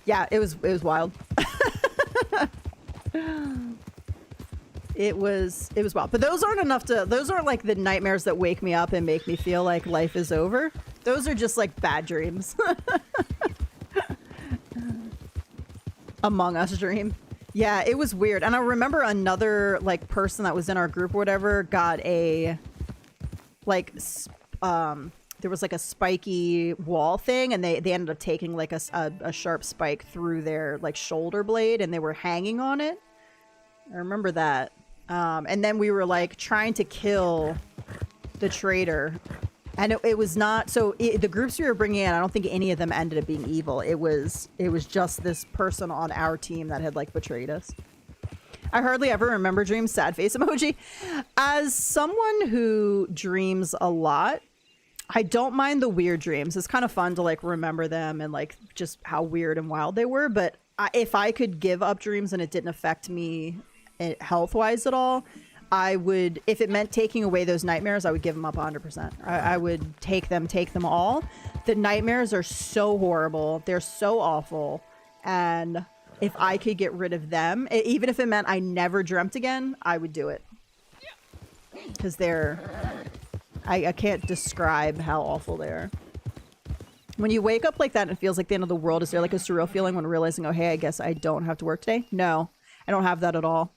yeah, it was wild. It was wild. But those aren't like the nightmares that wake me up and make me feel like life is over. Those are just like bad dreams. Among Us dream. Yeah, it was weird. And I remember another like person that was in our group or whatever got a like there was like a spiky wall thing, and they ended up taking like a sharp spike through their like shoulder blade, and they were hanging on it. I remember that. And then we were like trying to kill the traitor, and it was not so the groups we were bringing in, I don't think any of them ended up being evil. It was just this person on our team that had like betrayed us. I hardly ever remember dreams. Sad face emoji. As someone who dreams a lot, I don't mind the weird dreams. It's kind of fun to like remember them and like just how weird and wild they were. But if I could give up dreams and it didn't affect me health-wise at all, I would, if it meant taking away those nightmares, I would give them up 100%. I would take them all. The nightmares are so horrible. They're so awful. And if I could get rid of them, even if it meant I never dreamt again, I would do it. Because I can't describe how awful they are. When you wake up like that and it feels like the end of the world, is there like a surreal feeling when realizing, oh, hey, I guess I don't have to work today? No, I don't have that at all.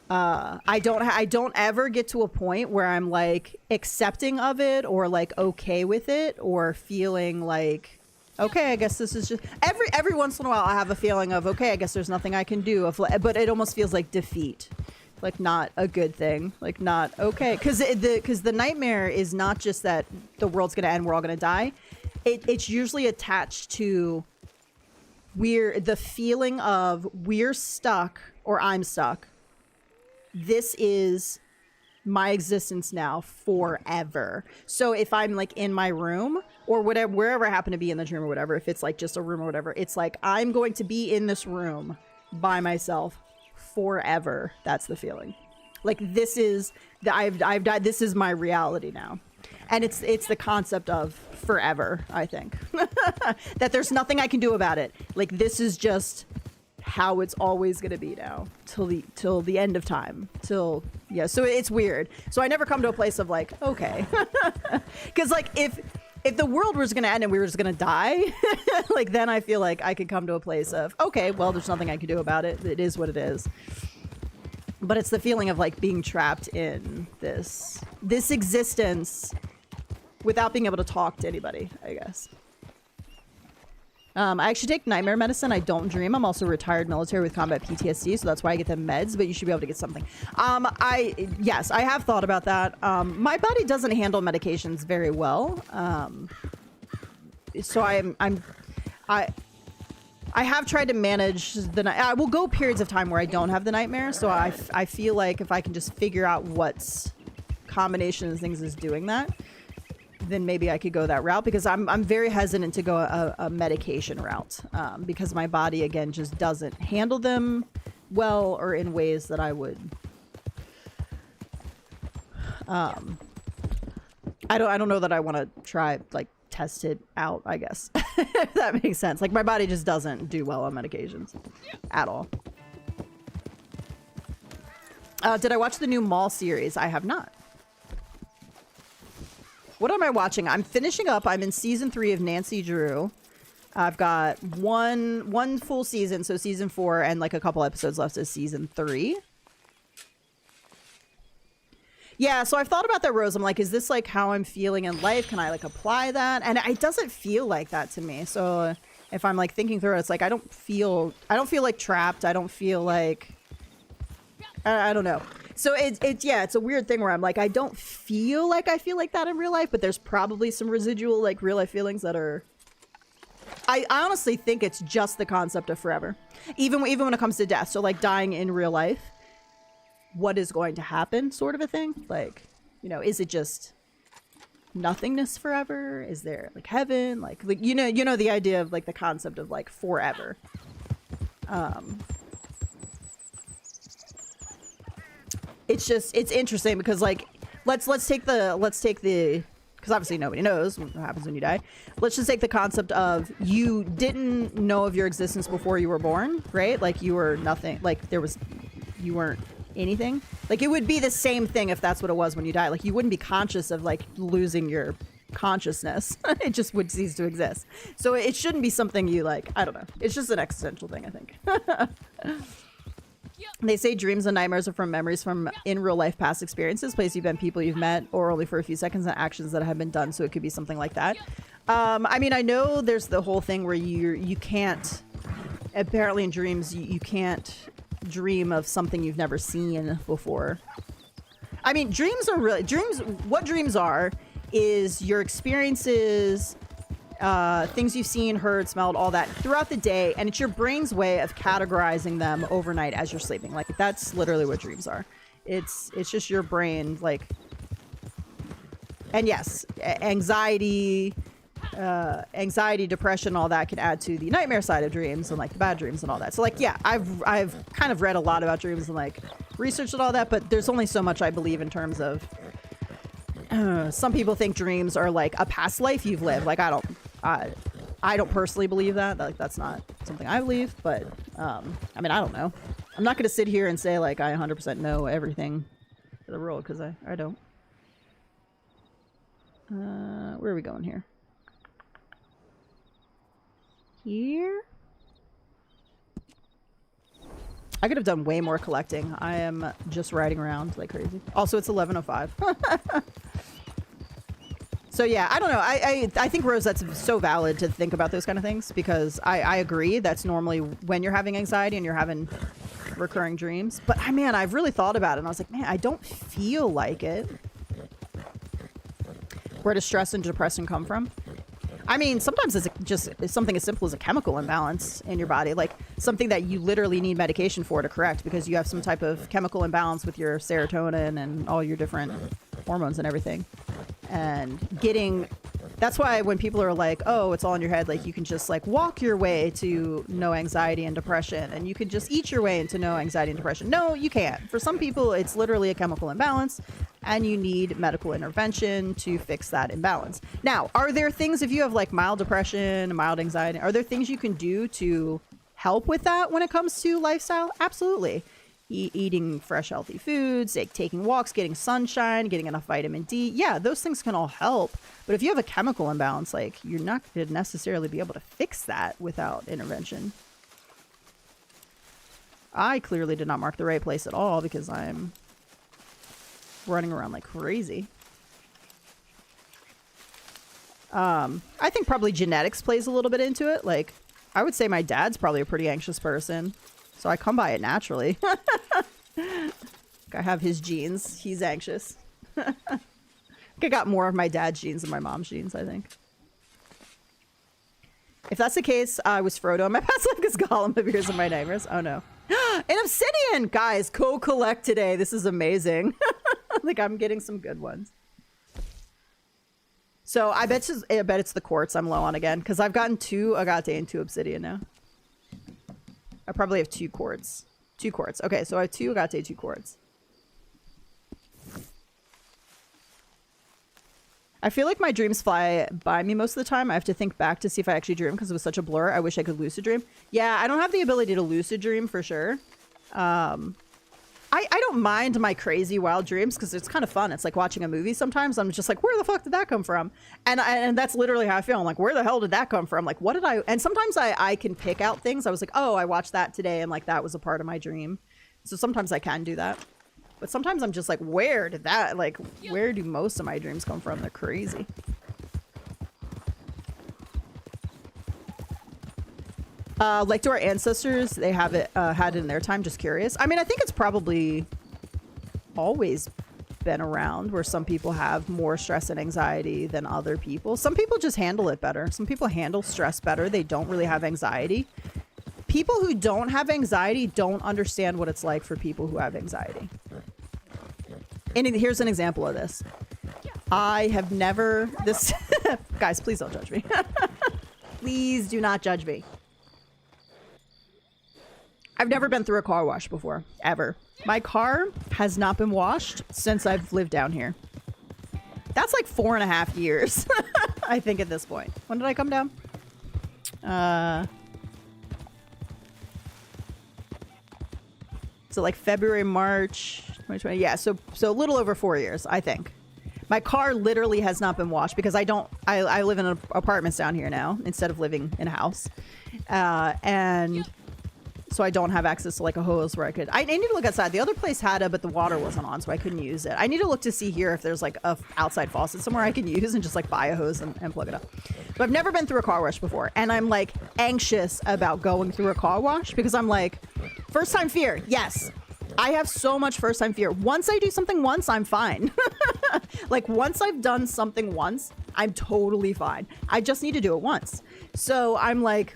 I don't ever get to a point where I'm like accepting of it or like okay with it or feeling like, okay, I guess this is just every once in a while I have a feeling of, okay, I guess there's nothing I can do. But it almost feels like defeat. Like not a good thing, like not okay. Because the nightmare is not just that the world's going to end, we're all going to die. It's usually attached to the feeling of we're stuck or I'm stuck. This is my existence now forever. So if I'm like in my room or whatever, wherever I happen to be in the dream or whatever, if it's like just a room or whatever, it's like I'm going to be in this room by myself forever. That's the feeling. Like this is I've died. This is my reality now. And it's the concept of forever, I think. That there's nothing I can do about it. Like this is just how it's always going to be now till the end of time. So it's weird. So I never come to a place of like, okay. Cuz like if the world was going to end and we were just going to die, like then I feel like I could come to a place of, okay, well, there's nothing I can do about it. It is what it is. But it's the feeling of like being trapped in this existence without being able to talk to anybody, I guess. I actually take nightmare medicine. I don't dream. I'm also retired military with combat PTSD, so that's why I get the meds, but you should be able to get something. Yes, I have thought about that. My body doesn't handle medications very well. So I have tried to manage I will go periods of time where I don't have the nightmare, so I feel like if I can just figure out what's combination of things is doing that, then maybe I could go that route, because I'm very hesitant to go a medication route, because my body, again, just doesn't handle them well or in ways that I would I don't know that I want to try, like, test it out, I guess. If that makes sense. Like, my body just doesn't do well on medications at all. Did I watch the new Mall series? I have not. What am I watching? I'm finishing up. I'm in season 3 of Nancy Drew. I've got one full season, so season 4, and like a couple episodes left of season 3. Yeah, so I've thought about that, Rose. I'm like, is this like how I'm feeling in life? Can I like apply that? And it doesn't feel like that to me. So if I'm like thinking through it, it's like I don't feel like trapped. I don't feel like I don't know. So it's a weird thing where I'm like, I don't feel like I feel like that in real life, but there's probably some residual like real life feelings that are. I honestly think it's just the concept of forever, even when it comes to death. So like dying in real life, what is going to happen, sort of a thing. Like, you know, is it just nothingness forever? Is there like heaven? Like you know the idea of like the concept of like forever. It's interesting because like let's take the because obviously nobody knows what happens when you die. Let's just take the concept of you didn't know of your existence before you were born, right? Like you were nothing, like you weren't anything. Like it would be the same thing if that's what it was when you die. Like you wouldn't be conscious of like losing your consciousness. It just would cease to exist. So it shouldn't be something you like, I don't know. It's just an existential thing, I think. They say dreams and nightmares are from memories from in real life past experiences, places you've been, people you've met, or only for a few seconds, and actions that have been done. So it could be something like that. I mean, I know there's the whole thing where you can't, apparently in dreams, you can't dream of something you've never seen before. I mean, what dreams are is your experiences, things you've seen, heard, smelled, all that throughout the day, and it's your brain's way of categorizing them overnight as you're sleeping. Like that's literally what dreams are. It's just your brain, like, and yes, anxiety, depression, all that can add to the nightmare side of dreams and like the bad dreams and all that. So like, yeah, I've kind of read a lot about dreams and like researched and all that, but there's only so much I believe in terms of. Some people think dreams are like a past life you've lived. Like I don't personally believe that. Like that's not something I believe. But I mean, I don't know. I'm not going to sit here and say like I 100% know everything in the world because I don't. Where are we going here? Here. I could have done way more collecting. I am just riding around like crazy. Also, it's 11:05. So yeah, I don't know. I think, Rose, that's so valid to think about those kind of things because I agree. That's normally when you're having anxiety and you're having recurring dreams. But man, I've really thought about it and I was like, man, I don't feel like it. Where does stress and depression come from? I mean, sometimes it's just something as simple as a chemical imbalance in your body, like something that you literally need medication for to correct because you have some type of chemical imbalance with your serotonin and all your different hormones and everything. And that's why when people are like, oh, it's all in your head, like you can just like walk your way to no anxiety and depression and you can just eat your way into no anxiety and depression. No, you can't. For some people, it's literally a chemical imbalance and you need medical intervention to fix that imbalance. Now, are there things, if you have like mild depression, mild anxiety, are there things you can do to help with that when it comes to lifestyle? Absolutely. Eating fresh, healthy foods, like taking walks, getting sunshine, getting enough vitamin D. Yeah, those things can all help. But if you have a chemical imbalance, like you're not going to necessarily be able to fix that without intervention. I clearly did not mark the right place at all because I'm running around like crazy. I think probably genetics plays a little bit into it. Like, I would say my dad's probably a pretty anxious person. So I come by it naturally. I have his genes. He's anxious. I got more of my dad's genes than my mom's genes, I think. If that's the case, I was Frodo in my past life because Gollum appears in my nightmares. Oh no. An obsidian! Guys, collect today. This is amazing. Like, I'm getting some good ones. So I bet it's the quartz I'm low on again because I've gotten 2 agate and 2 obsidian now. I probably have 2 quartz. 2 quartz. Okay, so I have 2 agate, 2 quartz. I feel like my dreams fly by me most of the time. I have to think back to see if I actually dream because it was such a blur. I wish I could lucid dream. Yeah, I don't have the ability to lucid dream for sure. I don't mind my crazy wild dreams because it's kind of fun. It's like watching a movie sometimes. I'm just like, where the fuck did that come from? And that's literally how I feel. I'm like, where the hell did that come from? Like, what did I... And sometimes I can pick out things. I was like, oh, I watched that today and like that was a part of my dream. So sometimes I can do that. But sometimes I'm just like, where did that... Like, where do most of my dreams come from? They're crazy. Like, do our ancestors, they have it had it in their time? Just curious. I mean, I think it's probably always been around where some people have more stress and anxiety than other people. Some people just handle it better. Some people handle stress better. They don't really have anxiety. People who don't have anxiety don't understand what it's like for people who have anxiety. And here's an example of this. I have never... This... Guys, please don't judge me. Please do not judge me. I've never been through a car wash before, ever. My car has not been washed since I've lived down here. That's like 4.5 years, I think, at this point. When did I come down? So like February, March, 2020. Yeah, so a little over 4 years, I think. My car literally has not been washed because I live in apartments down here now instead of living in a house. And... So I don't have access to like a hose where I need to look outside. The other place had it, but the water wasn't on, so I couldn't use it. I need to look to see here if there's like a outside faucet somewhere I can use and just like buy a hose and plug it up. But I've never been through a car wash before. And I'm like anxious about going through a car wash because I'm like, first time fear. Yes. I have so much first time fear. Once I do something once, I'm fine. Like once I've done something once, I'm totally fine. I just need to do it once. So I'm like,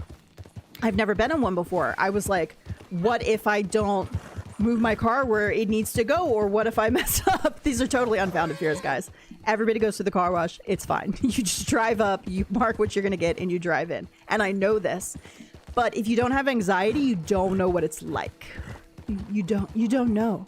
I've never been in one before. I was like, what if I don't move my car where it needs to go? Or what if I mess up? These are totally unfounded fears, guys. Everybody goes to the car wash. It's fine. You just drive up, you mark what you're going to get, and you drive in. And I know this. But if you don't have anxiety, you don't know what it's like. You don't know.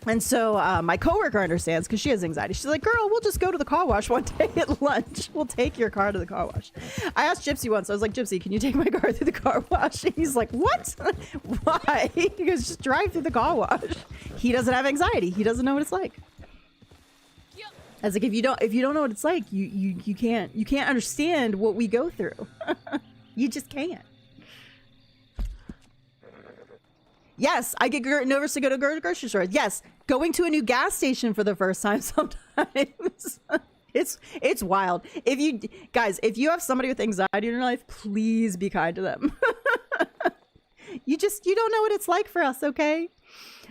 And so my coworker understands because she has anxiety. She's like, girl, we'll just go to the car wash one day at lunch. We'll take your car to the car wash. I asked Gypsy once. I was like, Gypsy, can you take my car through the car wash? And he's like, what? Why? He goes, just drive through the car wash. He doesn't have anxiety. He doesn't know what it's like. I was like, if you don't know what it's like, you can't understand what we go through. You just can't. Yes, I get nervous to go to grocery stores. Yes, going to a new gas station for the first time sometimes. It's wild. If you have somebody with anxiety in your life, please be kind to them. You don't know what it's like for us, okay?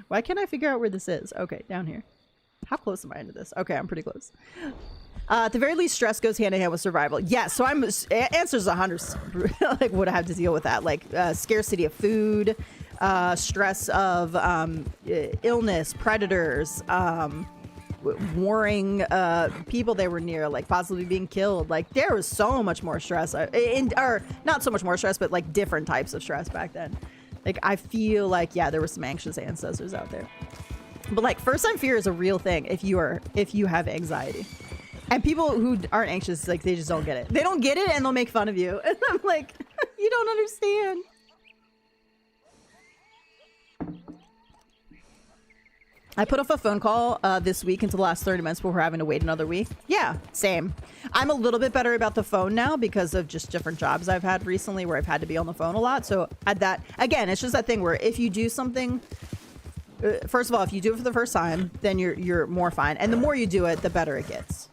Why can't I figure out where this is? Okay, down here. How close am I into this? Okay, I'm pretty close. At the very least, stress goes hand in hand with survival. Yes, so answers 100. Like, would I have to deal with that? Like, scarcity of food, stress of illness, predators, warring people they were near, like possibly being killed. Like, there was so much more stress, or not so much more stress, but like different types of stress back then. Like, I feel like, yeah, there were some anxious ancestors out there. But like, first time fear is a real thing if you have anxiety. And people who aren't anxious, like, they just don't get it. They don't get it and they'll make fun of you. And I'm like, you don't understand. I put off a phone call this week until the last 30 minutes before having to wait another week. Yeah, same. I'm a little bit better about the phone now because of just different jobs I've had recently where I've had to be on the phone a lot. So that, again, it's just that thing where if you do something, first of all, if you do it for the first time, then you're more fine. And the more you do it, the better it gets.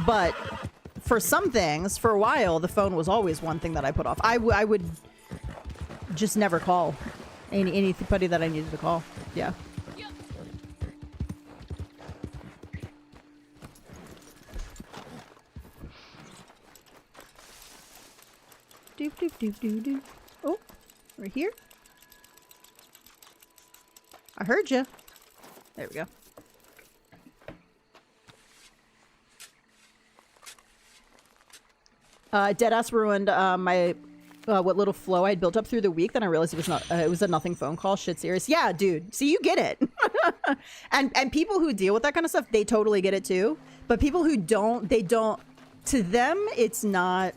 But for some things, for a while, the phone was always one thing that I put off. I would just never call anybody that I needed to call. Yeah. Doop doop doop doop doop. Oh, we're here. I heard you. There we go. Deadass ruined my what little flow I'd built up through the week. Then I realized it was not. It was a nothing phone call. Shit, serious. Yeah, dude. See, you get it. and people who deal with that kind of stuff, they totally get it too. But people who don't, they don't. To them, it's not.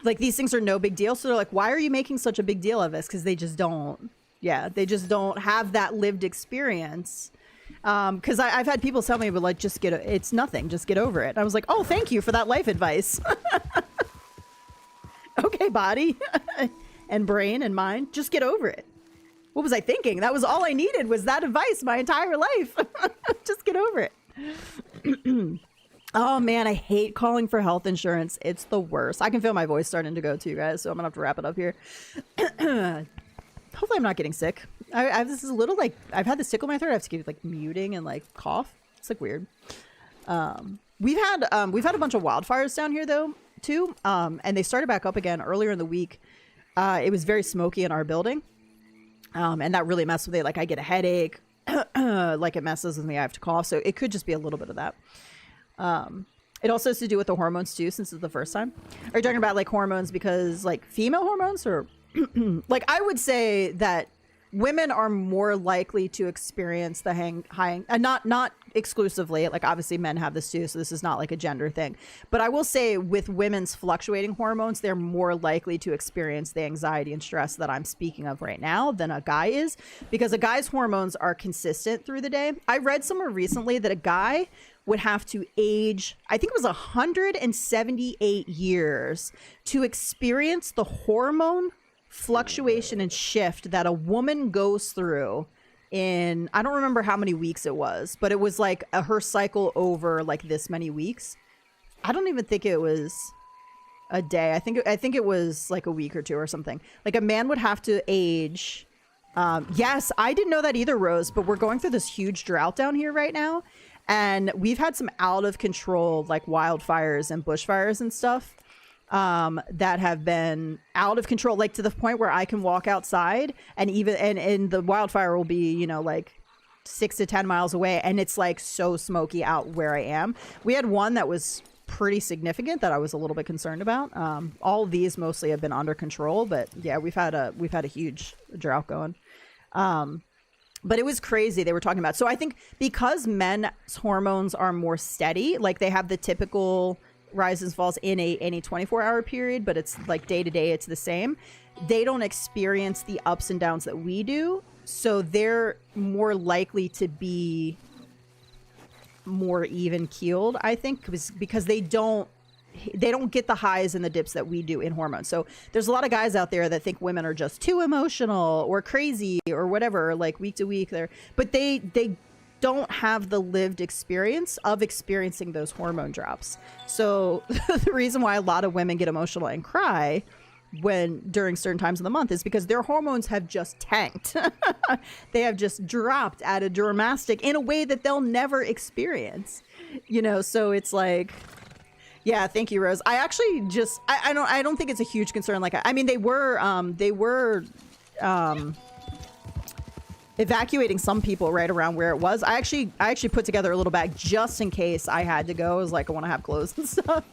Like, these things are no big deal. So they're like, why are you making such a big deal of this? Because they just don't. Yeah, they just don't have that lived experience. Because I've had people tell me, but like, just it's nothing. Just get over it. And I was like, oh, thank you for that life advice. Okay, body and brain and mind, just get over it. What was I thinking? That was all I needed, was that advice my entire life. Just get over it. Oh man, I hate calling for health insurance. It's the worst. I can feel my voice starting to go too, guys, so I'm gonna have to wrap it up here. Hopefully I'm not getting sick. This is a little like, I've had this tickle in my throat. I have to keep like muting and like cough. It's like weird. We've had a bunch of wildfires down here though too, and they started back up again earlier in the week. It was very smoky in our building, and that really messed with it. Like, I get a headache, like it messes with me. I have to cough, so it could just be a little bit of that. It also has to do with the hormones too, since it's the first time. Are you talking about like hormones because like female hormones, or like, I would say that women are more likely to experience the high, not exclusively, like obviously men have this too, so this is not like a gender thing, but I will say with women's fluctuating hormones, they're more likely to experience the anxiety and stress that I'm speaking of right now than a guy is, because a guy's hormones are consistent through the day. I read somewhere recently that a guy would have to age, I think it was 178 years to experience the hormone fluctuation and shift that a woman goes through in, I don't remember how many weeks it was, but it was like her cycle over like this many weeks. I don't even think it was a day. I think it was like a week or two or something. Like, a man would have to age. Yes, I didn't know that either, Rose, but we're going through this huge drought down here right now. And we've had some out of control, like wildfires and bushfires and stuff, that have been out of control, like to the point where I can walk outside and the wildfire will be, you know, like 6 to 10 miles away. And it's like so smoky out where I am. We had one that was pretty significant that I was a little bit concerned about. All of these mostly have been under control, but yeah, we've had a huge drought going. But it was crazy they were talking about. So I think because men's hormones are more steady, like they have the typical rises and falls in any 24-hour period, but it's like day to day, it's the same. They don't experience the ups and downs that we do. So they're more likely to be more even keeled, I think, because they don't get the highs and the dips that we do in hormones. So there's a lot of guys out there that think women are just too emotional or crazy or whatever, like week to week there, but they don't have the lived experience of experiencing those hormone drops. So the reason why a lot of women get emotional and cry during certain times of the month is because their hormones have just tanked. They have just dropped at a dramatic, in a way that they'll never experience, you know? So it's like, yeah, thank you, Rose. I actually just, I don't think it's a huge concern. Like, I mean, they were evacuating some people right around where it was. I actually put together a little bag just in case I had to go. I was like, I want to have clothes and stuff.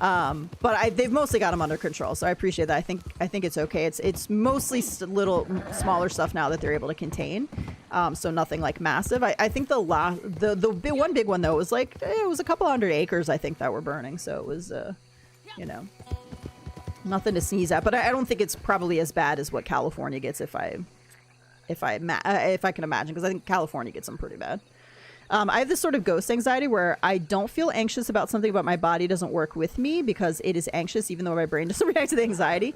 But they've mostly got them under control, so I appreciate that. I think it's okay. It's mostly little smaller stuff now that they're able to contain. So nothing like massive. I think the one big one though was like, it was a couple hundred acres, I think, that were burning. So it was, you know, nothing to sneeze at. But I don't think it's probably as bad as what California gets, if I can imagine, because I think California gets them pretty bad. I have this sort of ghost anxiety where I don't feel anxious about something, but my body doesn't work with me because it is anxious, even though my brain doesn't react to the anxiety.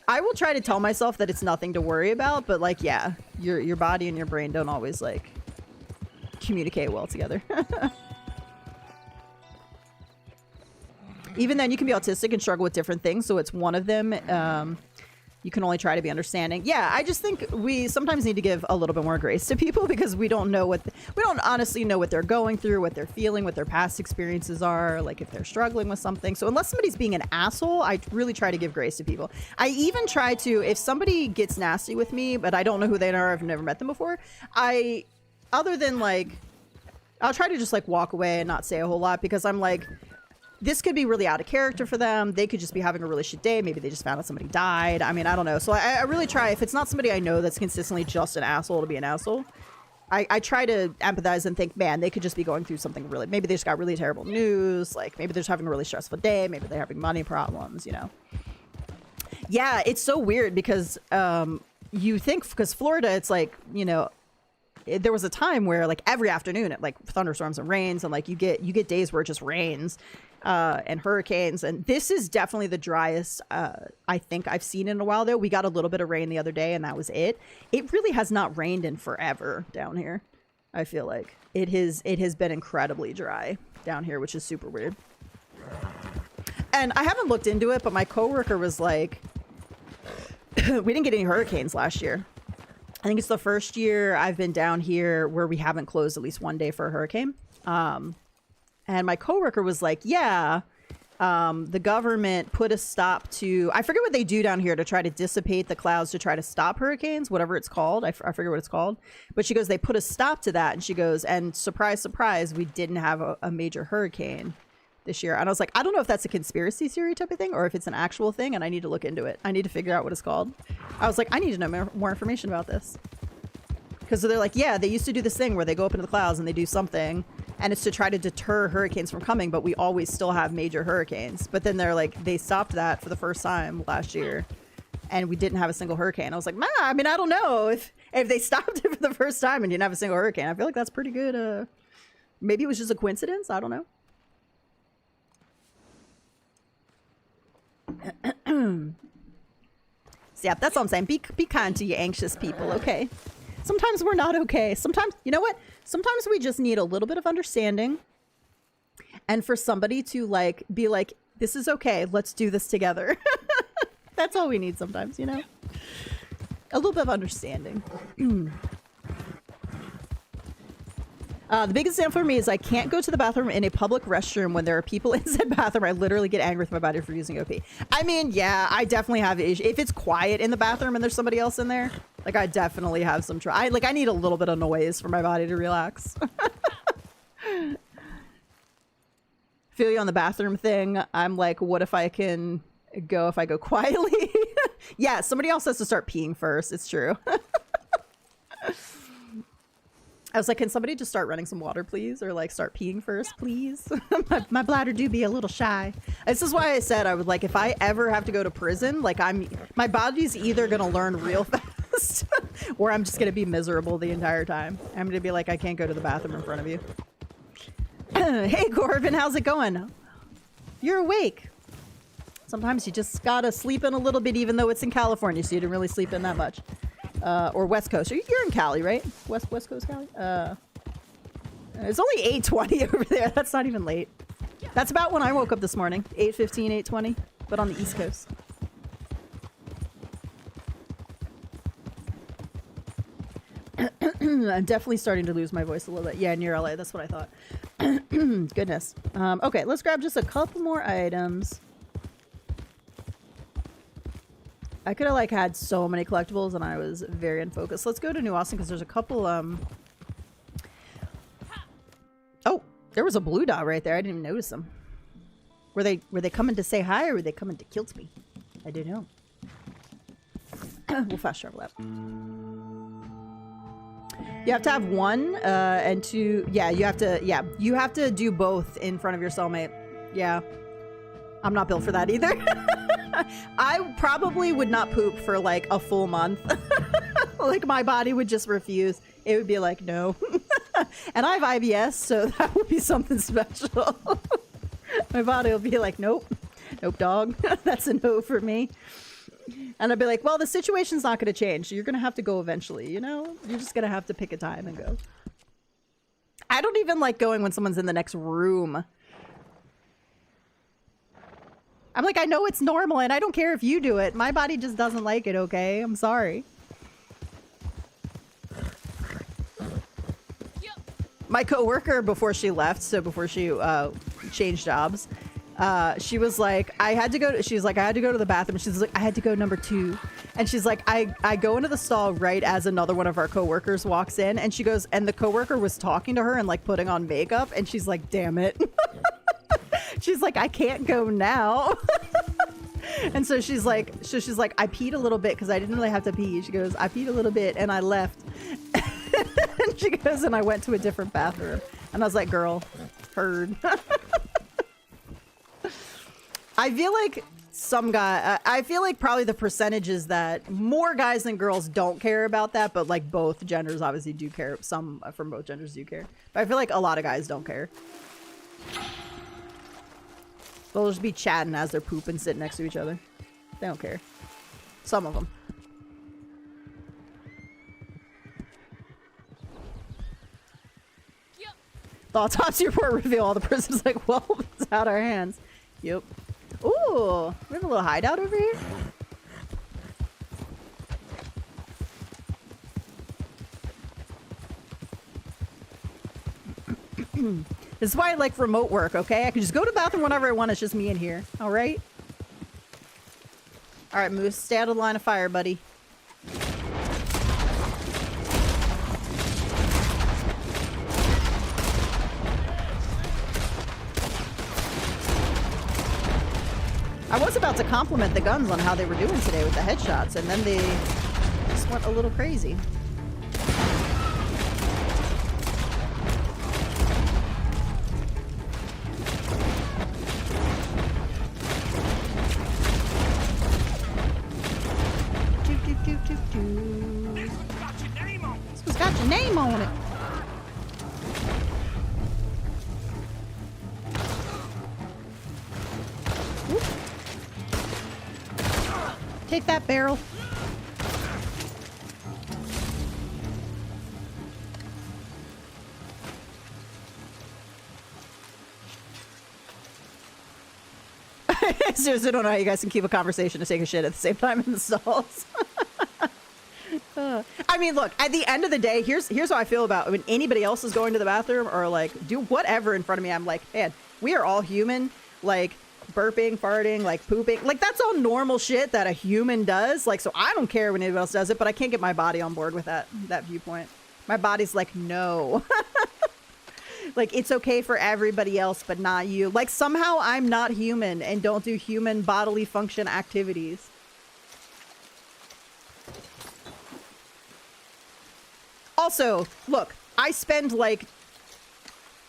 I will try to tell myself that it's nothing to worry about, but like, yeah, your body and your brain don't always like communicate well together. Even then, you can be autistic and struggle with different things, so it's one of them. You can only try to be understanding. Yeah, I just think we sometimes need to give a little bit more grace to people because we don't honestly know what they're going through, what they're feeling, what their past experiences are, like if they're struggling with something. So unless somebody's being an asshole, I really try to give grace to people. I even try to, if somebody gets nasty with me, but I don't know who they are, I've never met them before, other than like, I'll try to just like walk away and not say a whole lot, because I'm like, this could be really out of character for them. They could just be having a really shit day. Maybe they just found out somebody died. I mean, I don't know. So I really try, if it's not somebody I know that's consistently just an asshole to be an asshole, I try to empathize and think, man, they could just be going through something really, maybe they just got really terrible news. Like maybe they're just having a really stressful day. Maybe they're having money problems, you know? Yeah, it's so weird because you think, because Florida, it's like, you know, there was a time where like every afternoon it like thunderstorms and rains, and like you get days where it just rains and hurricanes, and this is definitely the driest I think I've seen in a while. Though we got a little bit of rain the other day and that was it. It really has not rained in forever down here. I feel like it has been incredibly dry down here, which is super weird. And I haven't looked into it, but my coworker was like, we didn't get any hurricanes last year. I think it's the first year I've been down here where we haven't closed at least one day for a hurricane. And my coworker was like, yeah, the government put a stop to, I forget what they do down here to try to dissipate the clouds to try to stop hurricanes, whatever it's called. I forget what it's called. But she goes, they put a stop to that. And she goes, and surprise, surprise, we didn't have a major hurricane this year. And I was like, I don't know if that's a conspiracy theory type of thing or if it's an actual thing, and I need to look into it. I need to figure out what it's called. I was like, I need to know more information about this. Because they're like, yeah, they used to do this thing where they go up into the clouds and they do something, and it's to try to deter hurricanes from coming, but we always still have major hurricanes. But then they're like, they stopped that for the first time last year, and we didn't have a single hurricane. I was like, man, I mean, I don't know if they stopped it for the first time and didn't have a single hurricane. I feel like that's pretty good. Maybe it was just a coincidence. I don't know. So yeah, that's all I'm saying. Be kind to you anxious people, okay? Sometimes we're not okay. Sometimes, you know what? Sometimes we just need a little bit of understanding, and for somebody to like be like, this is okay, let's do this together. That's all we need sometimes, you know? A little bit of understanding. The biggest thing for me is I can't go to the bathroom in a public restroom when there are people inside the bathroom. I literally get angry with my body for using OP. I mean, yeah, I definitely have issues. If it's quiet in the bathroom and there's somebody else in there, like I definitely have some I need a little bit of noise for my body to relax. Feel you on the bathroom thing. I'm like, what if I can go if I go quietly? Yeah, somebody else has to start peeing first. It's true. I was like, can somebody just start running some water, please? Or like start peeing first, please? my bladder do be a little shy. This is why I said I would like, if I ever have to go to prison, like my body's either going to learn real fast or I'm just going to be miserable the entire time. I'm going to be like, I can't go to the bathroom in front of you. Hey, Corbin, how's it going? You're awake. Sometimes you just got to sleep in a little bit, even though it's in California, so you didn't really sleep in that much. Or West Coast. You're in Cali, right? West Coast Cali? It's only 8:20 over there. That's not even late. That's about when I woke up this morning. 8:15, 8:20, but on the East Coast. I'm definitely starting to lose my voice a little bit. Yeah, near LA. That's what I thought. Goodness. Okay, let's grab just a couple more items. I could have like had so many collectibles and I was very unfocused. Let's go to New Austin because there's a couple Oh, there was a blue dot right there. I didn't even notice them. Were they coming to say hi or were they coming to kill me? I don't know. We'll fast travel that. You have to have one and two. Yeah, you have to do both in front of your cellmate. Yeah. I'm not built for that either. I probably would not poop for like a full month. Like my body would just refuse. It would be like, no. And I have IBS, so that would be something special. My body will be like, nope. Nope, dog. That's a no for me. And I'd be like, well, the situation's not going to change. So you're going to have to go eventually, you know? You're just going to have to pick a time and go. I don't even like going when someone's in the next room. I'm like, I know it's normal and I don't care if you do it. My body just doesn't like it, okay? I'm sorry. My coworker, before she left, so before she changed jobs, she was like, I had to go to the bathroom. She's like, I had to go number 2. And she's like, I go into the stall right as another one of our coworkers walks in. And she goes, and the coworker was talking to her and like putting on makeup. And she's like, damn it. She's like, I can't go now. And so she's like, I peed a little bit because I didn't really have to pee. She goes, I peed a little bit and I left. And she goes, and I went to a different bathroom. And I was like, girl, heard. I feel like I feel like probably the percentage is that more guys than girls don't care about that, but like both genders obviously do care. Some from both genders do care. But I feel like a lot of guys don't care. They'll just be chatting as they're pooping, sitting next to each other. They don't care. Some of them. Yep. The autopsy report reveal all the prisoners like, well, it's out our hands. Yep. Ooh, we have a little hideout over here. This is why I like remote work, okay? I can just go to the bathroom whenever I want. It's just me in here. All right? All right, Moose. Stay out of the line of fire, buddy. I was about to compliment the guns on how they were doing today with the headshots, and then they just went a little crazy. This one's got your name on it. Whoop. Take that barrel. I seriously don't know how you guys can keep a conversation and take a shit at the same time in the stalls. I mean, look, at the end of the day, here's how I feel about when anybody else is going to the bathroom or like do whatever in front of me. I'm like, man, we are all human. Like burping, farting, like pooping, like that's all normal shit that a human does. Like, so I don't care when anybody else does it, but I can't get my body on board with that viewpoint. My body's like, no. Like, it's okay for everybody else, but not you. Like, somehow I'm not human and don't do human bodily function activities. Also, look, I spend like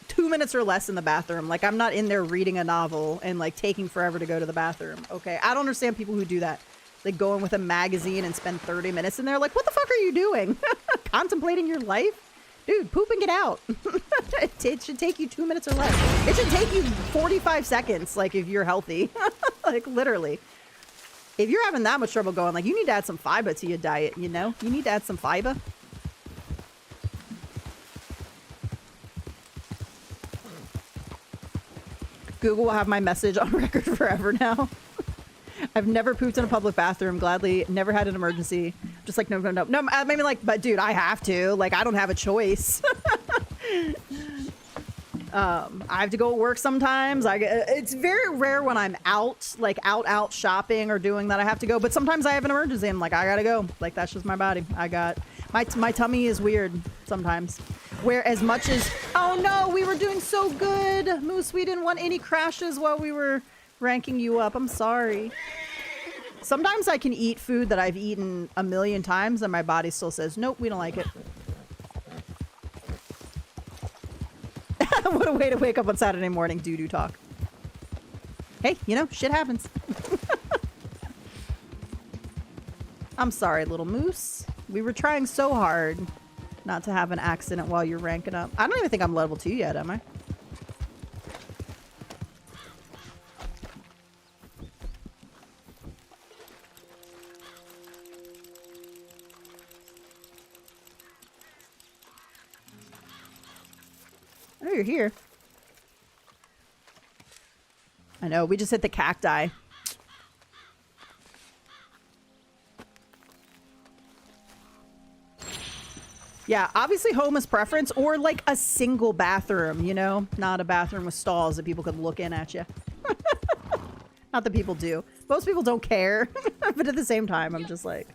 2 minutes or less in the bathroom. Like, I'm not in there reading a novel and like taking forever to go to the bathroom. Okay, I don't understand people who do that. Like, go in with a magazine and spend 30 minutes in there. Like, what the fuck are you doing? Contemplating your life? Dude, poop and get out. It should take you 2 minutes or less. It should take you 45 seconds, like, if you're healthy. Like, literally. If you're having that much trouble going, like, you need to add some fiber to your diet, you know? You need to add some fiber. Google will have my message on record forever now. I've never pooped in a public bathroom, gladly. Never had an emergency. Just like, no. Maybe like, but dude, I have to. Like, I don't have a choice. I have to go to work sometimes. It's very rare when I'm out, like out shopping or doing that I have to go. But sometimes I have an emergency. I'm like, I gotta go. Like, that's just my body. My tummy is weird sometimes. Where as much as, oh no, we were doing so good. Moose, we didn't want any crashes while we were ranking you up. I'm sorry. Sometimes I can eat food that I've eaten a million times and my body still says, nope, we don't like it. What a way to wake up on Saturday morning, doo-doo talk. Hey, you know, shit happens. I'm sorry, little moose. We were trying so hard not to have an accident while you're ranking up. I don't even think I'm level 2 yet, am I? Oh, you're here. I know, we just hit the cacti. Yeah, obviously home is preference, or like a single bathroom, you know? Not a bathroom with stalls that people could look in at you. Not that people do. Most people don't care. But at the same time, I'm just like...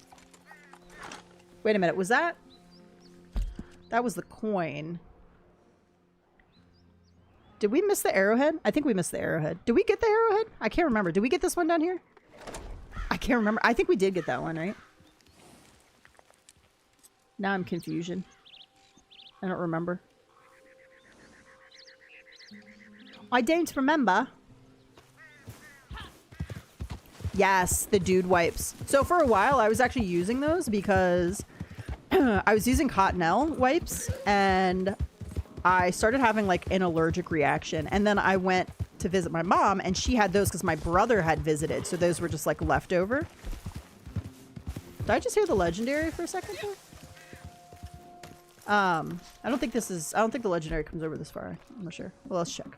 Wait a minute, was that... That was the coin. Did we miss the arrowhead? I think we missed the arrowhead. Did we get the arrowhead? I can't remember. Did we get this one down here? I can't remember. I think we did get that one, right? Now I'm confusion. I don't remember. I don't remember. Yes, the dude wipes. So for a while, I was actually using those because I was using Cottonelle wipes and I started having like an allergic reaction. And then I went to visit my mom and she had those because my brother had visited. So those were just like leftover. Did I just hear the legendary for a second there? I don't think the legendary comes over this far. I'm not sure. Well, let's check.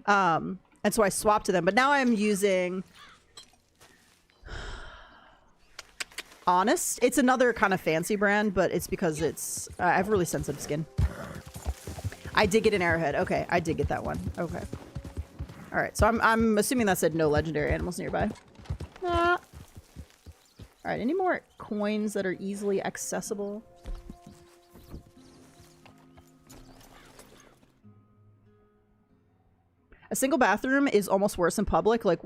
And so I swapped to them, but now I'm using Honest. It's another kind of fancy brand, but it's because it's I have really sensitive skin. I did get an arrowhead. Okay, I did get that one. Okay. All right, so I'm assuming that said no legendary animals nearby. Ah. All right, any more coins that are easily accessible? A single bathroom is almost worse in public. Like,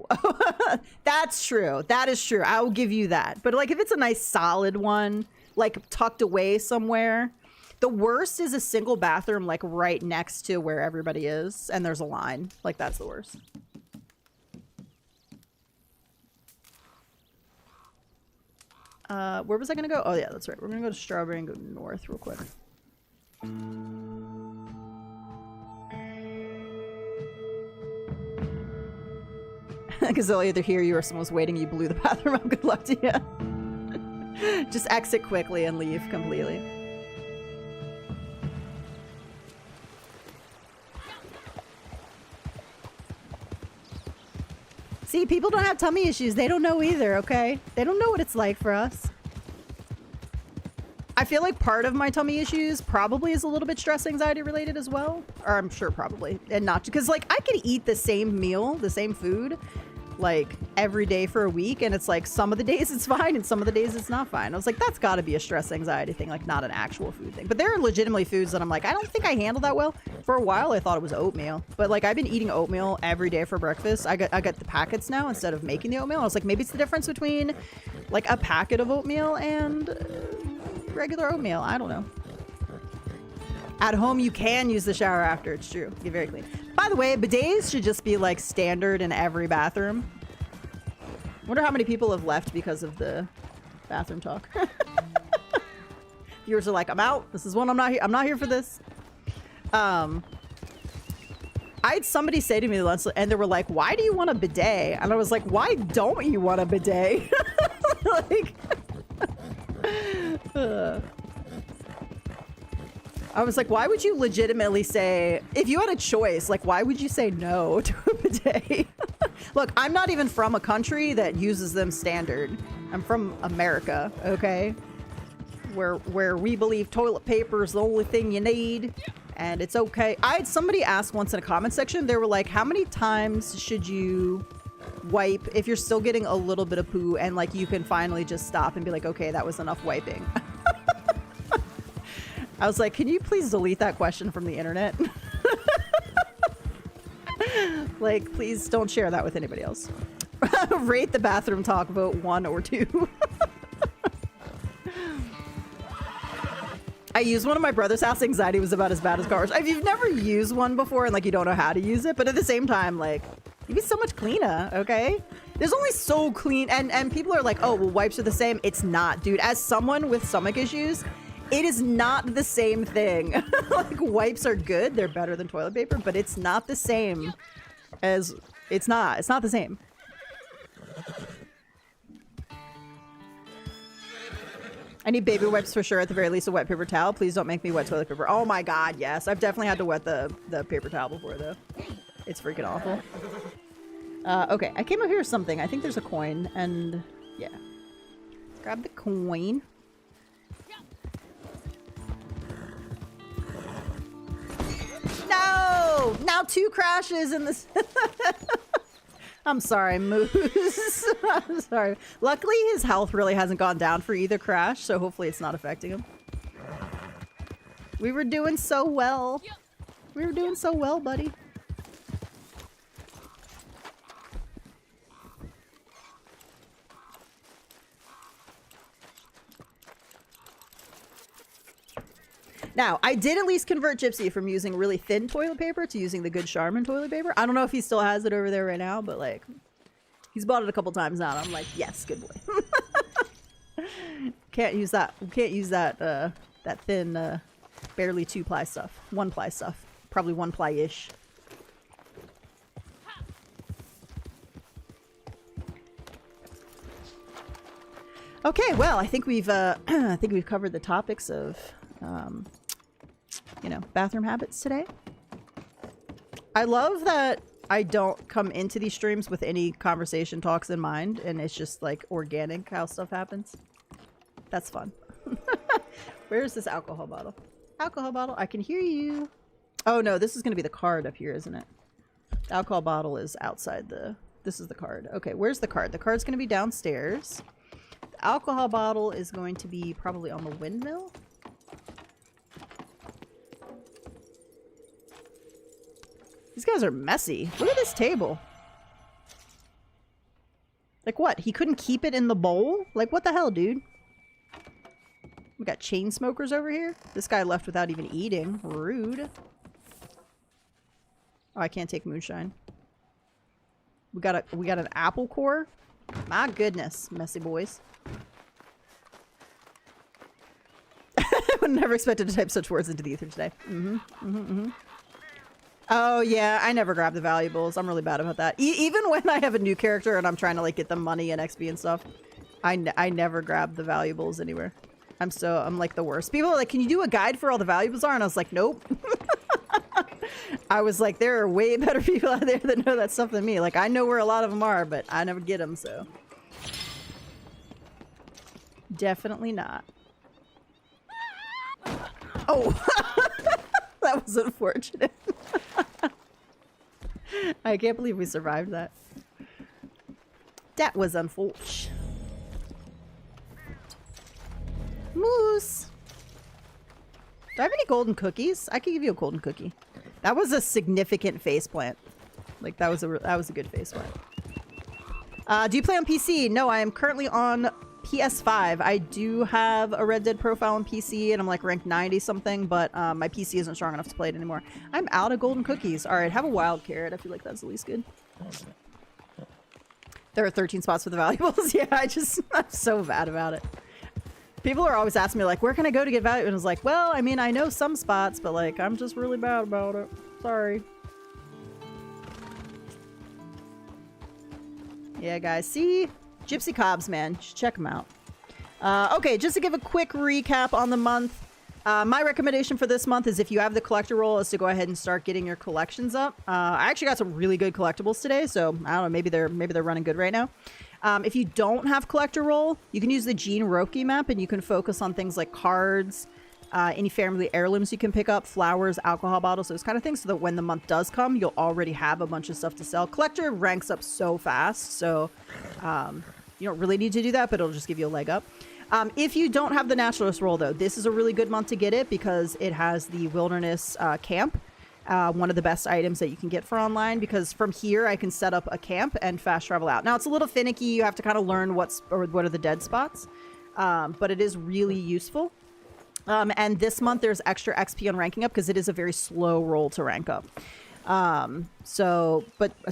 that's true. That is true. I will give you that. But like, if it's a nice solid one, like tucked away somewhere, the worst is a single bathroom, like right next to where everybody is. And there's a line. Like, that's the worst. Where was I going to go? Oh yeah, that's right. We're going to go to Strawberry and go north real quick. Because they'll either hear you or someone's waiting, you blew the bathroom up. Good luck to you. Just exit quickly and leave completely. See, people don't have tummy issues. They don't know either, okay? They don't know what it's like for us. I feel like part of my tummy issues probably is a little bit stress anxiety related as well. Or I'm sure probably. And not because like I could eat the same meal, the same food, like every day for a week. And it's like some of the days it's fine and some of the days it's not fine. I was like, that's gotta be a stress anxiety thing, like not an actual food thing. But there are legitimately foods that I'm like, I don't think I handle that well. For a while I thought it was oatmeal. But like I've been eating oatmeal every day for breakfast. I got the packets now instead of making the oatmeal. I was like, maybe it's the difference between like a packet of oatmeal and regular oatmeal. I don't know. At home, you can use the shower after. It's true. Get very clean. By the way, bidets should just be like standard in every bathroom. Wonder how many people have left because of the bathroom talk. Viewers are like, I'm out. This is one I'm not here. I'm not here for this. I had somebody say to me once, and they were like, "Why do you want a bidet?" And I was like, "Why don't you want a bidet?" Like. I was like, why would you legitimately say, if you had a choice, like, why would you say no to a bidet? Look, I'm not even from a country that uses them standard. I'm from America, okay? Where we believe toilet paper is the only thing you need, and it's okay. I had somebody ask once in a comment section, they were like, how many times should you wipe if you're still getting a little bit of poo and like you can finally just stop and be like, okay, that was enough wiping? I was like, can you please delete that question from the internet? Like, please don't share that with anybody else. Rate the bathroom talk, vote 1 or 2. I used one at my brother's house. Anxiety was about as bad as cars. If you've never used one before and like you don't know how to use it, but at the same time, like, you'd be so much cleaner, okay? There's only so clean, and people are like, oh, well, wipes are the same. It's not, dude. As someone with stomach issues, it is not the same thing. Like, wipes are good. They're better than toilet paper, but it's not the same as... It's not the same. I need baby wipes for sure. At the very least, a wet paper towel. Please don't make me wet toilet paper. Oh my god, yes. I've definitely had to wet the paper towel before, though. It's freaking awful. Okay, I came up here with something. I think there's a coin, and yeah. Grab the coin. No! Now 2 crashes in this. I'm sorry, Moose. I'm sorry. Luckily, his health really hasn't gone down for either crash, so hopefully it's not affecting him. We were doing so well. We were doing so well, buddy. Now, I did at least convert Gypsy from using really thin toilet paper to using the good Charmin toilet paper. I don't know if he still has it over there right now, but like, he's bought it a couple times now, and I'm like, yes, good boy. Can't use that. Can't use that. That thin, barely 2-ply stuff. 1-ply stuff. Probably 1-ply-ish. Okay, well, I think we've I think we've covered the topics of you know, bathroom habits today. I love that I don't come into these streams with any conversation talks in mind, and it's just like organic how stuff happens. That's fun. Where's this alcohol bottle? Alcohol bottle, I can hear you. Oh no, this is gonna be the card up here, isn't it? The alcohol bottle is outside the... This is the card. Okay, where's the card? The card's gonna be downstairs. The alcohol bottle is going to be probably on the windmill. These guys are messy. Look at this table. Like what? He couldn't keep it in the bowl? Like what the hell, dude? We got chain smokers over here. This guy left without even eating. Rude. Oh, I can't take moonshine. We got an apple core. My goodness, messy boys. I would never expected to type such words into the ether today. Oh yeah, I never grab the valuables. I'm really bad about that. Even when I have a new character and I'm trying to like get them money and XP and stuff, I never grab the valuables anywhere. I'm like the worst. People are like, can you do a guide for all the valuables are? And I was like, nope. I was like, there are way better people out there that know that stuff than me. Like, I know where a lot of them are, but I never get them, so. Definitely not. Oh! That was unfortunate. I can't believe we survived that. That was unfortunate. Moose! Do I have any golden cookies? I could give you a golden cookie. That was a significant faceplant. Like, that was a good faceplant. Do you play on PC? No, I am currently on PS5. I do have a Red Dead profile on PC, and I'm like ranked 90 something, but my PC isn't strong enough to play it anymore. I'm out of golden cookies. Alright, have a wild carrot. I feel like that's the least good. There are 13 spots for the valuables. Yeah, I'm so bad about it. People are always asking me, like, where can I go to get value? And I was like, well, I mean, I know some spots, but, like, I'm just really bad about it. Sorry. Yeah, guys. See? Gypsy Cobbs, man. You should check them out. Okay, just to give a quick recap on the month. My recommendation for this month is if you have the collector roll is to go ahead and start getting your collections up. I actually got some really good collectibles today, so I don't know, maybe they're running good right now. If you don't have collector roll, you can use the Gene Roki map, and you can focus on things like cards, any family heirlooms you can pick up, flowers, alcohol bottles, those kind of things, so that when the month does come, you'll already have a bunch of stuff to sell. Collector ranks up so fast, so you don't really need to do that, but it'll just give you a leg up. If you don't have the naturalist roll, though, this is a really good month to get it because it has the wilderness camp. One of the best items that you can get for online, because from here I can set up a camp and fast travel out. Now it's a little finicky. You have to kind of learn what are the dead spots, but it is really useful. And this month there's extra XP on ranking up because it is a very slow roll to rank up. So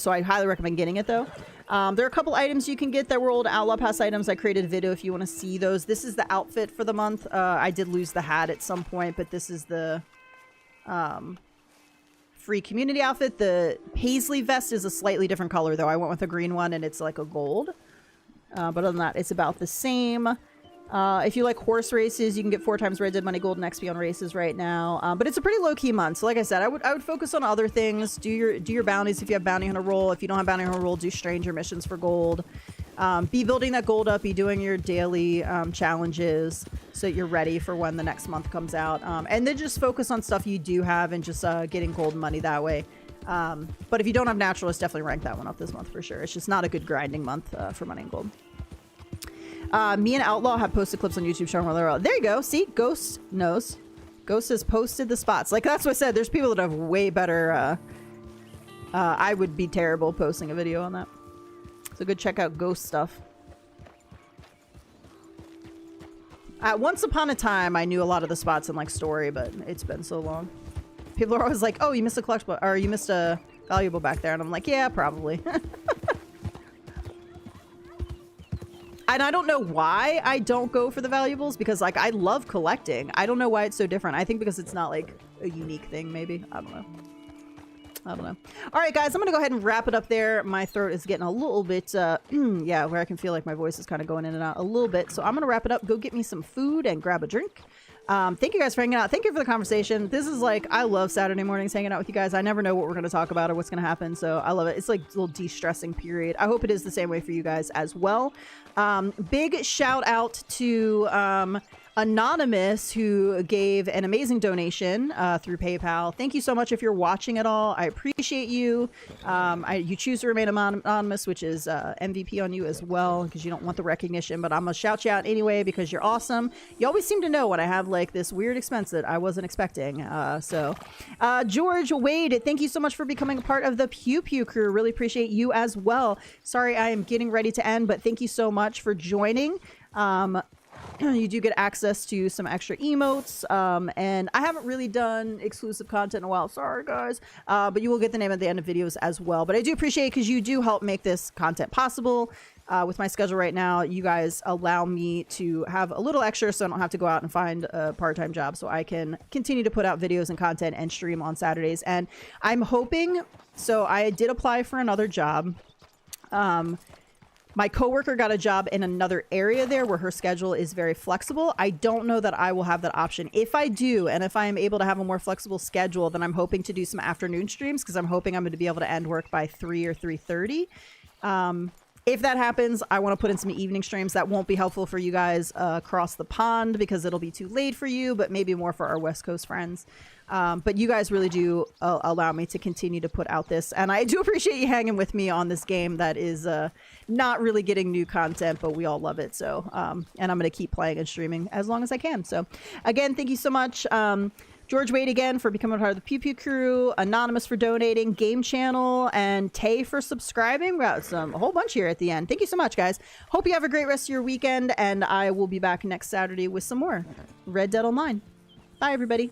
I highly recommend getting it though. There are a couple items you can get that were old Outlaw Pass items. I created a video if you want to see those. This is the outfit for the month. I did lose the hat at some point, but this is the free community outfit. The paisley vest is a slightly different color though. I went with a green one and it's like a gold. But other than that, it's about the same. If you like horse races, you can get 4 times Red Dead Money Gold and XP on races right now. But it's a pretty low-key month. So like I said, I would focus on other things. Do your bounties if you have bounty hunter roll. If you don't have bounty hunter roll, do stranger missions for gold. Be building that gold up. Be doing your daily challenges so that you're ready for when the next month comes out. And then just focus on stuff you do have and just getting gold money that way. But if you don't have naturalist, definitely rank that one up this month for sure. It's just not a good grinding month for money and gold. Me and Outlaw have posted clips on YouTube showing where they're all. There you go. See? Ghost knows. Ghost has posted the spots. Like, that's what I said. There's people that have way better... I would be terrible posting a video on that. So go check out Ghost stuff. Once upon a time, I knew a lot of the spots in like story, but it's been so long. People are always like, "Oh, you missed a collectible, or you missed a valuable back there," and I'm like, "Yeah, probably." And I don't know why I don't go for the valuables, because like I love collecting. I don't know why it's so different. I think because it's not like a unique thing, maybe. I don't know. I don't know. All right, guys, I'm going to go ahead and wrap it up there. My throat is getting a little bit, yeah, where I can feel like my voice is kind of going in and out a little bit. So I'm going to wrap it up, go get me some food and grab a drink. Thank you guys for hanging out. Thank you for the conversation. This is like, I love Saturday mornings hanging out with you guys. I never know what we're going to talk about or what's going to happen. So I love it. It's like a little de-stressing period. I hope it is the same way for you guys as well. Big shout out to, Anonymous, who gave an amazing donation through PayPal. Thank you so much if you're watching at all. I appreciate you. You choose to remain anonymous, which is MVP on you as well, because you don't want the recognition, but I'm gonna shout you out anyway because you're awesome. You always seem to know when I have like this weird expense that I wasn't expecting. George Wade, thank you so much for becoming a part of the Pew Pew crew. Really appreciate you as well. Sorry, I am getting ready to end, but thank you so much for joining. You do get access to some extra emotes, and I haven't really done exclusive content in a while. Sorry, guys. But you will get the name at the end of videos as well. But I do appreciate it because you do help make this content possible. With my schedule right now, you guys allow me to have a little extra so I don't have to go out and find a part-time job, so I can continue to put out videos and content and stream on Saturdays. And I'm hoping, so I did apply for another job. My coworker got a job in another area there where her schedule is very flexible. I don't know that I will have that option. If I do, and if I am able to have a more flexible schedule, then I'm hoping to do some afternoon streams because I'm hoping I'm going to be able to end work by 3 or 3:30. If that happens, I want to put in some evening streams. That won't be helpful for you guys across the pond because it'll be too late for you, but maybe more for our West Coast friends. But you guys really do allow me to continue to put out this. And I do appreciate you hanging with me on this game that is not really getting new content, but we all love it. So, and I'm going to keep playing and streaming as long as I can. So again, thank you so much. George Wade again for becoming part of the Pew Pew crew, Anonymous for donating, Game Channel, and Tay for subscribing. We got a whole bunch here at the end. Thank you so much, guys. Hope you have a great rest of your weekend, and I will be back next Saturday with some more Red Dead Online. Bye, everybody.